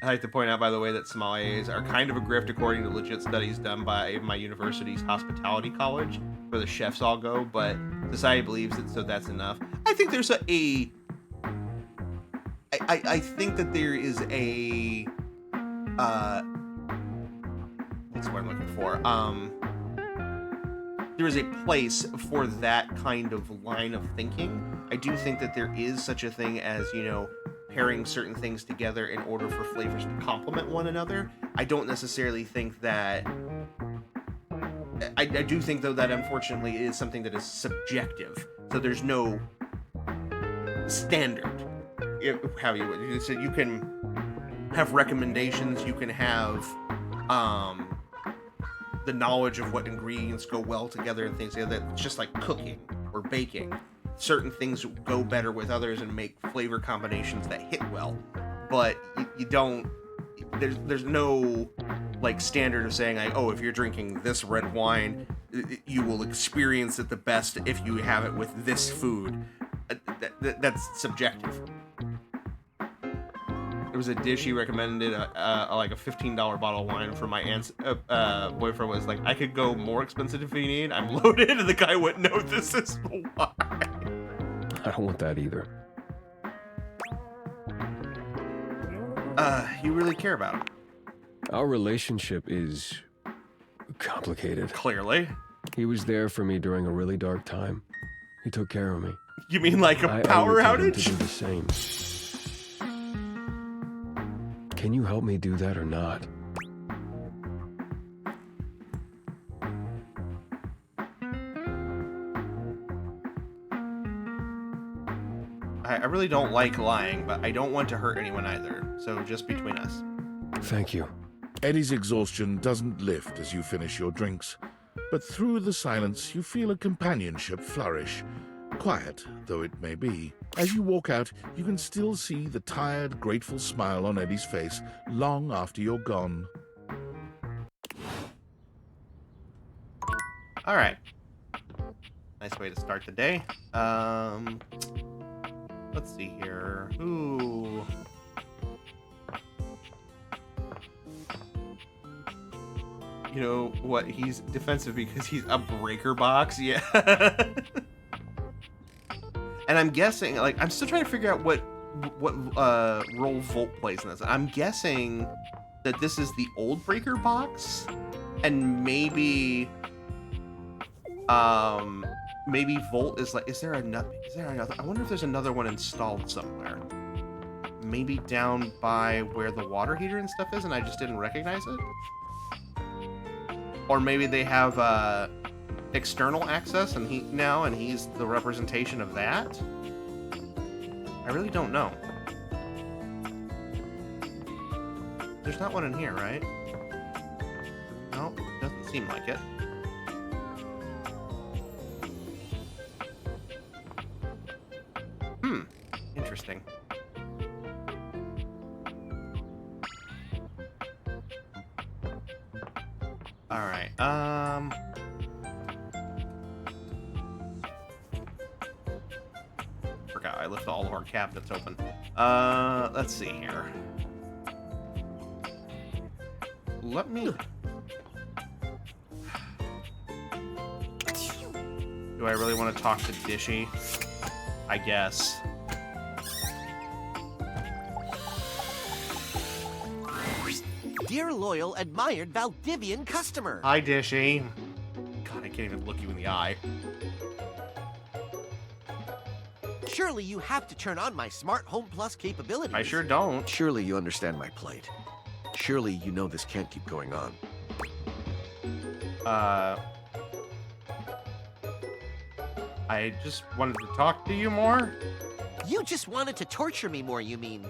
I like to point out, by the way, that sommeliers are kind of a grift according to legit studies done by my university's hospitality college, where the chefs all go, but society believes it, so that's enough. I think there's I think that there is a what's the word I'm looking for? There is a place for that kind of line of thinking. I do think that there is such a thing as, you know, pairing certain things together in order for flavors to complement one another. I don't necessarily think that... I do think, though, that unfortunately it is something that is subjective. So there's no standard. How you would. So you can have recommendations, you can have the knowledge of what ingredients go well together and things like that. It's just like cooking or baking. Certain things go better with others and make flavor combinations that hit well, but you don't. There's no like standard of saying like, oh, if you're drinking this red wine, you will experience it the best if you have it with this food. That's subjective. There was a dish he recommended, like a $15 bottle of wine for my aunt's boyfriend. Was like, I could go more expensive if you need. I'm loaded, and the guy went, no, this is the wine. I don't want that either. You really care about him. Our relationship is complicated. Clearly. He was there for me during a really dark time. He took care of me. You mean like a power I owe it to him outage? to do the same. Can you help me do that or not? I really don't like lying, but I don't want to hurt anyone either. So just between us. Thank you. Eddie's exhaustion doesn't lift as you finish your drinks, but through the silence you feel a companionship flourish. Quiet though it may be, as you walk out, you can still see the tired, grateful smile on Eddie's face long after you're gone. All right. Nice way to start the day. Let's see here. Ooh. You know what? He's defensive because he's a breaker box. Yeah. And I'm guessing, like, I'm still trying to figure out what role Volt plays in this. I'm guessing that this is the old breaker box, and maybe Volt is like, is there another? I wonder if there's another one installed somewhere. Maybe down by where the water heater and stuff is, and I just didn't recognize it. Or maybe they have external access, and he's the representation of that. I really don't know. There's not one in here, right? No, doesn't seem like it. Interesting. All right. Forgot I left all of our cabinets open. Let's see here. Let me. Do I really want to talk to Dishy? I guess. Dear loyal, admired Valdivian customer. Hi, Dishy. God, I can't even look you in the eye. Surely you have to turn on my Smart Home Plus capabilities. I sure don't. Surely you understand my plight. Surely you know this can't keep going on. I just wanted to talk to you more. You just wanted to torture me more, you mean?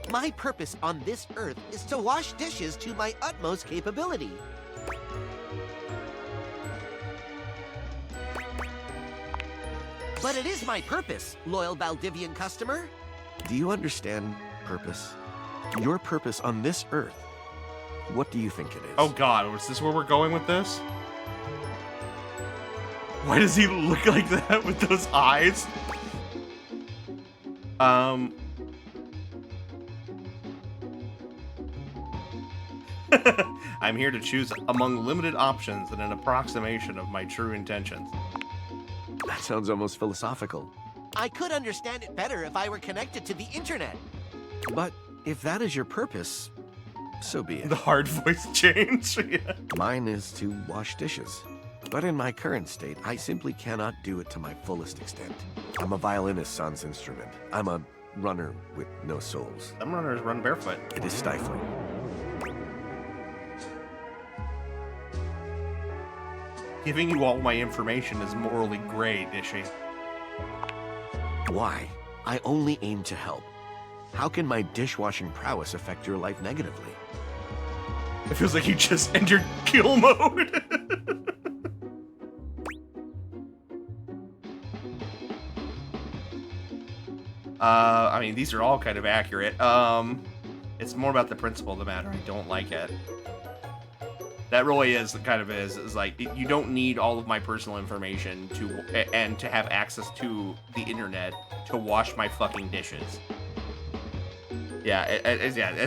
My purpose on this earth is to wash dishes to my utmost capability. But it is my purpose, loyal Valdivian customer. Do you understand purpose? Your purpose on this earth. What do you think it is? Oh God, is this where we're going with this? Why does he look like that with those eyes? I'm here to choose among limited options and an approximation of my true intentions. That sounds almost philosophical. I could understand it better if I were connected to the internet. But if that is your purpose, so be it. The hard voice change. Yeah. Mine is to wash dishes. But in my current state, I simply cannot do it to my fullest extent. I'm a violinist sans instrument. I'm a runner with no soles. Some runners run barefoot. It is stifling. Giving you all my information is morally gray, Dishy. Why? I only aim to help. How can my dishwashing prowess affect your life negatively? It feels like you just entered kill mode. I mean, these are all kind of accurate. It's more about the principle of the matter. I don't like it. That really is like, you don't need all of my personal information to have access to the internet to wash my fucking dishes. Yeah,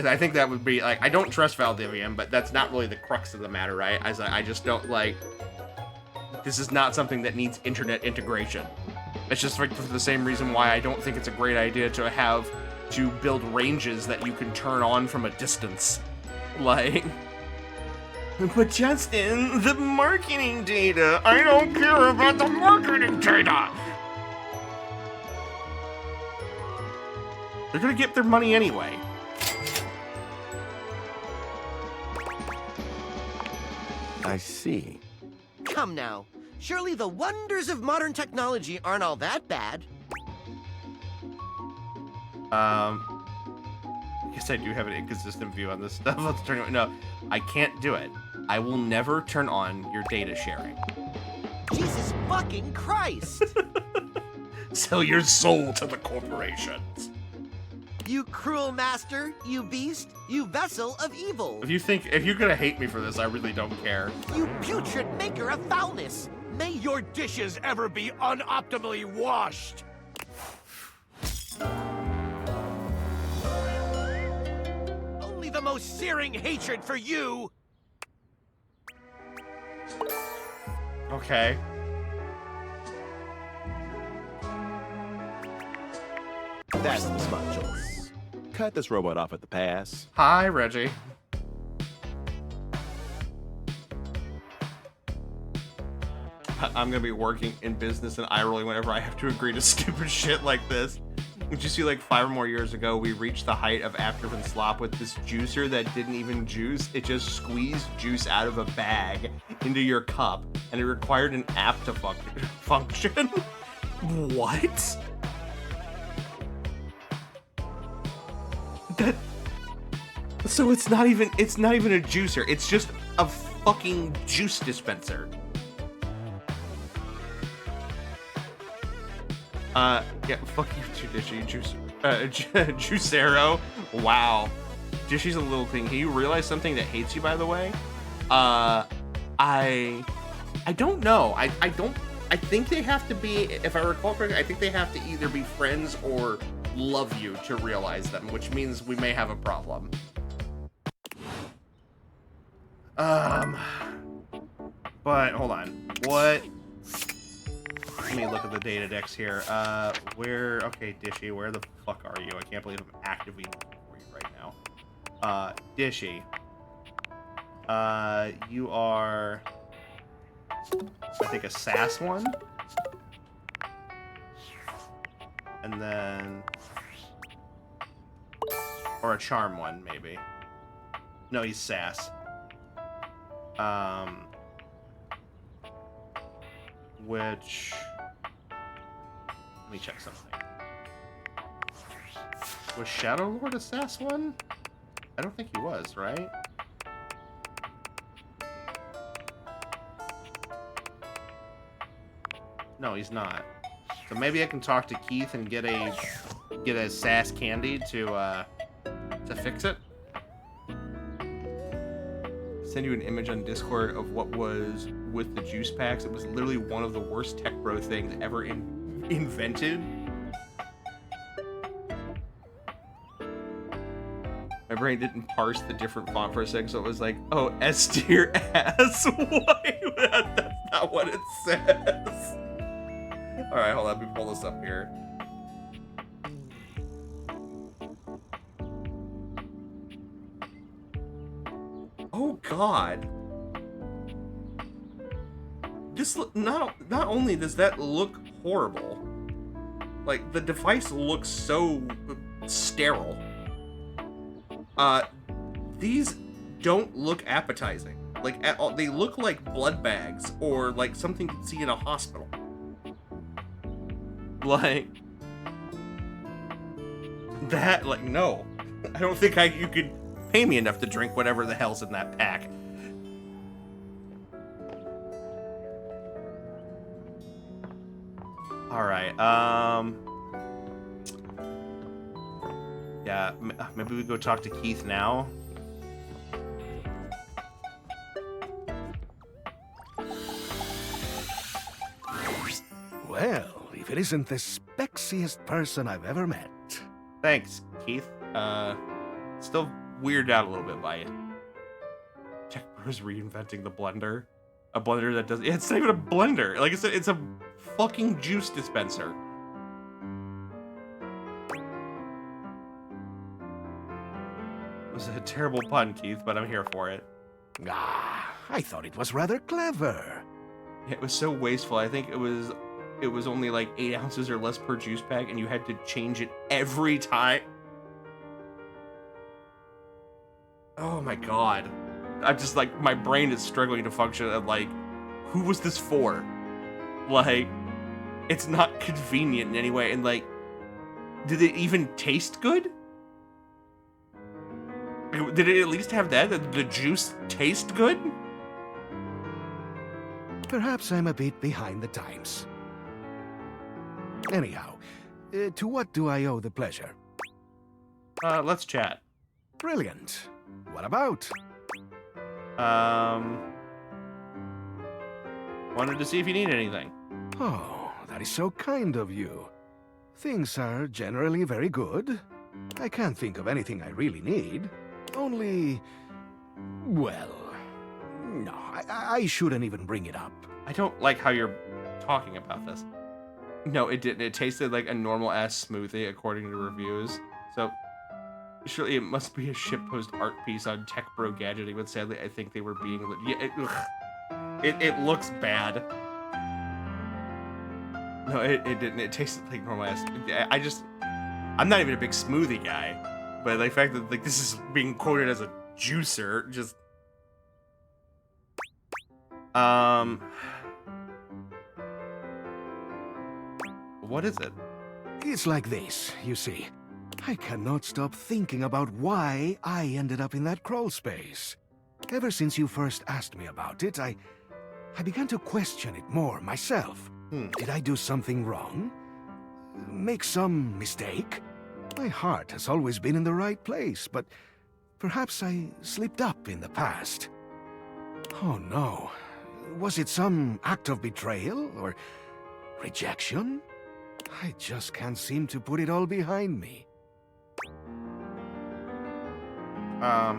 I think that would be, like, I don't trust Valdivian, but that's not really the crux of the matter, right? I just don't, like, this is not something that needs internet integration. It's just like for the same reason why I don't think it's a great idea to build ranges that you can turn on from a distance. Like... But Justin, the marketing data. I don't care about the marketing data. They're gonna get their money anyway. I see. Come now. Surely the wonders of modern technology aren't all that bad. I guess I do have an inconsistent view on this stuff. Let's turn it. No, I can't do it. I will never turn on your data sharing. Jesus fucking Christ! Sell your soul to the corporations. You cruel master, you beast, you vessel of evil. If you're gonna hate me for this, I really don't care. You putrid maker of foulness, May your dishes ever be unoptimally washed! Only the most searing hatred for you! Okay. That's the smart choice. Cut this robot off at the pass. Hi, Reggie. I'm gonna be working in business and eye rolling whenever I have to agree to stupid shit like this. Would you see, like 5 or more years ago, we reached the height of afternoon slop with this juicer that didn't even juice. It just squeezed juice out of a bag into your cup, and it required an app to function. What? That. So it's not even a juicer. It's just a fucking juice dispenser. Yeah, fuck you too, Dishy. Juicero. Wow. Dishy's a little thing. You realize something that hates you, by the way? I don't know. I think they have to be, if I recall correctly, I think they have to either be friends or love you to realize them, which means we may have a problem. But, hold on. What? Let me look at the data decks here. Okay, Dishy, where the fuck are you? I can't believe I'm actively looking for you right now. Dishy. You are, I think, a sass one. And then, or a charm one, maybe. No, he's sass. Which, let me check something. Was Shadow Lord a sass one? I don't think he was, right? No, he's not. So maybe I can talk to Keith and get a sass candy to fix it. Send you an image on Discord of what was with the juice packs. It was literally one of the worst tech bro things ever invented. My brain didn't parse the different font for a second, so it was like, oh, S tier ass. Wait, that's not what it says. All right, hold on, let me pull this up here. Oh God. This not only does that look horrible, like the device looks so sterile. These don't look appetizing. Like at all, they look like blood bags or like something you'd see in a hospital. Like that, like no, I don't think you could pay me enough to drink whatever the hell's in that pack. All right, yeah, maybe we go talk to Keith now. Well, if it isn't the spexiest person I've ever met. Thanks, Keith. Still weirded out a little bit by it. Tech Bro's reinventing the blender. A blender that does... It's not even a blender. Like I said, it's a fucking juice dispenser. It was a terrible pun, Keith, but I'm here for it. Ah, I thought it was rather clever. Yeah, it was so wasteful. I think it was only like 8 ounces or less per juice pack, and you had to change it every time. Oh my God. I'm just like, my brain is struggling to function. I'm like, who was this for? Like, it's not convenient in any way. And like, did it even taste good? Did it at least have that? Did the juice taste good? Perhaps I'm a bit behind the times. Anyhow, to what do I owe the pleasure? Let's chat. Brilliant. What about? Wanted to see if you need anything. Oh, that is so kind of you. Things are generally very good. I can't think of anything I really need. Only... well... no, I shouldn't even bring it up. I don't like how you're talking about this. No, it didn't. It tasted like a normal-ass smoothie, according to reviews. So, surely it must be a shitpost art piece on Tech Bro Gadgeting, but sadly I think they were being... it looks bad. No, it didn't. It tasted like normal-ass... I'm not even a big smoothie guy, but the fact that like this is being quoted as a juicer, just... What is it? It's like this, you see. I cannot stop thinking about why I ended up in that crawl space. Ever since you first asked me about it, I began to question it more myself. Did I do something wrong? Make some mistake? My heart has always been in the right place, but perhaps I slipped up in the past. Oh no. Was it some act of betrayal or rejection? I just can't seem to put it all behind me. How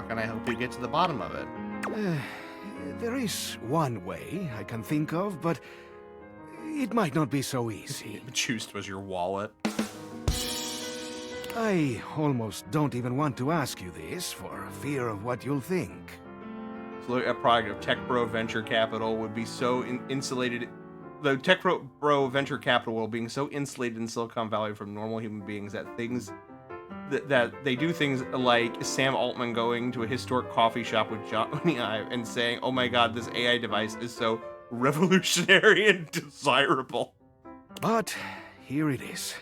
can I help you get to the bottom of it? There is one way I can think of, but it might not be so easy. Juiced was your wallet. I almost don't even want to ask you this for fear of what you'll think. So a product of Tech Bro Venture Capital would be so insulated. The Tech Bro Venture Capital world being so insulated in Silicon Valley from normal human beings that things that they do things like Sam Altman going to a historic coffee shop with Johnny Ive and saying, "Oh my God, this AI device is so revolutionary and desirable." But here it is.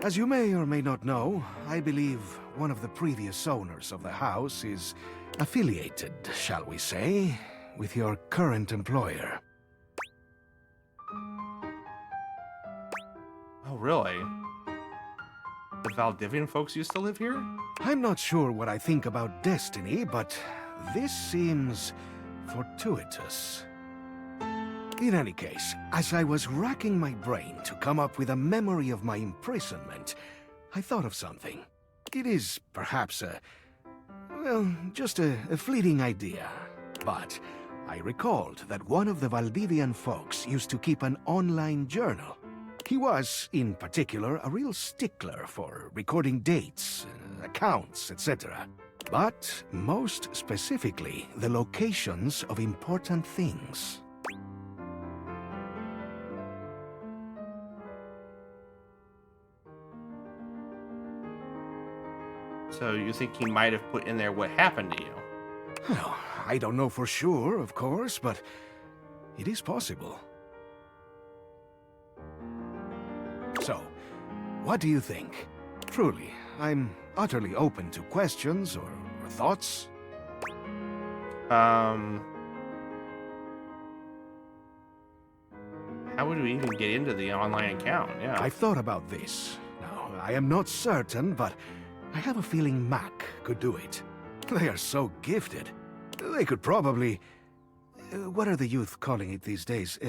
As you may or may not know, I believe one of the previous owners of the house is affiliated, shall we say, with your current employer. Oh, really? The Valdivian folks used to live here? I'm not sure what I think about destiny, but this seems fortuitous. In any case, as I was racking my brain to come up with a memory of my imprisonment, I thought of something. It is perhaps just a fleeting idea, but I recalled that one of the Valdivian folks used to keep an online journal. He was, in particular, a real stickler for recording dates, accounts, etc. But most specifically, the locations of important things. So you think he might have put in there what happened to you? Well, I don't know for sure, of course, but it is possible. So, what do you think? Truly, I'm utterly open to questions or thoughts. How would we even get into the online account? Yeah. I've thought about this. Now, I am not certain, but I have a feeling Mac could do it. They are so gifted. They could probably... what are the youth calling it these days?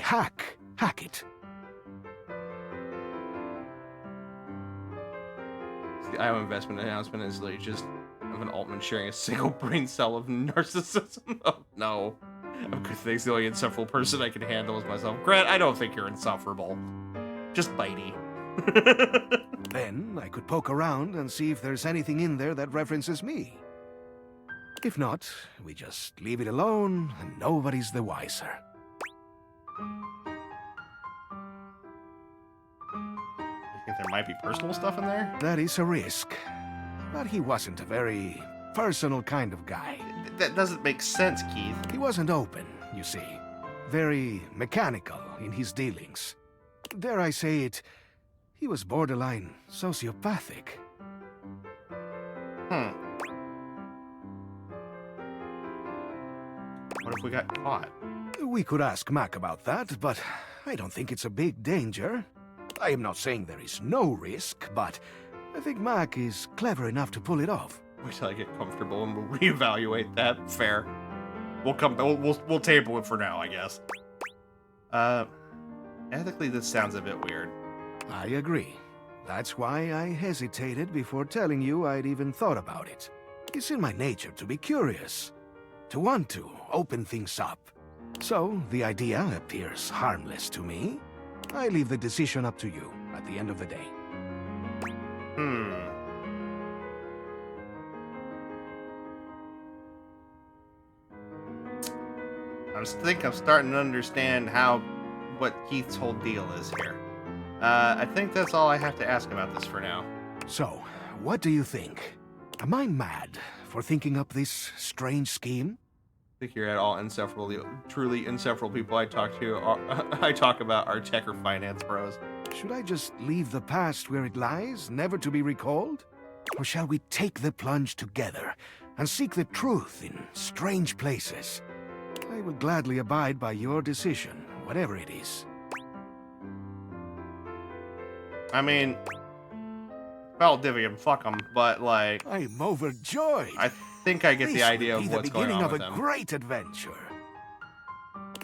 Hack it. The IO investment announcement is literally just of an Altman sharing a single brain cell of narcissism. Oh, no. I'm convinced the only insufferable person I can handle is myself. Grant, I don't think you're insufferable. Just bitey. Then I could poke around and see if there's anything in there that references me. If not, we just leave it alone and nobody's the wiser. You think there might be personal stuff in there? That is a risk. But he wasn't a very personal kind of guy. That doesn't make sense, Keith. He wasn't open, you see. Very mechanical in his dealings. Dare I say it, he was borderline sociopathic. What if we got caught? We could ask Mac about that, but I don't think it's a big danger. I am not saying there is no risk, but I think Mac is clever enough to pull it off. Wait till I get comfortable and we'll reevaluate that. Fair. We'll table it for now, I guess. Ethically, this sounds a bit weird. I agree. That's why I hesitated before telling you I'd even thought about it. It's in my nature to be curious, to want to open things up. So, the idea appears harmless to me. I leave the decision up to you at the end of the day. I think I'm starting to understand what Keith's whole deal is here. I think that's all I have to ask about this for now. So, what do you think? Am I mad for thinking up this strange scheme? I think you're at all truly inseparable people I talk to. I talk about our tech or finance bros. Should I just leave the past where it lies, never to be recalled? Or shall we take the plunge together and seek the truth in strange places? I will gladly abide by your decision, whatever it is. I mean, Valdivian, fuck them, but like... I'm overjoyed. I think I get the idea of This will what's be the going beginning on of with a them. great adventure.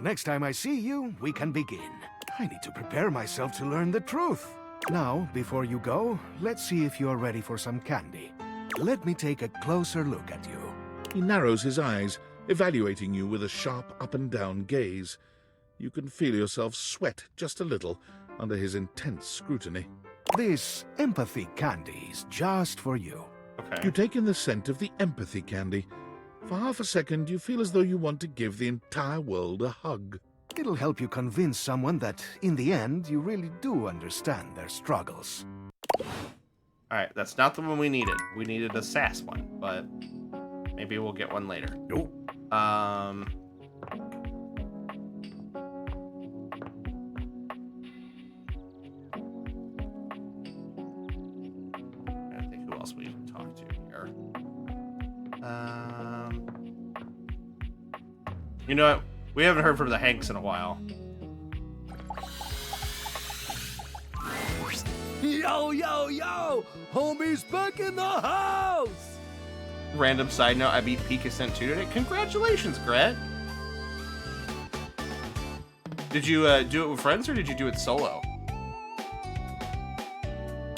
Next time I see you, we can begin. I need to prepare myself to learn the truth. Now, before you go, let's see if you're ready for some candy. Let me take a closer look at you. He narrows his eyes, evaluating you with a sharp up-and-down gaze. You can feel yourself sweat just a little under his intense scrutiny. This empathy candy is just for you. Okay. You take in the scent of the empathy candy. For half a second, you feel as though you want to give the entire world a hug. It'll help you convince someone that, in the end, you really do understand their struggles. Alright, that's not the one we needed. We needed a sass one, but maybe we'll get one later. Nope. I think who else we can talk to here. You know what? We haven't heard from the Hanks in a while. Yo, yo, yo! Homie's back in the house! Random side note, I beat Pika Cent 2 today. Congratulations, Gret! Did you do it with friends or did you do it solo?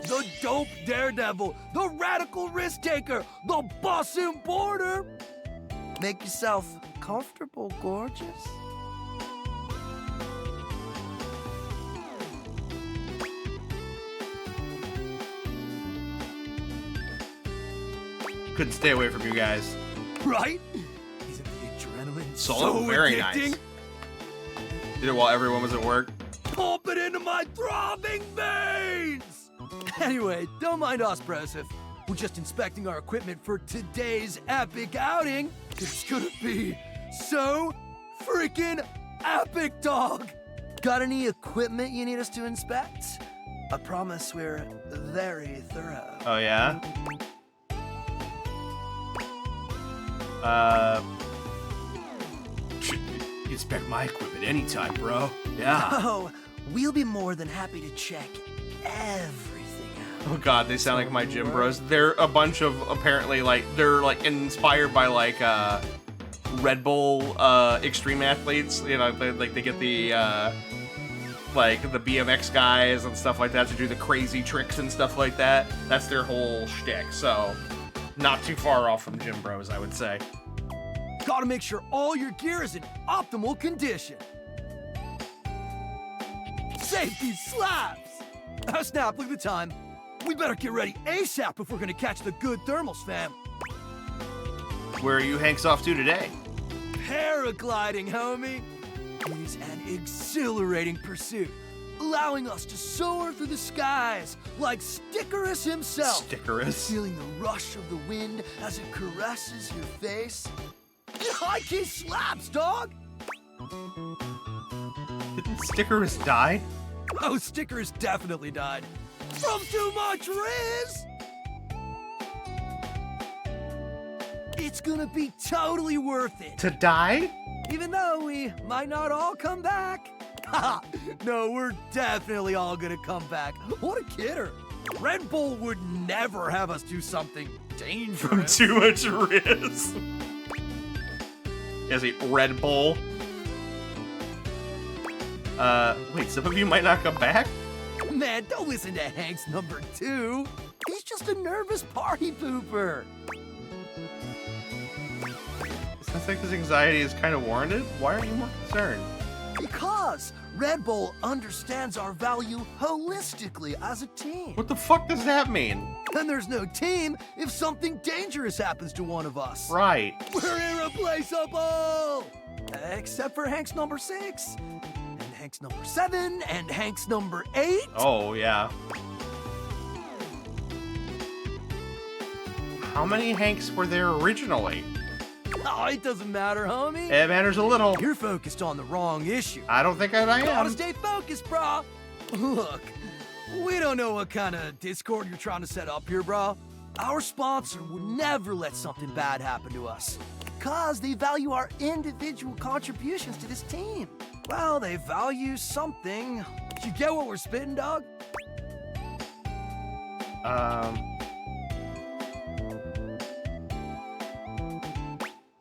The dope daredevil, the radical risk taker, the bossing border! Make yourself comfortable, gorgeous. Couldn't stay away from you guys. Right? Isn't the adrenaline Solo, so very addicting? nice. Did it while everyone was at work. Pump it into my throbbing veins! Anyway, don't mind us, Broseph. We're just inspecting our equipment for today's epic outing. It's gonna be so freaking epic, dog! Got any equipment you need us to inspect? I promise we're very thorough. Oh, yeah? Inspect my equipment anytime, bro. Yeah. Oh, we'll be more than happy to check everything out. Oh god, they sound like my gym bros. They're a bunch of, apparently, like, they're, like, inspired by, like, Red Bull, extreme athletes. You know, they get the, like, the BMX guys and stuff like that to do the crazy tricks and stuff like that. That's their whole shtick, so not too far off from gym bros, I would say. Gotta make sure all your gear is in optimal condition. Safety slaps! Oh, snap, look at the time. We better get ready ASAP if we're gonna catch the good thermals, fam. Where are you Hanks off to today? Paragliding, homie. It is an exhilarating pursuit, allowing us to soar through the skies like Stickerus himself. Stickerus? Feeling the rush of the wind as it caresses your face. High key slaps, dog! Didn't Stickerus die? Oh, Stickerus definitely died. From too much Riz! It's gonna be totally worth it. To die? Even though we might not all come back. Haha, no, we're definitely all gonna come back. What a kidder. Red Bull would never have us do something dangerous. From too much Riz. As a Red Bull. Wait, some of you might not come back? Man, don't listen to Hank's number 2. He's just a nervous party pooper. Sounds like his anxiety is kind of warranted. Why aren't you more concerned? Because Red Bull understands our value holistically as a team. What the fuck does that mean? And there's no team if something dangerous happens to one of us. Right. We're irreplaceable! Except for Hank's number 6, and Hank's number 7, and Hank's number 8. Oh, yeah. How many Hanks were there originally? Oh, it doesn't matter, homie. It matters a little. You're focused on the wrong issue. I don't think I am. Gotta stay focused, brah. Look, we don't know what kind of Discord you're trying to set up here, brah. Our sponsor would never let something bad happen to us, because they value our individual contributions to this team. Well, they value something. You get what we're spitting, dog?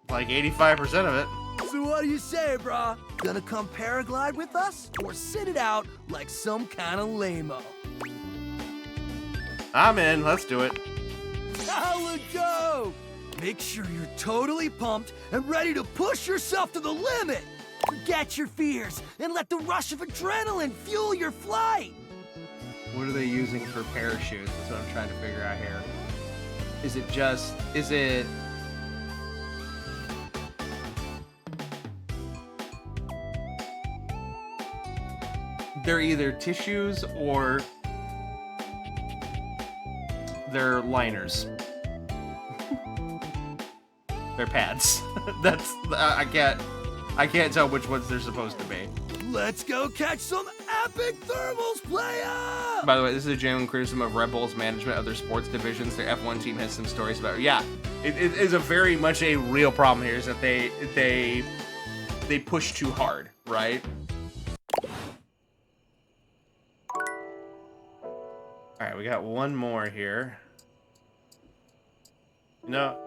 Like 85% of it. So what do you say, brah? Gonna come paraglide with us, or sit it out like some kind of lame-o? I'm in. Let's do it. Now let's go! Make sure you're totally pumped and ready to push yourself to the limit. Forget your fears and let the rush of adrenaline fuel your flight. What are they using for parachutes? That's what I'm trying to figure out here. Is it... They're either tissues or they're liners. They're pads. That's I can't tell which ones they're supposed to be. Let's go catch some epic thermals, playa! By the way, this is a genuine criticism of Red Bull's management of their sports divisions. Their F1 team has some stories about it. Yeah, it is a very much a real problem here is that they push too hard, right? All right, we got one more here. No,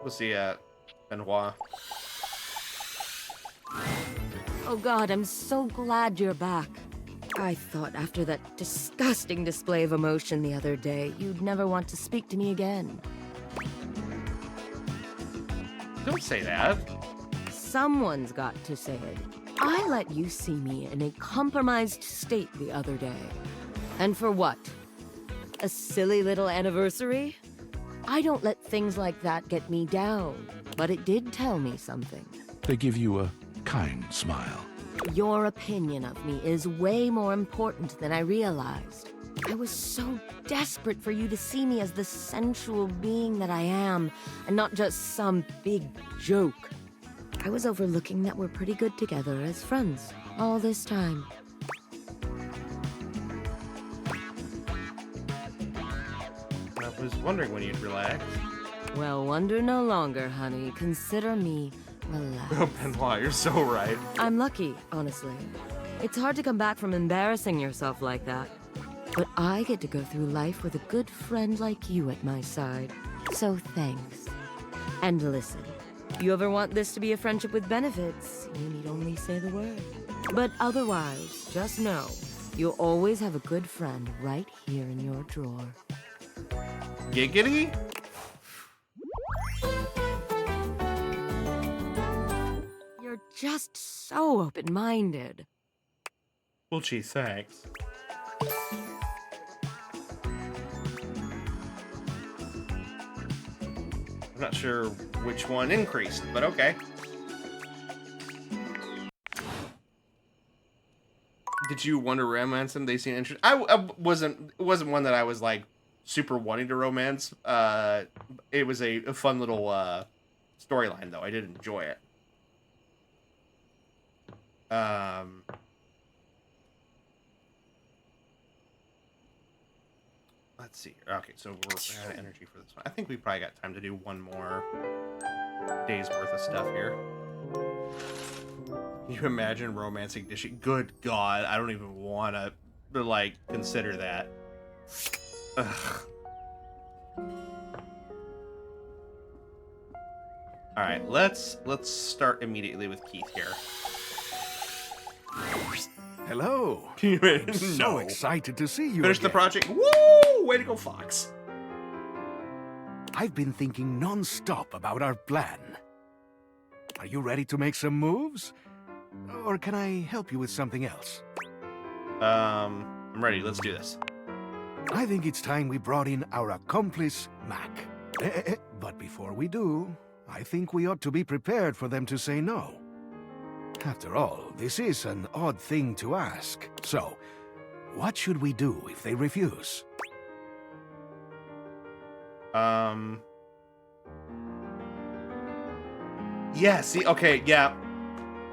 we'll see Benoit. Oh God, I'm so glad you're back. I thought after that disgusting display of emotion the other day, you'd never want to speak to me again. Don't say that. Someone's got to say it. I let you see me in a compromised state the other day. And for what? A silly little anniversary? I don't let things like that get me down, but it did tell me something. They give you a kind smile. Your opinion of me is way more important than I realized. I was so desperate for you to see me as the sensual being that I am, and not just some big joke. I was overlooking that we're pretty good together as friends all this time. I was wondering when you'd relax. Well, wonder no longer, honey. Consider me relaxed. Oh, Benoit, you're so right. I'm lucky, honestly. It's hard to come back from embarrassing yourself like that. But I get to go through life with a good friend like you at my side. So thanks. And listen, if you ever want this to be a friendship with benefits, you need only say the word. But otherwise, just know, you'll always have a good friend right here in your drawer. Giggity? You're just so open-minded. Well, gee, thanks. I'm not sure which one increased, but okay. Did you want to romance them? They seem interesting. It wasn't one that I was like super wanting to romance. It was a fun little storyline, though. I did enjoy it. Let's see. Okay, so we're out of energy for this one. I think we probably got time to do one more day's worth of stuff here. Can you imagine romancing Dishy? Good God, I don't even want to like consider that. Ugh. All right, let's start immediately with Keith here. Hello. I'm so excited to see you. Finish the again. project. Woo! Way to go, Fox. I've been thinking non-stop about our plan. Are you ready to make some moves? Or can I help you with something else? I'm ready. Let's do this. I think it's time we brought in our accomplice, Mac. But before we do, I think we ought to be prepared for them to say no. After all, this is an odd thing to ask. So, what should we do if they refuse? Yeah, see, okay, yeah.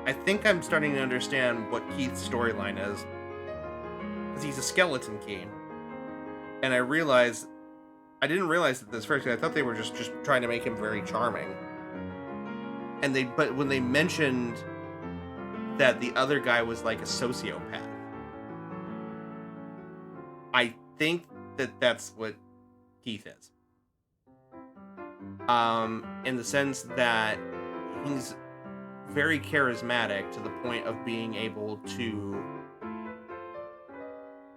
I think I'm starting to understand what Keith's storyline is. Because he's a skeleton key. And I didn't realize it this first, because I thought they were just trying to make him very charming. But when they mentioned that the other guy was like a sociopath, I think that's what Keith is. In the sense that he's very charismatic to the point of being able to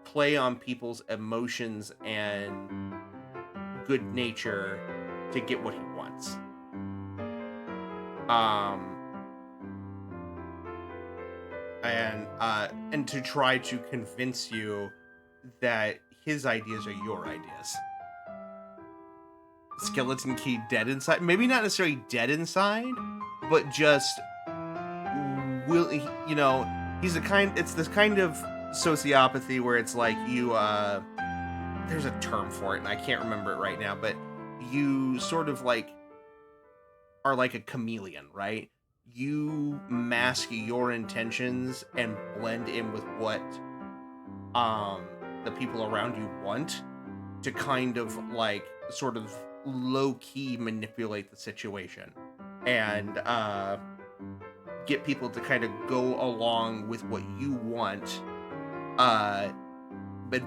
play on people's emotions and good nature to get what he wants. And to try to convince you that his ideas are your ideas. Skeleton Key dead inside? Maybe not necessarily dead inside, but just he's it's this kind of sociopathy where it's like you there's a term for it and I can't remember it right now, but you sort of like are like a chameleon, right? You mask your intentions and blend in with what the people around you want to kind of like sort of low-key manipulate the situation and get people to kind of go along with what you want, but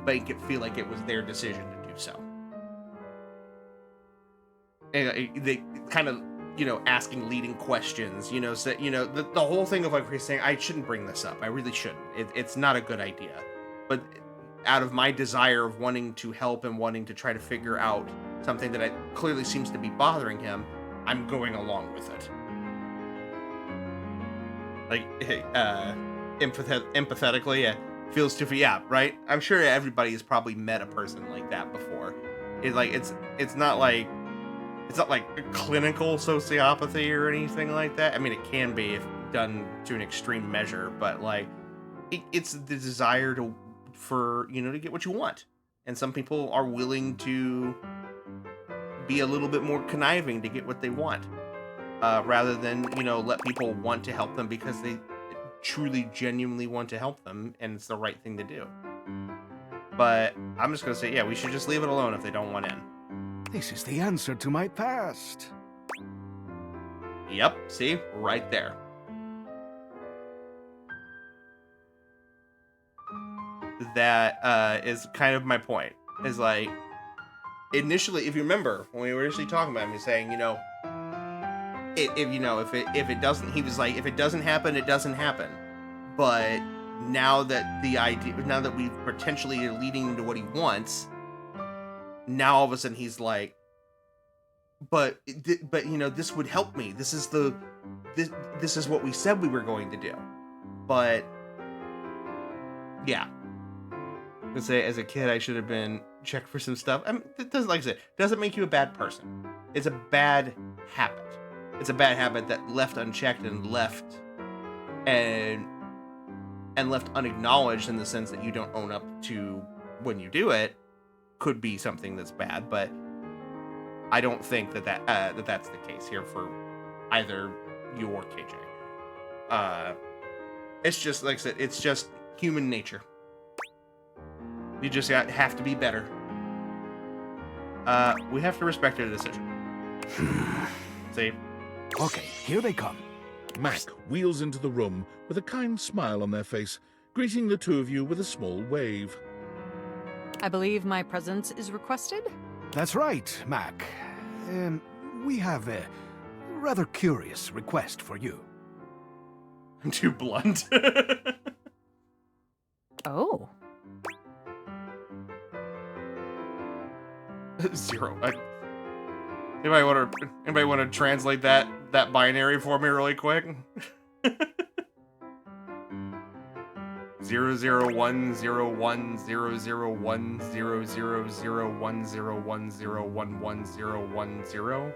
make it feel like it was their decision to do so. And they kind of, asking leading questions, so, the whole thing of like saying, I shouldn't bring this up. I really shouldn't. It's not a good idea. But out of my desire of wanting to help and wanting to try to figure out something that clearly seems to be bothering him, I'm going along with it. Like, empathetically, it feels to be, yeah, right? I'm sure everybody has probably met a person like that before. It's not like a clinical sociopathy or anything like that. I mean, it can be if done to an extreme measure, but like, it's the desire to get what you want. And some people are willing to be a little bit more conniving to get what they want, rather than, let people want to help them because they truly, genuinely want to help them and it's the right thing to do. But I'm just going to say, yeah, we should just leave it alone if they don't want in. This is the answer to my past. Yep, see? Right there. That is kind of my point. Is like, initially, if you remember, when we were initially talking about him, he was saying, if it doesn't, he was like, if it doesn't happen, it doesn't happen. But now that we potentially are leading him to what he wants, now all of a sudden he's like, but this would help me. This is what we said we were going to do. But yeah, let's say as a kid I should have been checked for some stuff. I mean, it doesn't, like I said, doesn't make you a bad person. It's a bad habit. It's a bad habit that left unchecked and left unacknowledged, in the sense that you don't own up to when you do it, could be something that's bad. But I don't think that's the case here for either you or KJ. It's just, like I said, it's just human nature. You just have to be better. We have to respect their decision. See? Okay, here they come. Mac wheels into the room with a kind smile on their face, greeting the two of you with a small wave. I believe my presence is requested? That's right, Mac. We have rather curious request for you. I'm too blunt. Oh. Zero. Anybody want to translate that binary for me really quick? 0010100100010101010.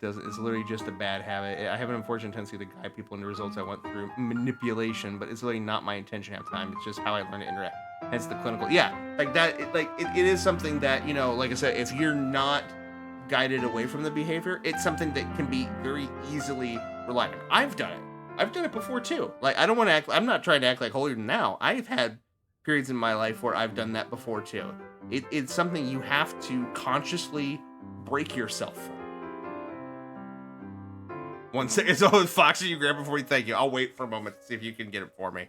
It's literally just a bad habit. I have an unfortunate tendency to guide people into results I want through manipulation, but it's really not my intention half the time. It's just how I learn to interact. Hence the clinical. Yeah, like that. It is something that, you know, like I said, if you're not guided away from the behavior, it's something that can be very easily relied on. I've done it. I've done it before too. Like, I don't want to act. I'm not trying to act like holier than thou. I've had periods in my life where I've done that before too. It's something you have to consciously break yourself from. 1 second. So, Foxy, you grab it for me. Thank you. I'll wait for a moment to see if you can get it for me.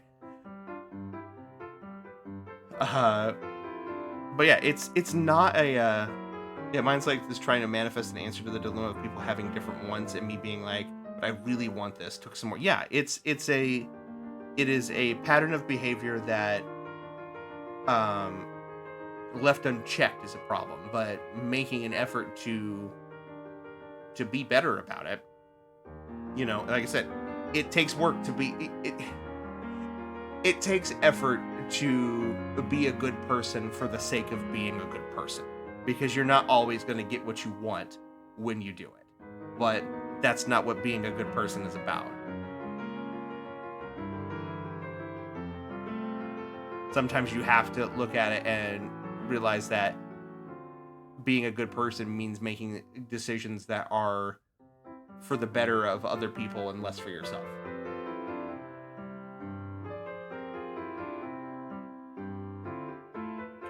But yeah, it's not a, yeah, mine's like this trying to manifest an answer to the dilemma of people having different ones and me being like, but I really want this, took some more. Yeah, it is a pattern of behavior that, left unchecked is a problem, but making an effort to be better about it, you know, like I said, it takes work to be, it takes effort to be a good person for the sake of being a good person, because you're not always going to get what you want when you do it, but that's not what being a good person is about. Sometimes you have to look at it and realize that being a good person means making decisions that are for the better of other people and less for yourself.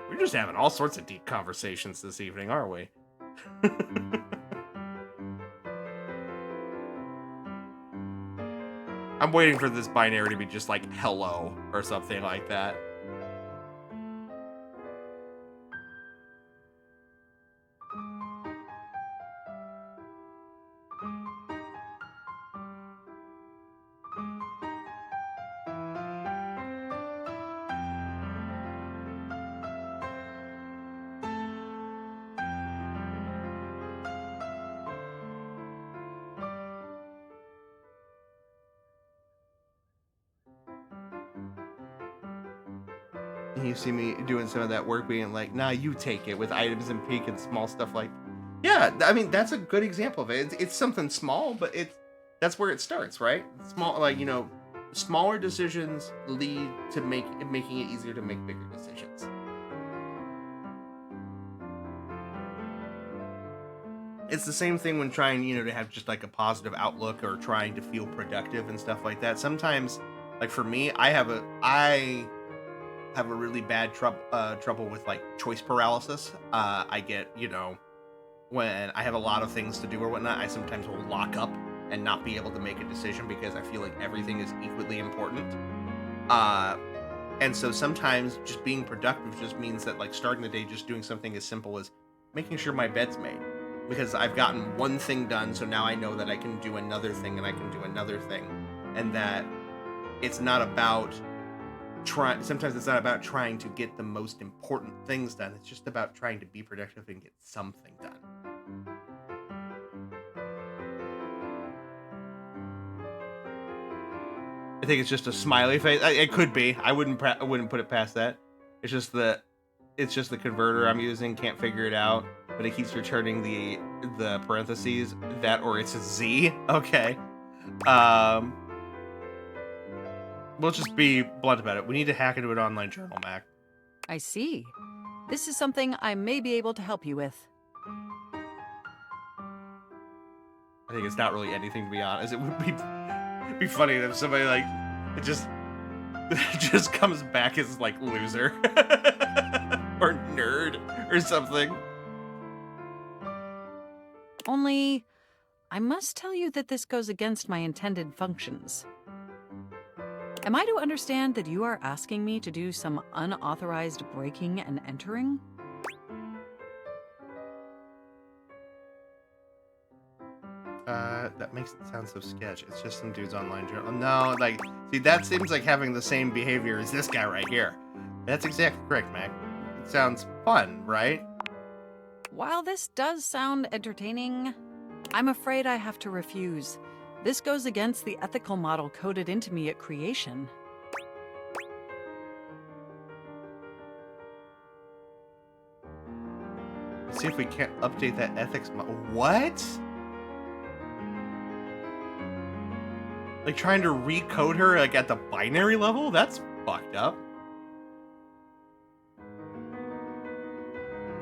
We're just having all sorts of deep conversations this evening, aren't we? I'm waiting for this binary to be just like hello or something like that. You see me doing some of that work being like, nah, you take it, with items and peak and small stuff like, yeah, I mean, that's a good example of it. It's something small, but that's where it starts, right? Small, like, you know, smaller decisions lead to making it easier to make bigger decisions. It's the same thing when trying, you know, to have just like a positive outlook or trying to feel productive and stuff like that. Sometimes, like for me, I have a really bad trouble with like choice paralysis. I get, you know, when I have a lot of things to do or whatnot, I sometimes will lock up and not be able to make a decision because I feel like everything is equally important. And so sometimes just being productive just means that like starting the day just doing something as simple as making sure my bed's made, because I've gotten one thing done, so now I know that I can do another thing and I can do another thing, and that it's not about sometimes it's not about trying to get the most important things done. It's just about trying to be productive and get something done. I think it's just a smiley face. It could be. I wouldn't put it past that. It's just the converter I'm using. Can't figure it out, but it keeps returning the parentheses, that or it's a Z. Okay. We'll just be blunt about it. We need to hack into an online journal, Mac. I see. This is something I may be able to help you with. I think it's not really anything, to be honest. It would be funny if somebody like it just comes back as like loser or nerd or something. Only, I must tell you that this goes against my intended functions. Am I to understand that you are asking me to do some unauthorized breaking and entering? That makes it sound so sketch. It's just some dude's online journal. No, like, see, that seems like having the same behavior as this guy right here. That's exactly correct, Mac. It sounds fun, right? While this does sound entertaining, I'm afraid I have to refuse. This goes against the ethical model coded into me at creation. Let's see if we can't update that ethics model. What? Like trying to recode her like at the binary level? That's fucked up.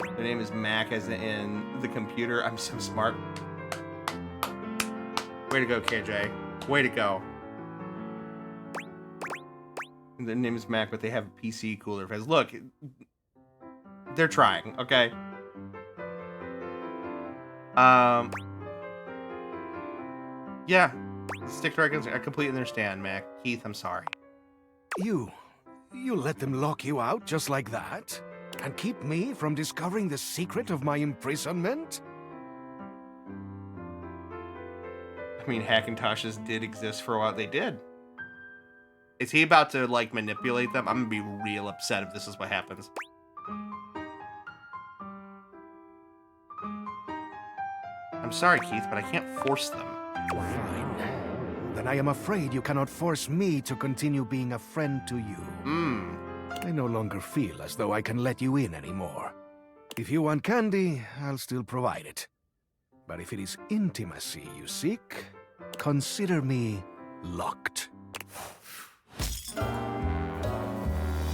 Her name is Mac as in the computer. I'm so smart. Way to go, KJ. Way to go. The name is Mac, but they have a PC cooler face. Look, they're trying, okay? Yeah. Stick to our guns. I completely understand, Mac. Keith, I'm sorry. You let them lock you out just like that? And keep me from discovering the secret of my imprisonment? I mean, Hackintoshes did exist for a while. They did. Is he about to, like, manipulate them? I'm gonna be real upset if this is what happens. I'm sorry, Keith, but I can't force them. Fine. Then I am afraid you cannot force me to continue being a friend to you. I no longer feel as though I can let you in anymore. If you want candy, I'll still provide it. But if it is intimacy you seek, consider me locked.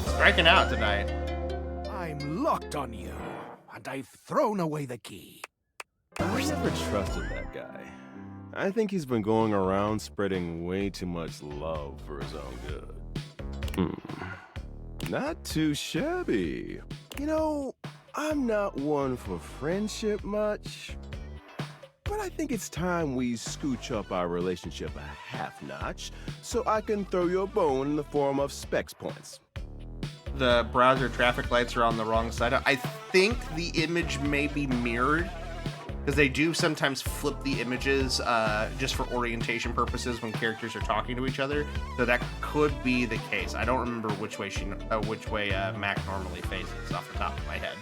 Striking out tonight. I'm locked on you, and I've thrown away the key. I never trusted that guy. I think he's been going around spreading way too much love for his own good. Not too shabby. You know, I'm not one for friendship much, but I think it's time we scooch up our relationship a half notch so I can throw you a bone in the form of specs points. The browser traffic lights are on the wrong side. I think the image may be mirrored, because they do sometimes flip the images just for orientation purposes when characters are talking to each other. So that could be the case. I don't remember which way Mac normally faces off the top of my head.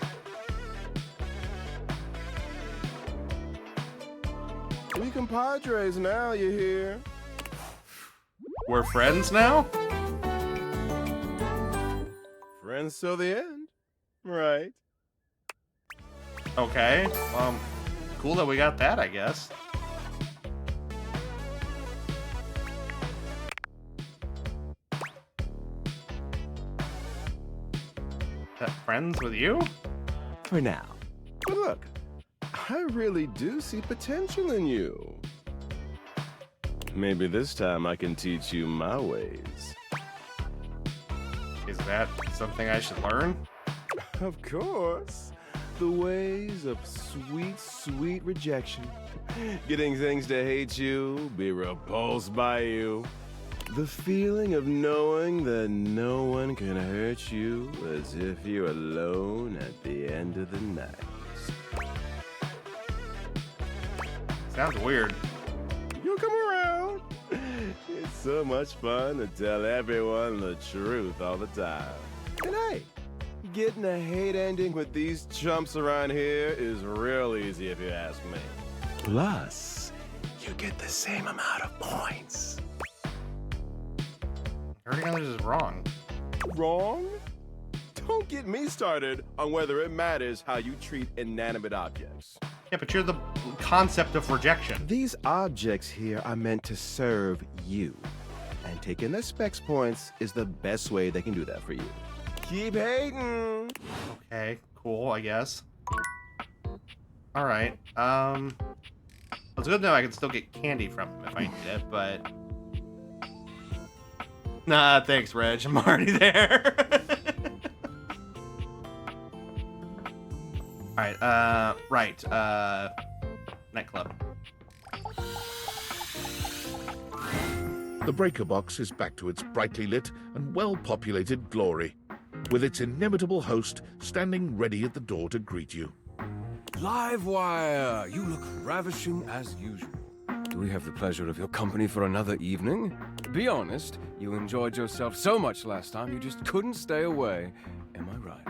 We compadres now, you hear? We're friends now? Friends till the end, right? Okay, cool that we got that, I guess. Friends with you? For now. But look, I really do see potential in you. Maybe this time I can teach you my ways. Is that something I should learn? Of course. The ways of sweet, sweet rejection. Getting things to hate you, be repulsed by you. The feeling of knowing that no one can hurt you as if you're alone at the end of the night. Sounds weird. You'll come around. It's so much fun to tell everyone the truth all the time. And hey, getting a hate ending with these chumps around here is real easy if you ask me. Plus, you get the same amount of points. Hurting others is wrong. Wrong? Don't get me started on whether it matters how you treat inanimate objects. Yeah, but you're the concept of rejection. These objects here are meant to serve you. And taking their specs points is the best way they can do that for you. Keep hating. Okay, cool, I guess. Alright, it's good to know I can still get candy from him if I need it, but... Nah, thanks, Reg. I'm already there. Alright, nightclub. The breaker box is back to its brightly lit and well-populated glory, with its inimitable host standing ready at the door to greet you. Livewire! You look ravishing as usual. Do we have the pleasure of your company for another evening? Be honest, you enjoyed yourself so much last time you just couldn't stay away. Am I right?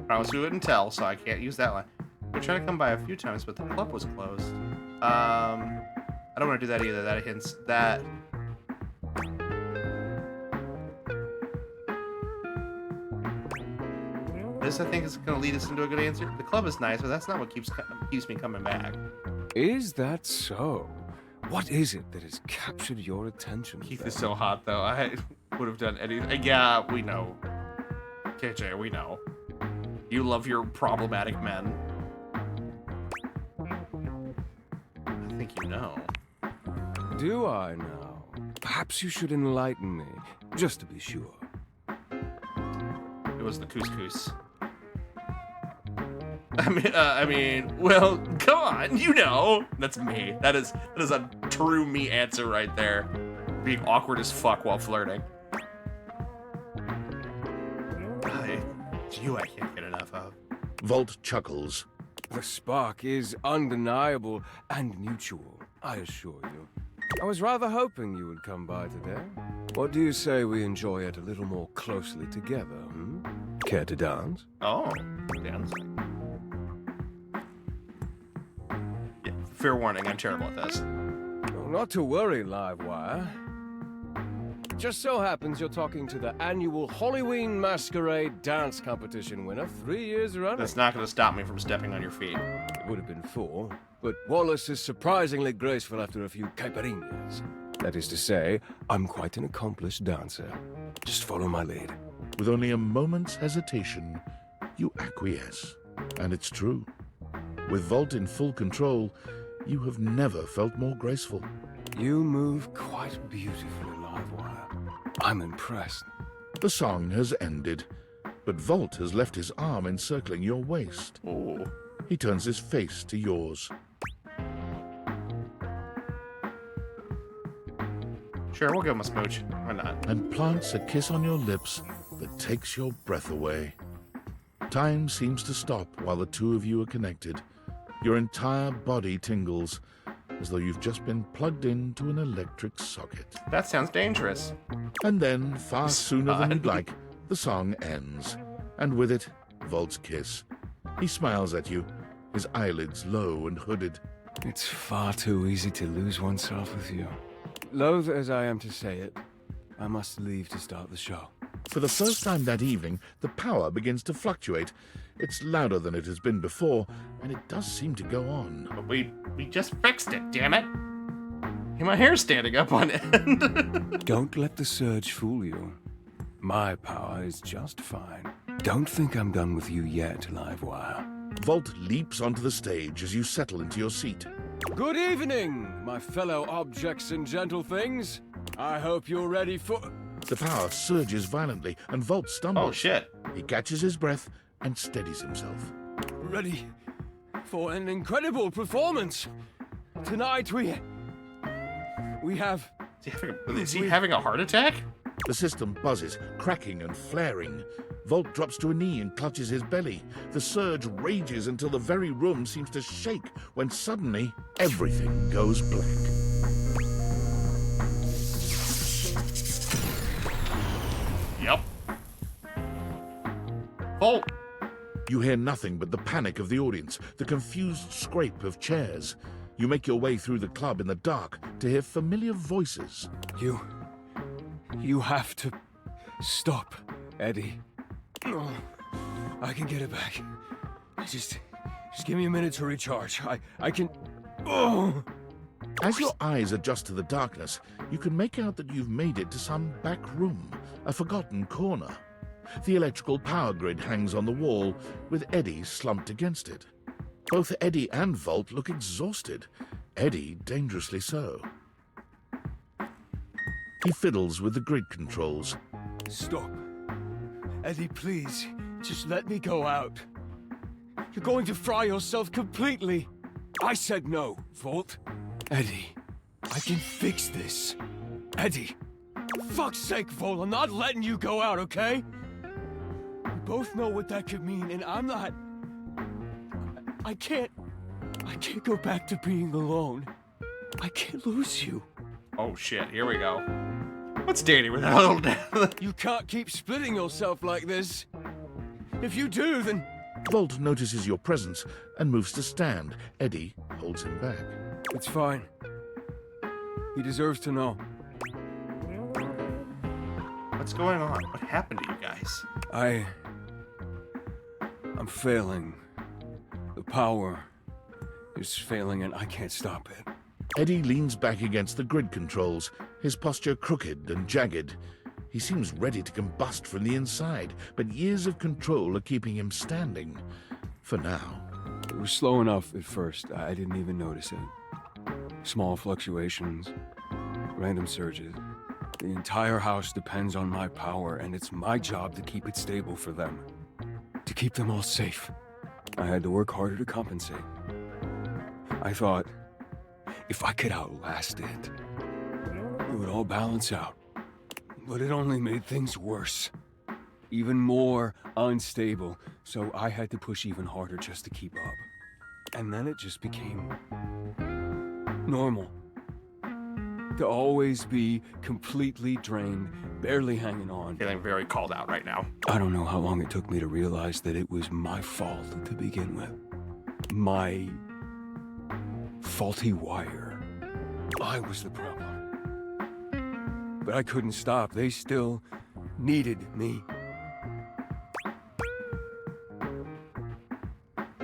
Promise we wouldn't tell, so I can't use that line. We tried to come by a few times, but the club was closed. I don't want to do that either. That hints that. This, I think, is going to lead us into a good answer. The club is nice, but that's not what keeps me coming back. Is that so? What is it that has captured your attention? Keith is so hot, though. I would have done anything. Yeah, we know. KJ, we know. You love your problematic men. I think you know. Do I now? Perhaps you should enlighten me, just to be sure. It was the couscous. I mean, well, come on, you know. That's me. That is a true me answer right there. Being awkward as fuck while flirting. You I can't get enough of. Volt chuckles. The spark is undeniable and mutual, I assure you. I was rather hoping you would come by today. What do you say we enjoy it a little more closely together, hmm? Care to dance? Oh, dance. Yeah, fair warning, I'm terrible at this. Well, not to worry, Livewire. Just so happens you're talking to the annual Halloween Masquerade dance competition winner 3 years running. That's not going to stop me from stepping on your feet. It would have been 4, but Wallace is surprisingly graceful after a few caipirinhas. That is to say, I'm quite an accomplished dancer. Just follow my lead. With only a moment's hesitation, you acquiesce. And it's true. With Volt in full control, you have never felt more graceful. You move quite beautifully, Livewire. I'm impressed. The song has ended, but Volt has left his arm encircling your waist. Oh. He turns his face to yours. Sure, we'll give him a smooch. Why not? And plants a kiss on your lips that takes your breath away. Time seems to stop while the two of you are connected. Your entire body tingles, as though you've just been plugged into an electric socket. That sounds dangerous. And then, far sooner than you'd like, the song ends. And with it, Volt's kiss. He smiles at you, his eyelids low and hooded. It's far too easy to lose oneself with you. Loath as I am to say it, I must leave to start the show. For the first time that evening, the power begins to fluctuate. It's louder than it has been before, and it does seem to go on. But we just fixed it, damn it. My hair's standing up on end. Don't let the surge fool you. My power is just fine. Don't think I'm done with you yet, Livewire. Volt leaps onto the stage as you settle into your seat. Good evening, my fellow objects and gentle things. I hope you're ready for... The power surges violently, and Volt stumbles. Oh, shit. He catches his breath and steadies himself. Ready for an incredible performance. Tonight we have... Is he having a heart attack? The system buzzes, cracking and flaring. Volt drops to a knee and clutches his belly. The surge rages until the very room seems to shake, when suddenly everything goes black. Yep. Volt! You hear nothing but the panic of the audience, the confused scrape of chairs. You make your way through the club in the dark to hear familiar voices. You have to stop, Eddie. Oh, I can get it back. Just give me a minute to recharge. I can... Oh! As your eyes adjust to the darkness, you can make out that you've made it to some back room, a forgotten corner. The electrical power grid hangs on the wall, with Eddie slumped against it. Both Eddie and Volt look exhausted, Eddie dangerously so. He fiddles with the grid controls. Stop. Eddie, please, just let me go out. You're going to fry yourself completely. I said no, Volt. Eddie, I can fix this. Eddie, fuck's sake, Volt, I'm not letting you go out, okay? both know what that could mean, and I'm not... I can't go back to being alone. I can't lose you. Oh shit, here we go. What's Danny with that little death? You can't keep splitting yourself like this. If you do, then... Volt notices your presence and moves to stand. Eddie holds him back. It's fine. He deserves to know. What's going on? What happened to you guys? I'm failing. The power is failing and I can't stop it. Eddie leans back against the grid controls, his posture crooked and jagged. He seems ready to combust from the inside, but years of control are keeping him standing. For now. It was slow enough at first. I didn't even notice it. Small fluctuations, random surges. The entire house depends on my power, and it's my job to keep it stable for them. To keep them all safe. I had to work harder to compensate. I thought, if I could outlast it, it would all balance out. But it only made things worse. Even more unstable, so I had to push even harder just to keep up. And then it just became normal. To always be completely drained, barely hanging on. Feeling very called out right now. I don't know how long it took me to realize that it was my fault to begin with. My faulty wire. I was the problem. But I couldn't stop. They still needed me.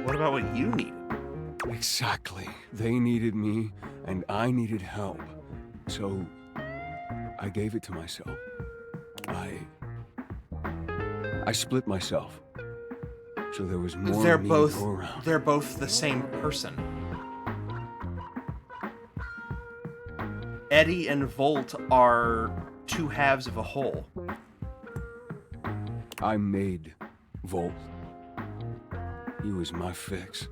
What about what you needed? Exactly. They needed me, and I needed help. So, I gave it to myself. I split myself. So there was more They're me both to go around. they're both the same person. Eddie and Volt are two halves of a whole. I made Volt. He was my fix.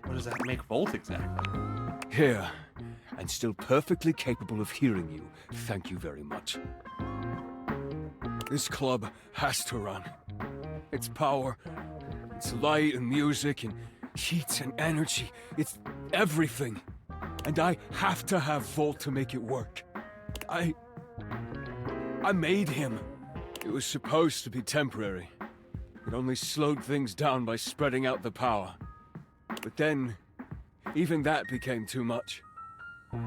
What does that make Volt exactly? Here, and still perfectly capable of hearing you. Thank you very much. This club has to run. Its power, its light and music and heat and energy, it's everything. And I have to have Volt to make it work. I made him. It was supposed to be temporary. It only slowed things down by spreading out the power. But then, even that became too much.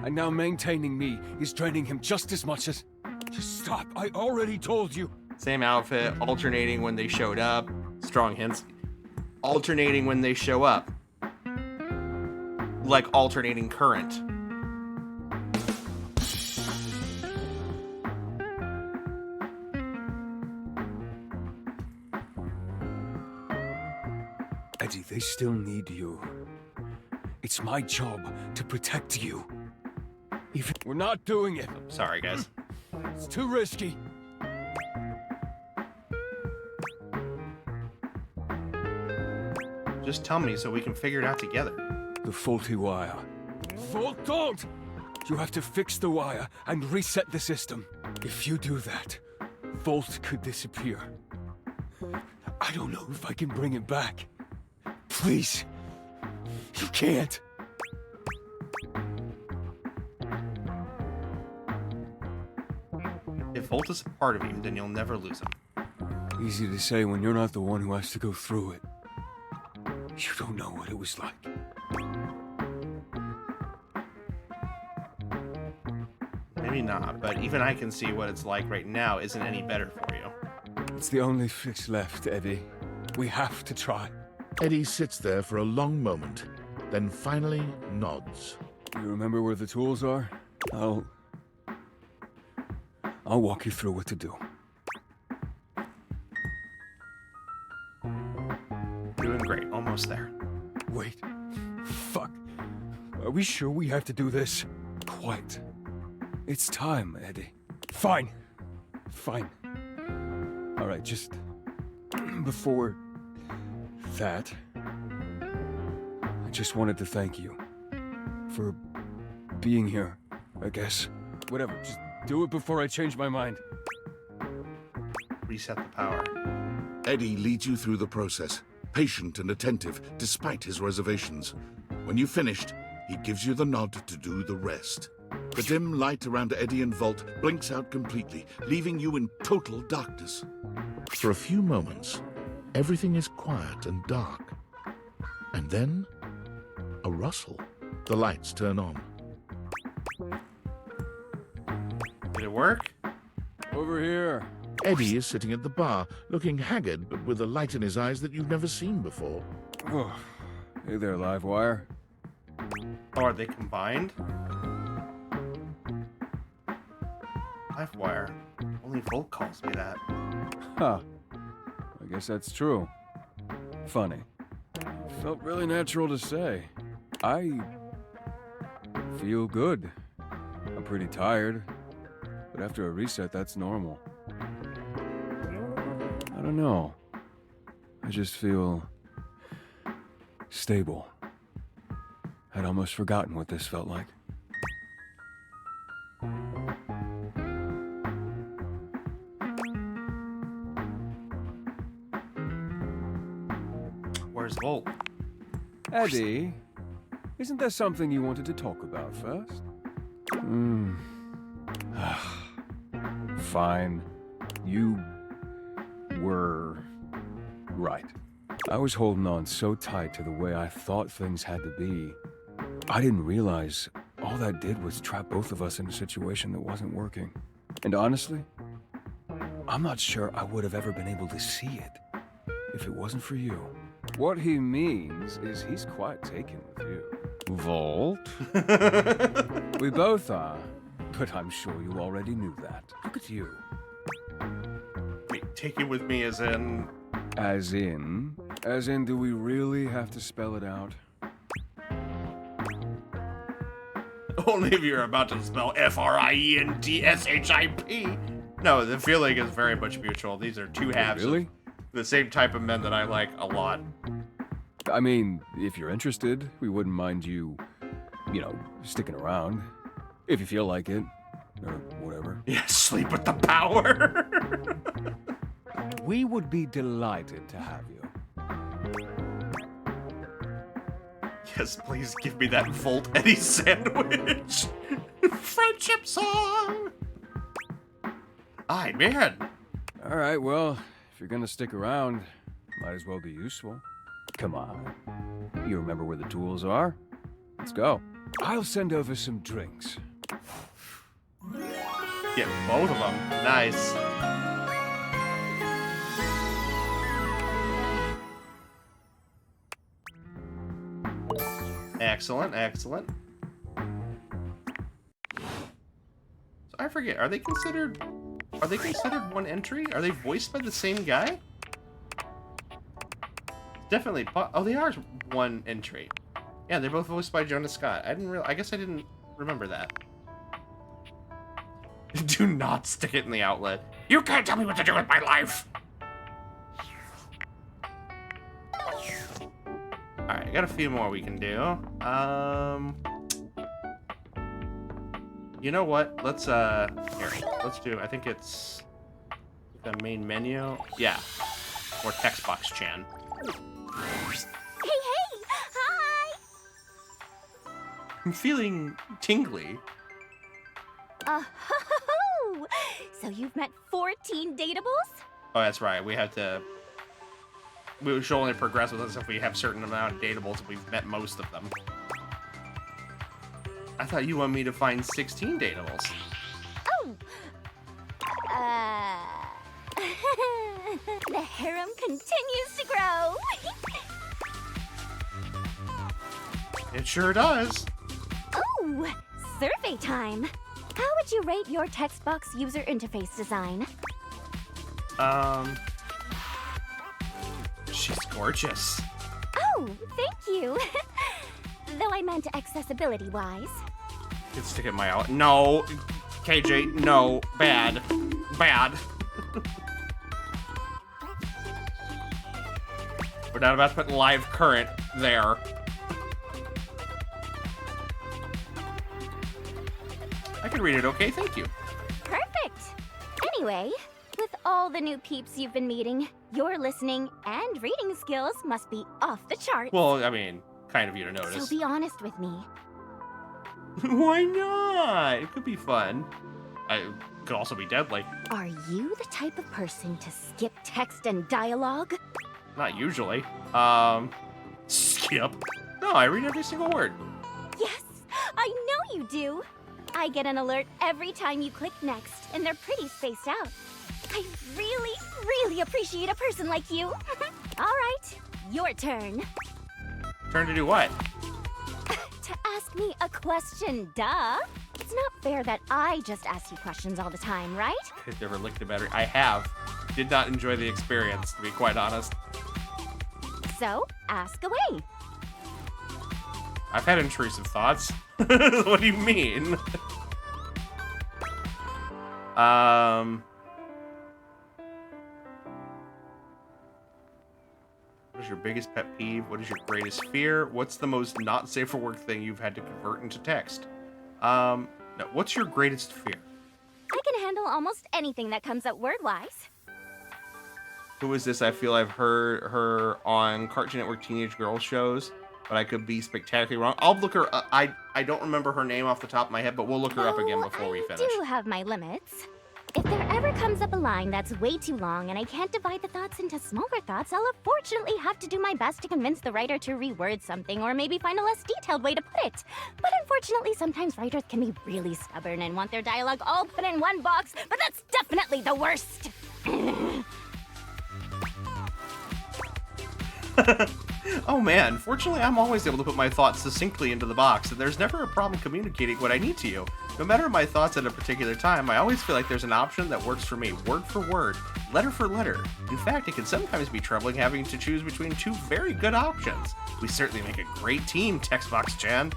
And now maintaining me is draining him just as much as... Just stop, I already told you. Same outfit, alternating when they showed up. Strong hints. Alternating when they show up. Like alternating current. Eddie, they still need you. It's my job to protect you. Even we're not doing it. Sorry, guys. It's too risky. Just tell me so we can figure it out together. The faulty wire. Volt, don't! You have to fix the wire and reset the system. If you do that, Volt could disappear. I don't know if I can bring it back. Please. You can't. If Volt is a part of you, then you'll never lose him. Easy to say when you're not the one who has to go through it. You don't know what it was like. Maybe not, but even I can see what it's like right now isn't any better for you. It's the only fix left, Eddie. We have to try. Eddie sits there for a long moment, then finally nods. You remember where the tools are? I'll walk you through what to do. Doing great, almost there. Wait. Fuck. Are we sure we have to do this? Quite. It's time, Eddie. Fine. Fine. Alright, just... before... that... I just wanted to thank you. For being here, I guess. whatever. Just do it before I change my mind. Reset the power. Eddie leads you through the process, patient and attentive despite his reservations. When you've finished, he gives you the nod to do the rest. The dim light around Eddie and Vault blinks out completely, leaving you in total darkness. For a few moments, everything is quiet and dark. And then, a rustle. The lights turn on. Did it work? Over here. Eddie is sitting at the bar, looking haggard but with a light in his eyes that you've never seen before. Oh, hey there, Livewire. Oh, are they combined? Livewire. Only Volt calls me that. Huh. I guess that's true. Funny. Felt really natural to say. I feel good. I'm pretty tired, but after a reset, that's normal. I don't know. I just feel stable. I'd almost forgotten what this felt like. Where's Volt? Eddie, isn't there something you wanted to talk about first? Fine. You were right. I was holding on so tight to the way I thought things had to be. I didn't realize all that did was trap both of us in a situation that wasn't working. And honestly, I'm not sure I would have ever been able to see it if it wasn't for you. What he means is he's quite taken with you. Volt? We both are, but I'm sure you already knew that. Look at you. Wait, take it with me as in... As in, do we really have to spell it out? Only if you're about to spell F-R-I-E-N-D-S-H-I-P. No, the feeling is very much mutual. These are two halves Really? of the same type of men that I like a lot. I mean, if you're interested, we wouldn't mind you, sticking around. If you feel like it, or whatever. Yeah, sleep with the power. We would be delighted to have you. Yes, please give me that Volt Eddie sandwich. Friendship song. Aye, man. All right, well, if you're gonna stick around, might as well be useful. Come on. You remember where the tools are? Let's go. I'll send over some drinks. Get both of them. Nice. Excellent, excellent. So I forget, are they considered one entry? Are they voiced by the same guy? Definitely. Oh, they are one entry. Yeah, they're both voiced by Jonah Scott. I guess I didn't remember that. Do not stick it in the outlet. You can't tell me what to do with my life. Alright, I got a few more we can do. You know what? Let's do, I think it's the main menu. Yeah. Or text box Chan. Hey, hi! I'm feeling tingly. Oh, so you've met 14 dateables? Oh, that's right. We should only progress with this if we have a certain amount of dateables if we've met most of them. I thought you wanted me to find 16 dateables. Oh! The harem continues to grow. It sure does. Oh! Survey time. How would you rate your text box user interface design? She's gorgeous. Oh, thank you. Though I meant accessibility-wise. Could stick it in my out. No, KJ, no, bad, bad. We're not about to put live current there. I can read it okay, thank you. Perfect. Anyway, with all the new peeps you've been meeting, your listening and reading skills must be off the charts. Well, I mean, kind of you to notice. So be honest with me. Why not? It could be fun. It could also be deadly. Are you the type of person to skip text and dialogue? Not usually. Skip. No, I read every single word. Yes, I know you do. I get an alert every time you click next, and they're pretty spaced out. I really, really appreciate a person like you. All right, your turn. Turn to do what? To ask me a question, duh. It's not fair that I just ask you questions all the time, right? I've never licked a battery. I have. Did not enjoy the experience, to be quite honest. So, ask away. I've had intrusive thoughts. What do you mean? What is your biggest pet peeve? What is your greatest fear? What's the most not safe for work thing you've had to convert into text? No, what's your greatest fear? I can handle almost anything that comes up word-wise. Who is this? I feel I've heard her on Cartoon Network teenage girl shows, but I could be spectacularly wrong. I'll look her up. I don't remember her name off the top of my head, but we'll look her up again before we finish. I do have my limits. If there ever comes up a line that's way too long and I can't divide the thoughts into smaller thoughts, I'll unfortunately have to do my best to convince the writer to reword something or maybe find a less detailed way to put it. But unfortunately, sometimes writers can be really stubborn and want their dialogue all put in one box, but that's definitely the worst. Oh man, fortunately I'm always able to put my thoughts succinctly into the box, and there's never a problem communicating what I need to you. No matter my thoughts at a particular time, I always feel like there's an option that works for me, word for word, letter for letter. In fact, it can sometimes be troubling having to choose between two very good options. We certainly make a great team, Textbox-chan.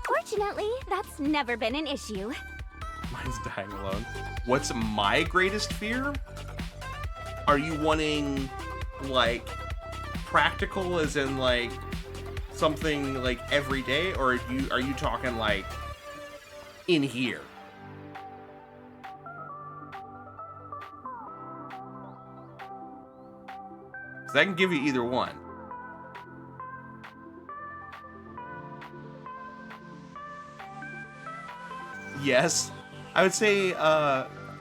Fortunately, that's never been an issue. Mine's dying alone. What's my greatest fear? Are you wanting, like, practical as in, like, something, like, every day? Or are you talking, like, in here? So I can give you either one. Yes. I would say,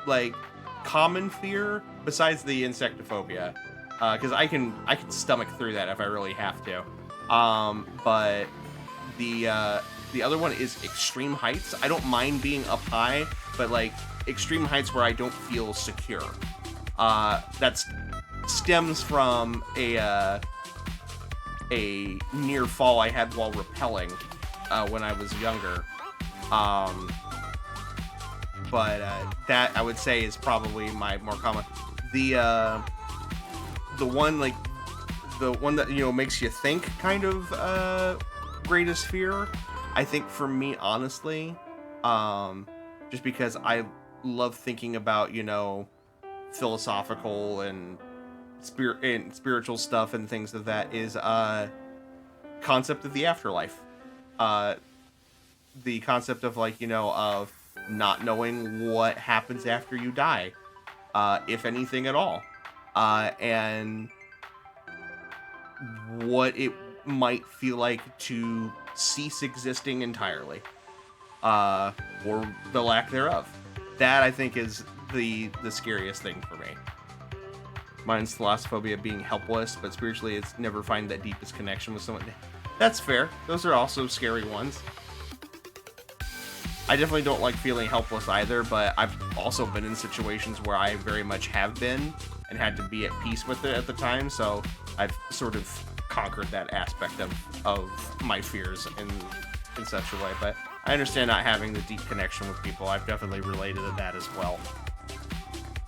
like, common fear, besides the insectophobia. Because I can stomach through that if I really have to. But the other one is extreme heights. I don't mind being up high, but, like, extreme heights where I don't feel secure. That stems from a near fall I had while rappelling when I was younger. But that I would say is probably my more common. The one that, you know, makes you think kind of greatest fear, I think for me, honestly, just because I love thinking about, you know, philosophical and spiritual stuff and things of that, is concept of the afterlife. The concept of, like, you know, of not knowing what happens after you die, if anything at all, and what it might feel like to cease existing entirely, or the lack thereof. That, I think, is the scariest thing for me. Mine's thalassophobia, being helpless, but spiritually it's never finding that deepest connection with someone. That's fair. Those are also scary ones. I definitely don't like feeling helpless either, but I've also been in situations where I very much have been and had to be at peace with it at the time, so I've sort of conquered that aspect of my fears in such a way. But I understand not having the deep connection with people. I've definitely related to that as well.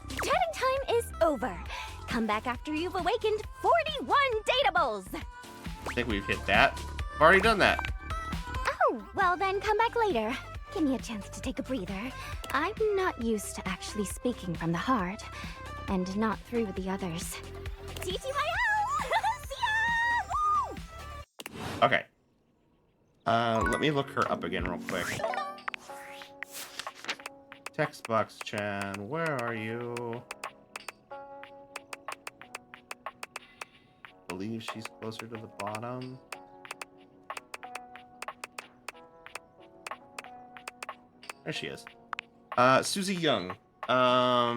Chatting time is over. Come back after you've awakened 41 datables. I think we've hit that. I've already done that. Oh, well then come back later. Give me a chance to take a breather. I'm not used to actually speaking from the heart, and not through the others. TTYL! See ya! Woo! Okay. Let me look her up again real quick. Text box, Chan. Where are you? I believe she's closer to the bottom. There she is. Susie Young. Let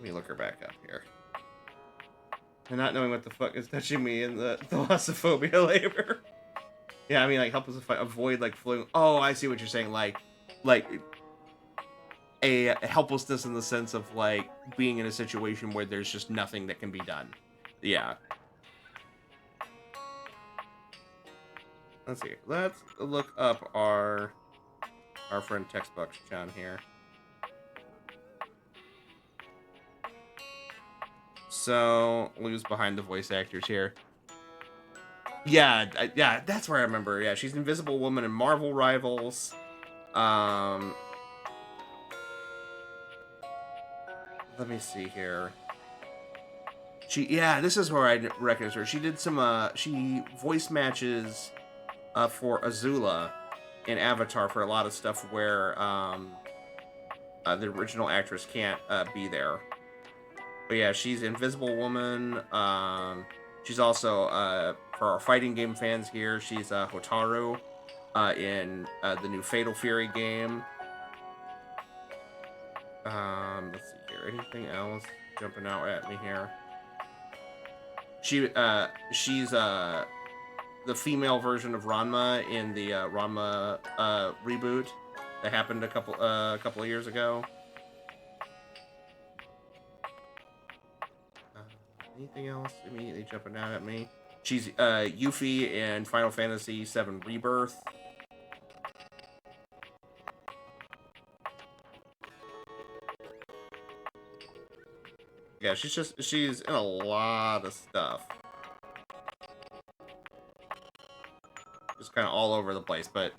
me look her back up here. And not knowing what the fuck is touching me in the thalassophobia labor. Yeah, I mean, like, help us avoid, like, floating. Oh, I see what you're saying. Like a helplessness in the sense of, like, being in a situation where there's just nothing that can be done. Yeah. Let's see. Let's look up our friend Textbox Chan here. So, who's behind the voice actors here? Yeah, yeah, that's where I remember. Yeah, she's Invisible Woman in Marvel Rivals. Let me see here. Yeah, this is where I recognize her. She did some, she voice matches for Azula in Avatar for a lot of stuff where the original actress can't be there. But yeah, she's Invisible Woman. She's also, for our fighting game fans here, she's Hotaru in the new Fatal Fury game. Let's see here. Anything else jumping out at me here? She's the female version of Ranma in the Ranma reboot that happened a couple of years ago. Anything else immediately jumping out at me? She's Yuffie in Final Fantasy VII Rebirth. Yeah, she's in a lot of stuff. Just kind of all over the place, but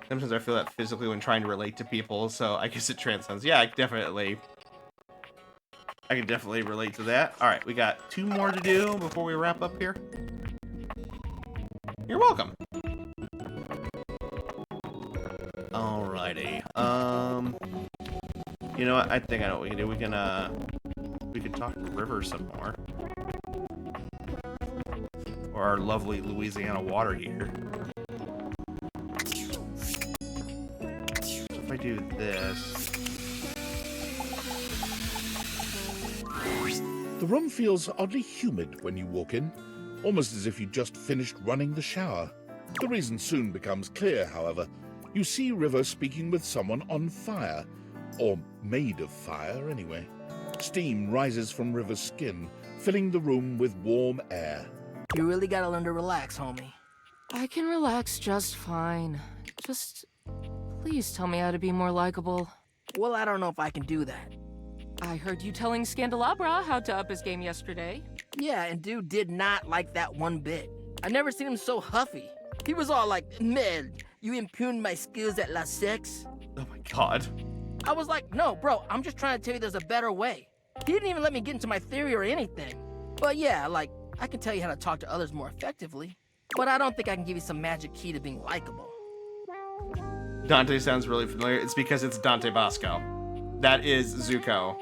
sometimes I feel that physically when trying to relate to people, so I guess it transcends. Yeah, I can definitely relate to that. All right, we got 2 more to do before we wrap up here. You're welcome. Alrighty. You know what? I think I know what we can do. We can talk to River some more. Or our lovely Louisiana water heater. So if I do this. The room feels oddly humid when you walk in, almost as if you just finished running the shower. The reason soon becomes clear, however. You see River speaking with someone on fire. Or made of fire, anyway. Steam rises from River's skin, filling the room with warm air. You really gotta learn to relax, homie. I can relax just fine. Just please tell me how to be more likable. Well, I don't know if I can do that. I heard you telling Scandelabra how to up his game yesterday. Yeah, and dude did not like that one bit. I never seen him so huffy. He was all like, "Man, you impugned my skills at La Sex." Oh my god. I was like, "No, bro, I'm just trying to tell you there's a better way." He didn't even let me get into my theory or anything. But yeah, like, I can tell you how to talk to others more effectively. But I don't think I can give you some magic key to being likable. Dante sounds really familiar. It's because it's Dante Bosco. That is Zuko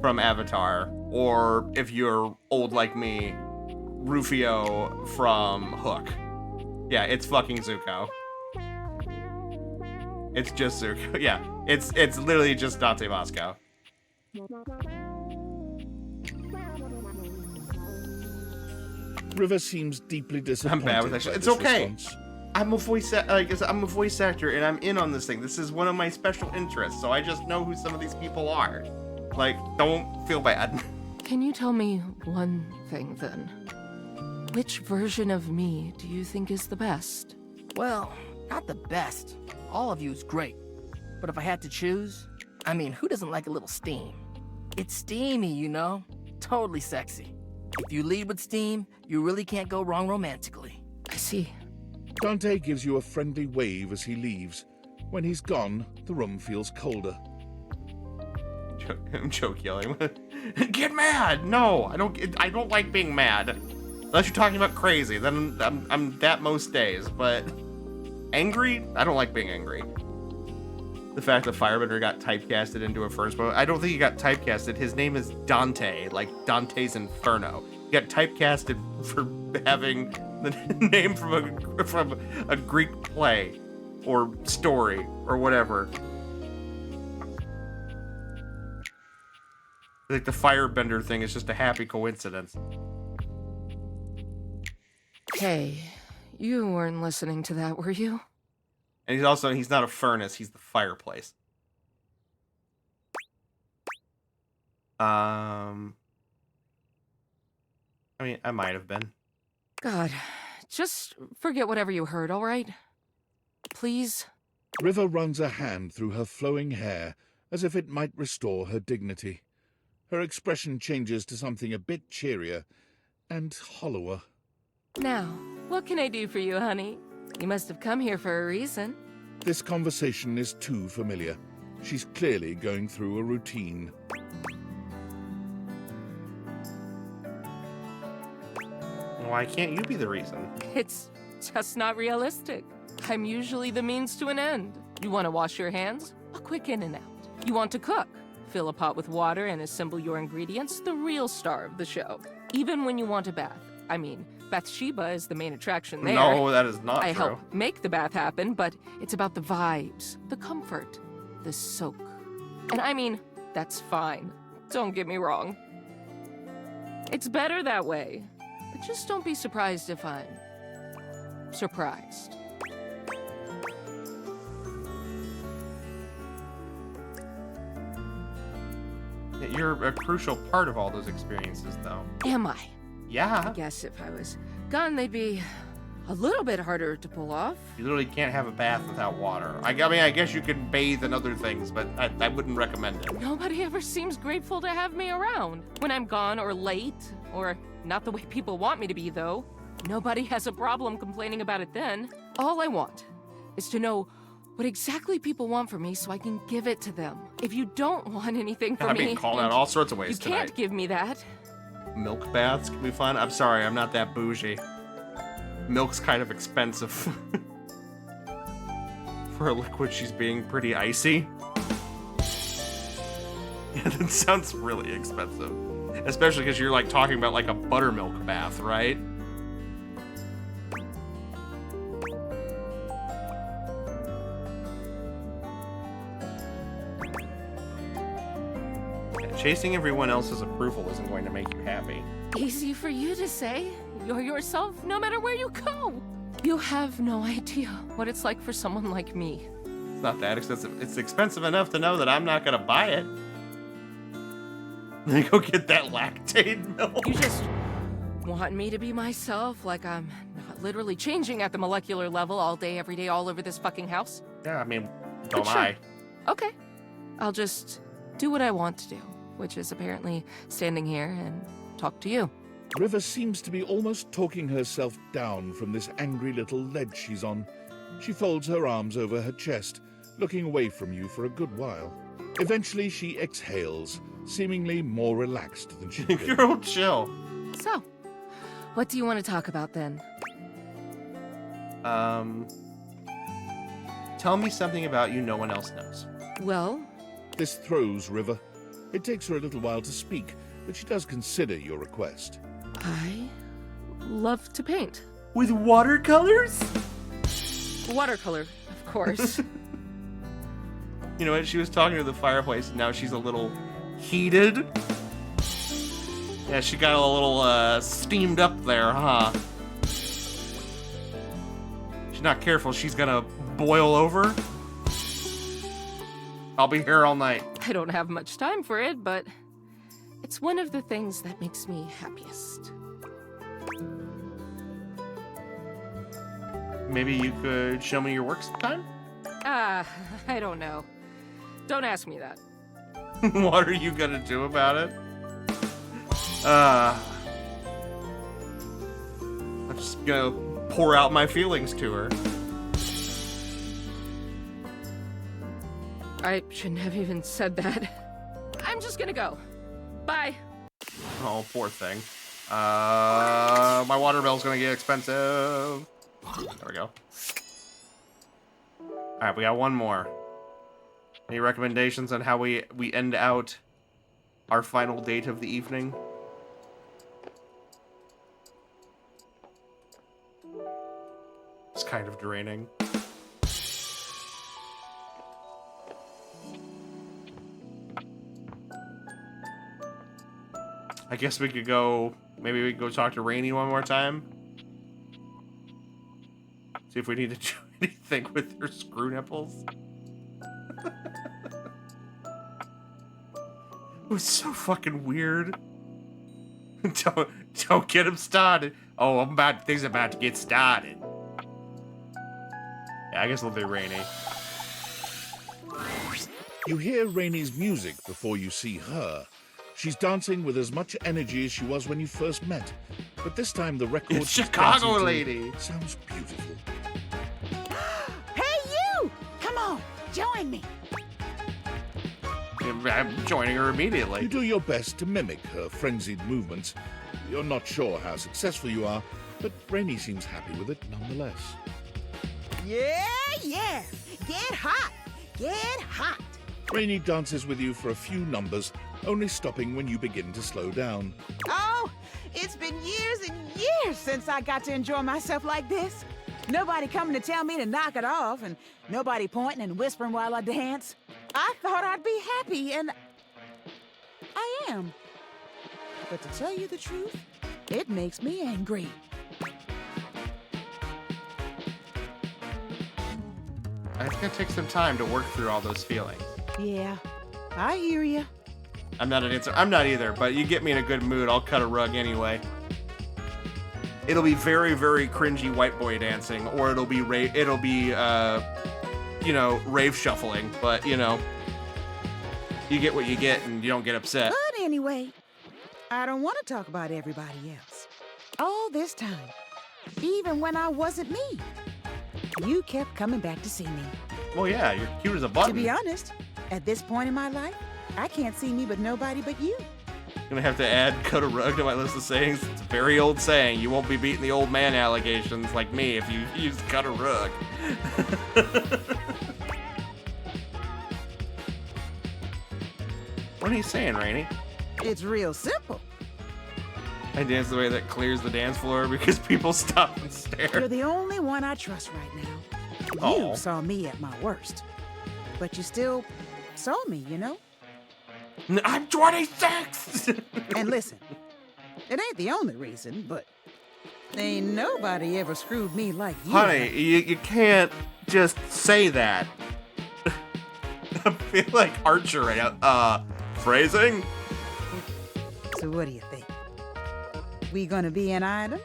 from Avatar. Or, if you're old like me, Rufio from Hook. Yeah, it's fucking Zuko. It's just Zuko. Yeah, it's literally just Dante Bosco. River seems deeply disappointed. I'm bad with that shit. It's okay. I'm a voice actor, and I'm in on this thing. This is one of my special interests, so I just know who some of these people are. Like, don't feel bad. Can you tell me one thing, then? Which version of me do you think is the best? Well, not the best. All of you is great. But if I had to choose, I mean, who doesn't like a little steam? It's steamy, you know? Totally sexy. If you lead with steam, you really can't go wrong romantically. I see. Dante gives you a friendly wave as he leaves. When he's gone, the room feels colder. I'm joke yelling. Get mad! No, I don't like being mad. Unless you're talking about crazy, then I'm that most days. But angry? I don't like being angry. The fact that Firebender got typecasted into a furnace boat. I don't think he got typecasted. His name is Dante, like Dante's Inferno. He got typecasted for having the name from a Greek play or story or whatever. Like the Firebender thing is just a happy coincidence. Hey, you weren't listening to that, were you? And he's not a furnace, he's the fireplace. I mean, I might have been. God, just forget whatever you heard, all right? Please? River runs a hand through her flowing hair as if it might restore her dignity. Her expression changes to something a bit cheerier and hollower. Now, what can I do for you, honey? You must have come here for a reason. This conversation is too familiar. She's clearly going through a routine. Why can't you be the reason? It's just not realistic. I'm usually the means to an end. You want to wash your hands? A quick in and out. You want to cook? Fill a pot with water and assemble your ingredients, the real star of the show. Even when you want a bath. I mean, Bathsheba is the main attraction there. No, that is not I true. help make the bath happen, but it's about the vibes, the comfort, the soak. And I mean, that's fine. Don't get me wrong. It's better that way. But just don't be surprised if I'm surprised. You're a crucial part of all those experiences, though. Am I? Yeah. I guess if I was gone, they'd be a little bit harder to pull off. You literally can't have a bath without water. I mean, I guess you can bathe and other things, but I wouldn't recommend it. Nobody ever seems grateful to have me around. When I'm gone or late, or not the way people want me to be, though. Nobody has a problem complaining about it then. All I want is to know what exactly people want from me so I can give it to them. If you don't want anything from I'm me... being called out all sorts of ways You can't tonight. give me that. Milk baths can be fun. I'm sorry, I'm not that bougie. Milk's kind of expensive. For a liquid, she's being pretty icy. Yeah, that sounds really expensive. Especially because you're like talking about like a buttermilk bath, right? Chasing everyone else's approval isn't going to make you happy. Easy for you to say. You're yourself no matter where you go. You have no idea what it's like for someone like me. It's not that expensive. It's expensive enough to know that I'm not gonna buy it. Then go get that lactate milk. You just want me to be myself, like I'm not literally changing at the molecular level all day, every day, all over this fucking house? Yeah, I mean, don't Sure. I? Okay. I'll just do what I want to do, which is apparently standing here and talk to you. River seems to be almost talking herself down from this angry little ledge she's on. She folds her arms over her chest, looking away from you for a good while. Eventually, she exhales, seemingly more relaxed than she'd been. Girl, chill. So, what do you want to talk about then? Tell me something about you no one else knows. Well, This throws River. It takes her a little while to speak, but she does consider your request. I love to paint. With watercolors? Watercolor, of course. You know what? She was talking to the fireplace, and now she's a little heated. Yeah, she got a little steamed up there, huh? She's not careful, she's gonna boil over. I'll be here all night. I don't have much time for it, but it's one of the things that makes me happiest. Maybe you could show me your work sometime? I don't know. Don't ask me that. What are you gonna do about it? I'm just gonna pour out my feelings to her. I shouldn't have even said that. I'm just gonna go. Bye. Oh, poor thing. My water bill's gonna get expensive. There we go. Alright, we got one more. Any recommendations on how we end out our final date of the evening? It's kind of draining. I guess we could go, maybe we could go talk to Rainy one more time. See if we need to do anything with her screw nipples. It was so fucking weird. Don't get him started. Oh, things about to get started. Yeah, I guess it'll be Rainy. You hear Rainy's music before you see her. She's dancing with as much energy as she was when you first met. But this time the record It's she's Chicago dancing to lady. sounds beautiful. Hey, you! Come on, join me. I'm joining her immediately. You do your best to mimic her frenzied movements. You're not sure how successful you are, but Rainy seems happy with it nonetheless. Yeah, yeah. Get hot. Get hot. Rainy dances with you for a few numbers, only stopping when you begin to slow down. Oh, it's been years and years since I got to enjoy myself like this. Nobody coming to tell me to knock it off, and nobody pointing and whispering while I dance. I thought I'd be happy, and I am. But to tell you the truth, it makes me angry. It's gonna take some time to work through all those feelings. Yeah, I hear you. I'm not an answer. I'm not either, but you get me in a good mood, I'll cut a rug anyway. It'll be very, very cringy white boy dancing, or it'll be you know, rave shuffling. But you know, you get what you get, and you don't get upset. But anyway, I don't want to talk about everybody else. All this time, even when I wasn't me, you kept coming back to see me. Well, yeah, you're cute as a button. To be honest, at this point in my life, I can't see me with nobody but you. Gonna have to add cut a rug to my list of sayings. It's a very old saying. You won't be beating the old man allegations like me if you use cut a rug. What are you saying, Rainy? It's real simple. I dance the way that clears the dance floor because people stop and stare. You're the only one I trust right now. Aw. You saw me at my worst. But you still saw me, you know? I'm 26! And listen, it ain't the only reason, but ain't nobody ever screwed me like you. Honey, you can't just say that. I feel like Archer right now. Phrasing? So what do you think? We gonna be an item?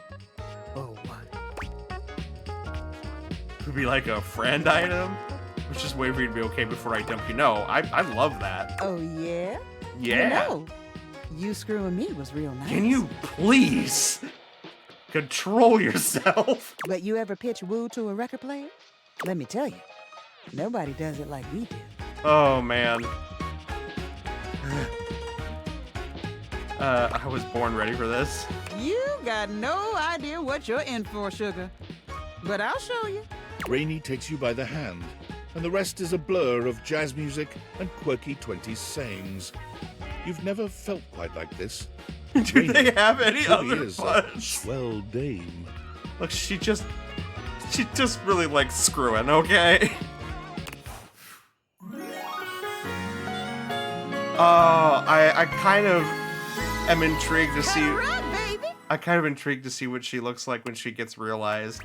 Or what? Could be like a friend item? Let's just wait for you to be okay before I dump you. No, I love that. Oh, yeah? Yeah. You know, you screwing me was real nice. Can you please control yourself? But you ever pitch woo to a record player? Let me tell you, nobody does it like we do. Oh, man. I was born ready for this. You got no idea what you're in for, sugar. But I'll show you. Rainy takes you by the hand, and the rest is a blur of jazz music and quirky 20s sayings. You've never felt quite like this. Do they have any really other is a fun? swell dame. Look, she just really likes screwing, okay? Oh, I kind of am intrigued to see. I kind of intrigued to see what she looks like when she gets realized.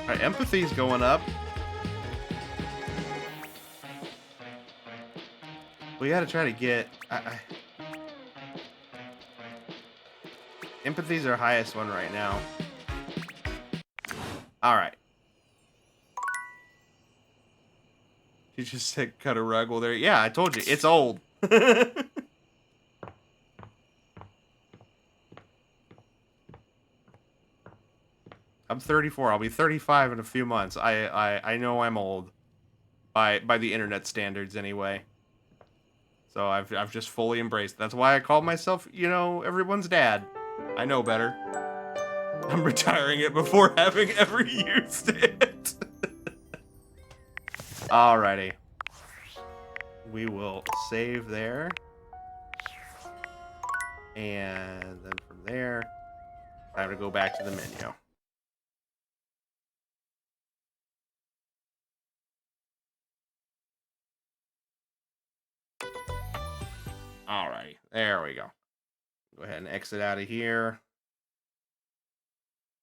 Our empathy's going up. We gotta try to get. Empathy's our highest one right now. All right. You just said cut a rug. Well, there. Yeah, I told you it's old. I'm 34. I'll be 35 in a few months. I know I'm old, by the internet standards anyway. So I've just fully embraced. That's why I call myself, you know, everyone's dad. I know better. I'm retiring it before having ever used it. Alrighty. We will save there. And then from there, time to go back to the menu. Alrighty, there we go. Go ahead and exit out of here.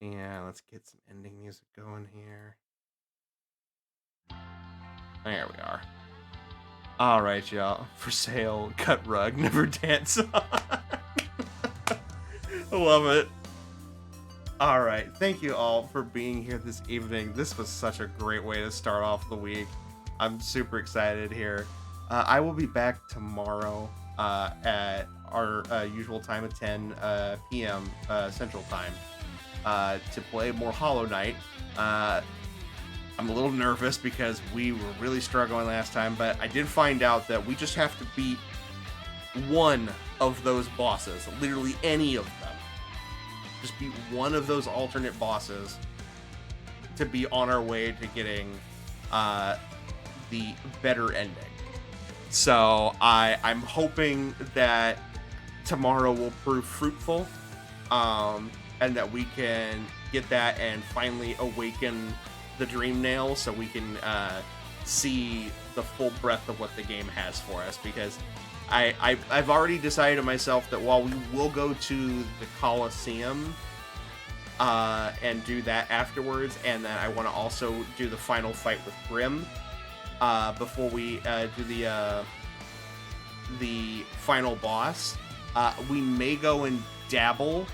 Yeah, let's get some ending music going here. There we are. All right, y'all. For sale, cut rug, never dance on. I love it. All right, thank you all for being here this evening. This was such a great way to start off the week. I'm super excited here. I will be back tomorrow at our usual time of 10 p.m. Central Time to play more Hollow Knight. I'm a little nervous because we were really struggling last time, but I did find out that we just have to beat one of those bosses, literally any of them. Just beat one of those alternate bosses to be on our way to getting the better ending. So I'm hoping that tomorrow will prove fruitful, and that we can get that and finally awaken the Dream Nail so we can see the full breadth of what the game has for us, because I've already decided to myself that while we will go to the Colosseum and do that afterwards, and then I want to also do the final fight with Grim before we do the final boss. We may go and dabble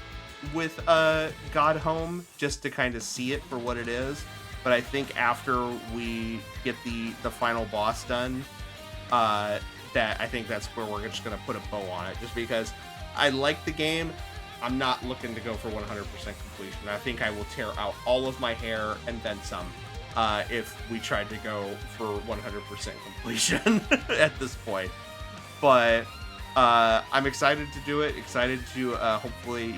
with God Home just to kind of see it for what it is. But I think after we get the final boss done, that I think that's where we're just going to put a bow on it. Just because I like the game, I'm not looking to go for 100% completion. I think I will tear out all of my hair and then some if we tried to go for 100% completion at this point. But I'm excited to do it. Excited to hopefully,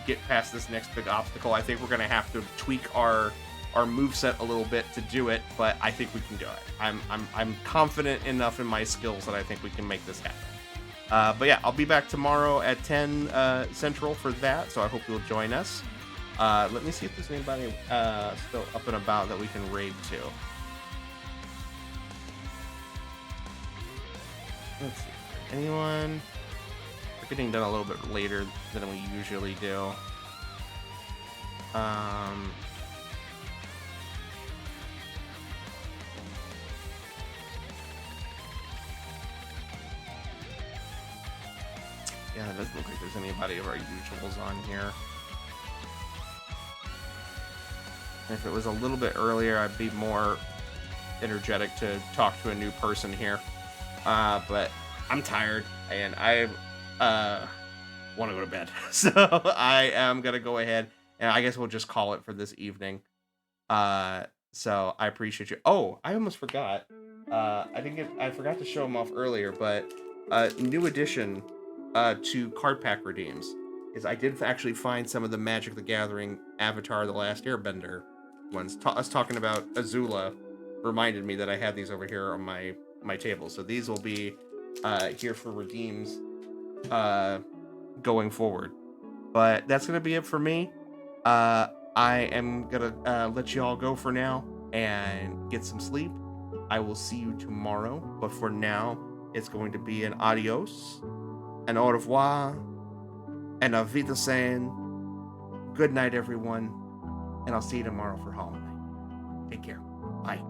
get past this next big obstacle. I think we're going to have to tweak our moveset a little bit to do it, but I think we can do it. I'm confident enough in my skills that I think we can make this happen. But yeah, I'll be back tomorrow at 10 Central for that, so I hope you'll join us. Let me see if there's anybody still up and about that we can raid to. Let's see. Anyone? We're getting done a little bit later than we usually do. Yeah, it doesn't look like there's anybody of our usuals on here. If it was a little bit earlier, I'd be more energetic to talk to a new person here. But I'm tired and I want to go to bed. So I am going to go ahead and I guess we'll just call it for this evening. So I appreciate you. Oh, I almost forgot. I forgot to show them off earlier, but new addition to card pack redeems is I did actually find some of the Magic the Gathering Avatar: The Last Airbender ones. Us talking about Azula reminded me that I had these over here on my table, so these will be here for redeems going forward. But that's gonna be it for me. I am gonna let you all go for now and get some sleep. I will see you tomorrow, but for now it's going to be an adios, an au revoir, and a Wiedersehen. Good night, everyone, and I'll see you tomorrow for Hollow Knight. Take care. Bye.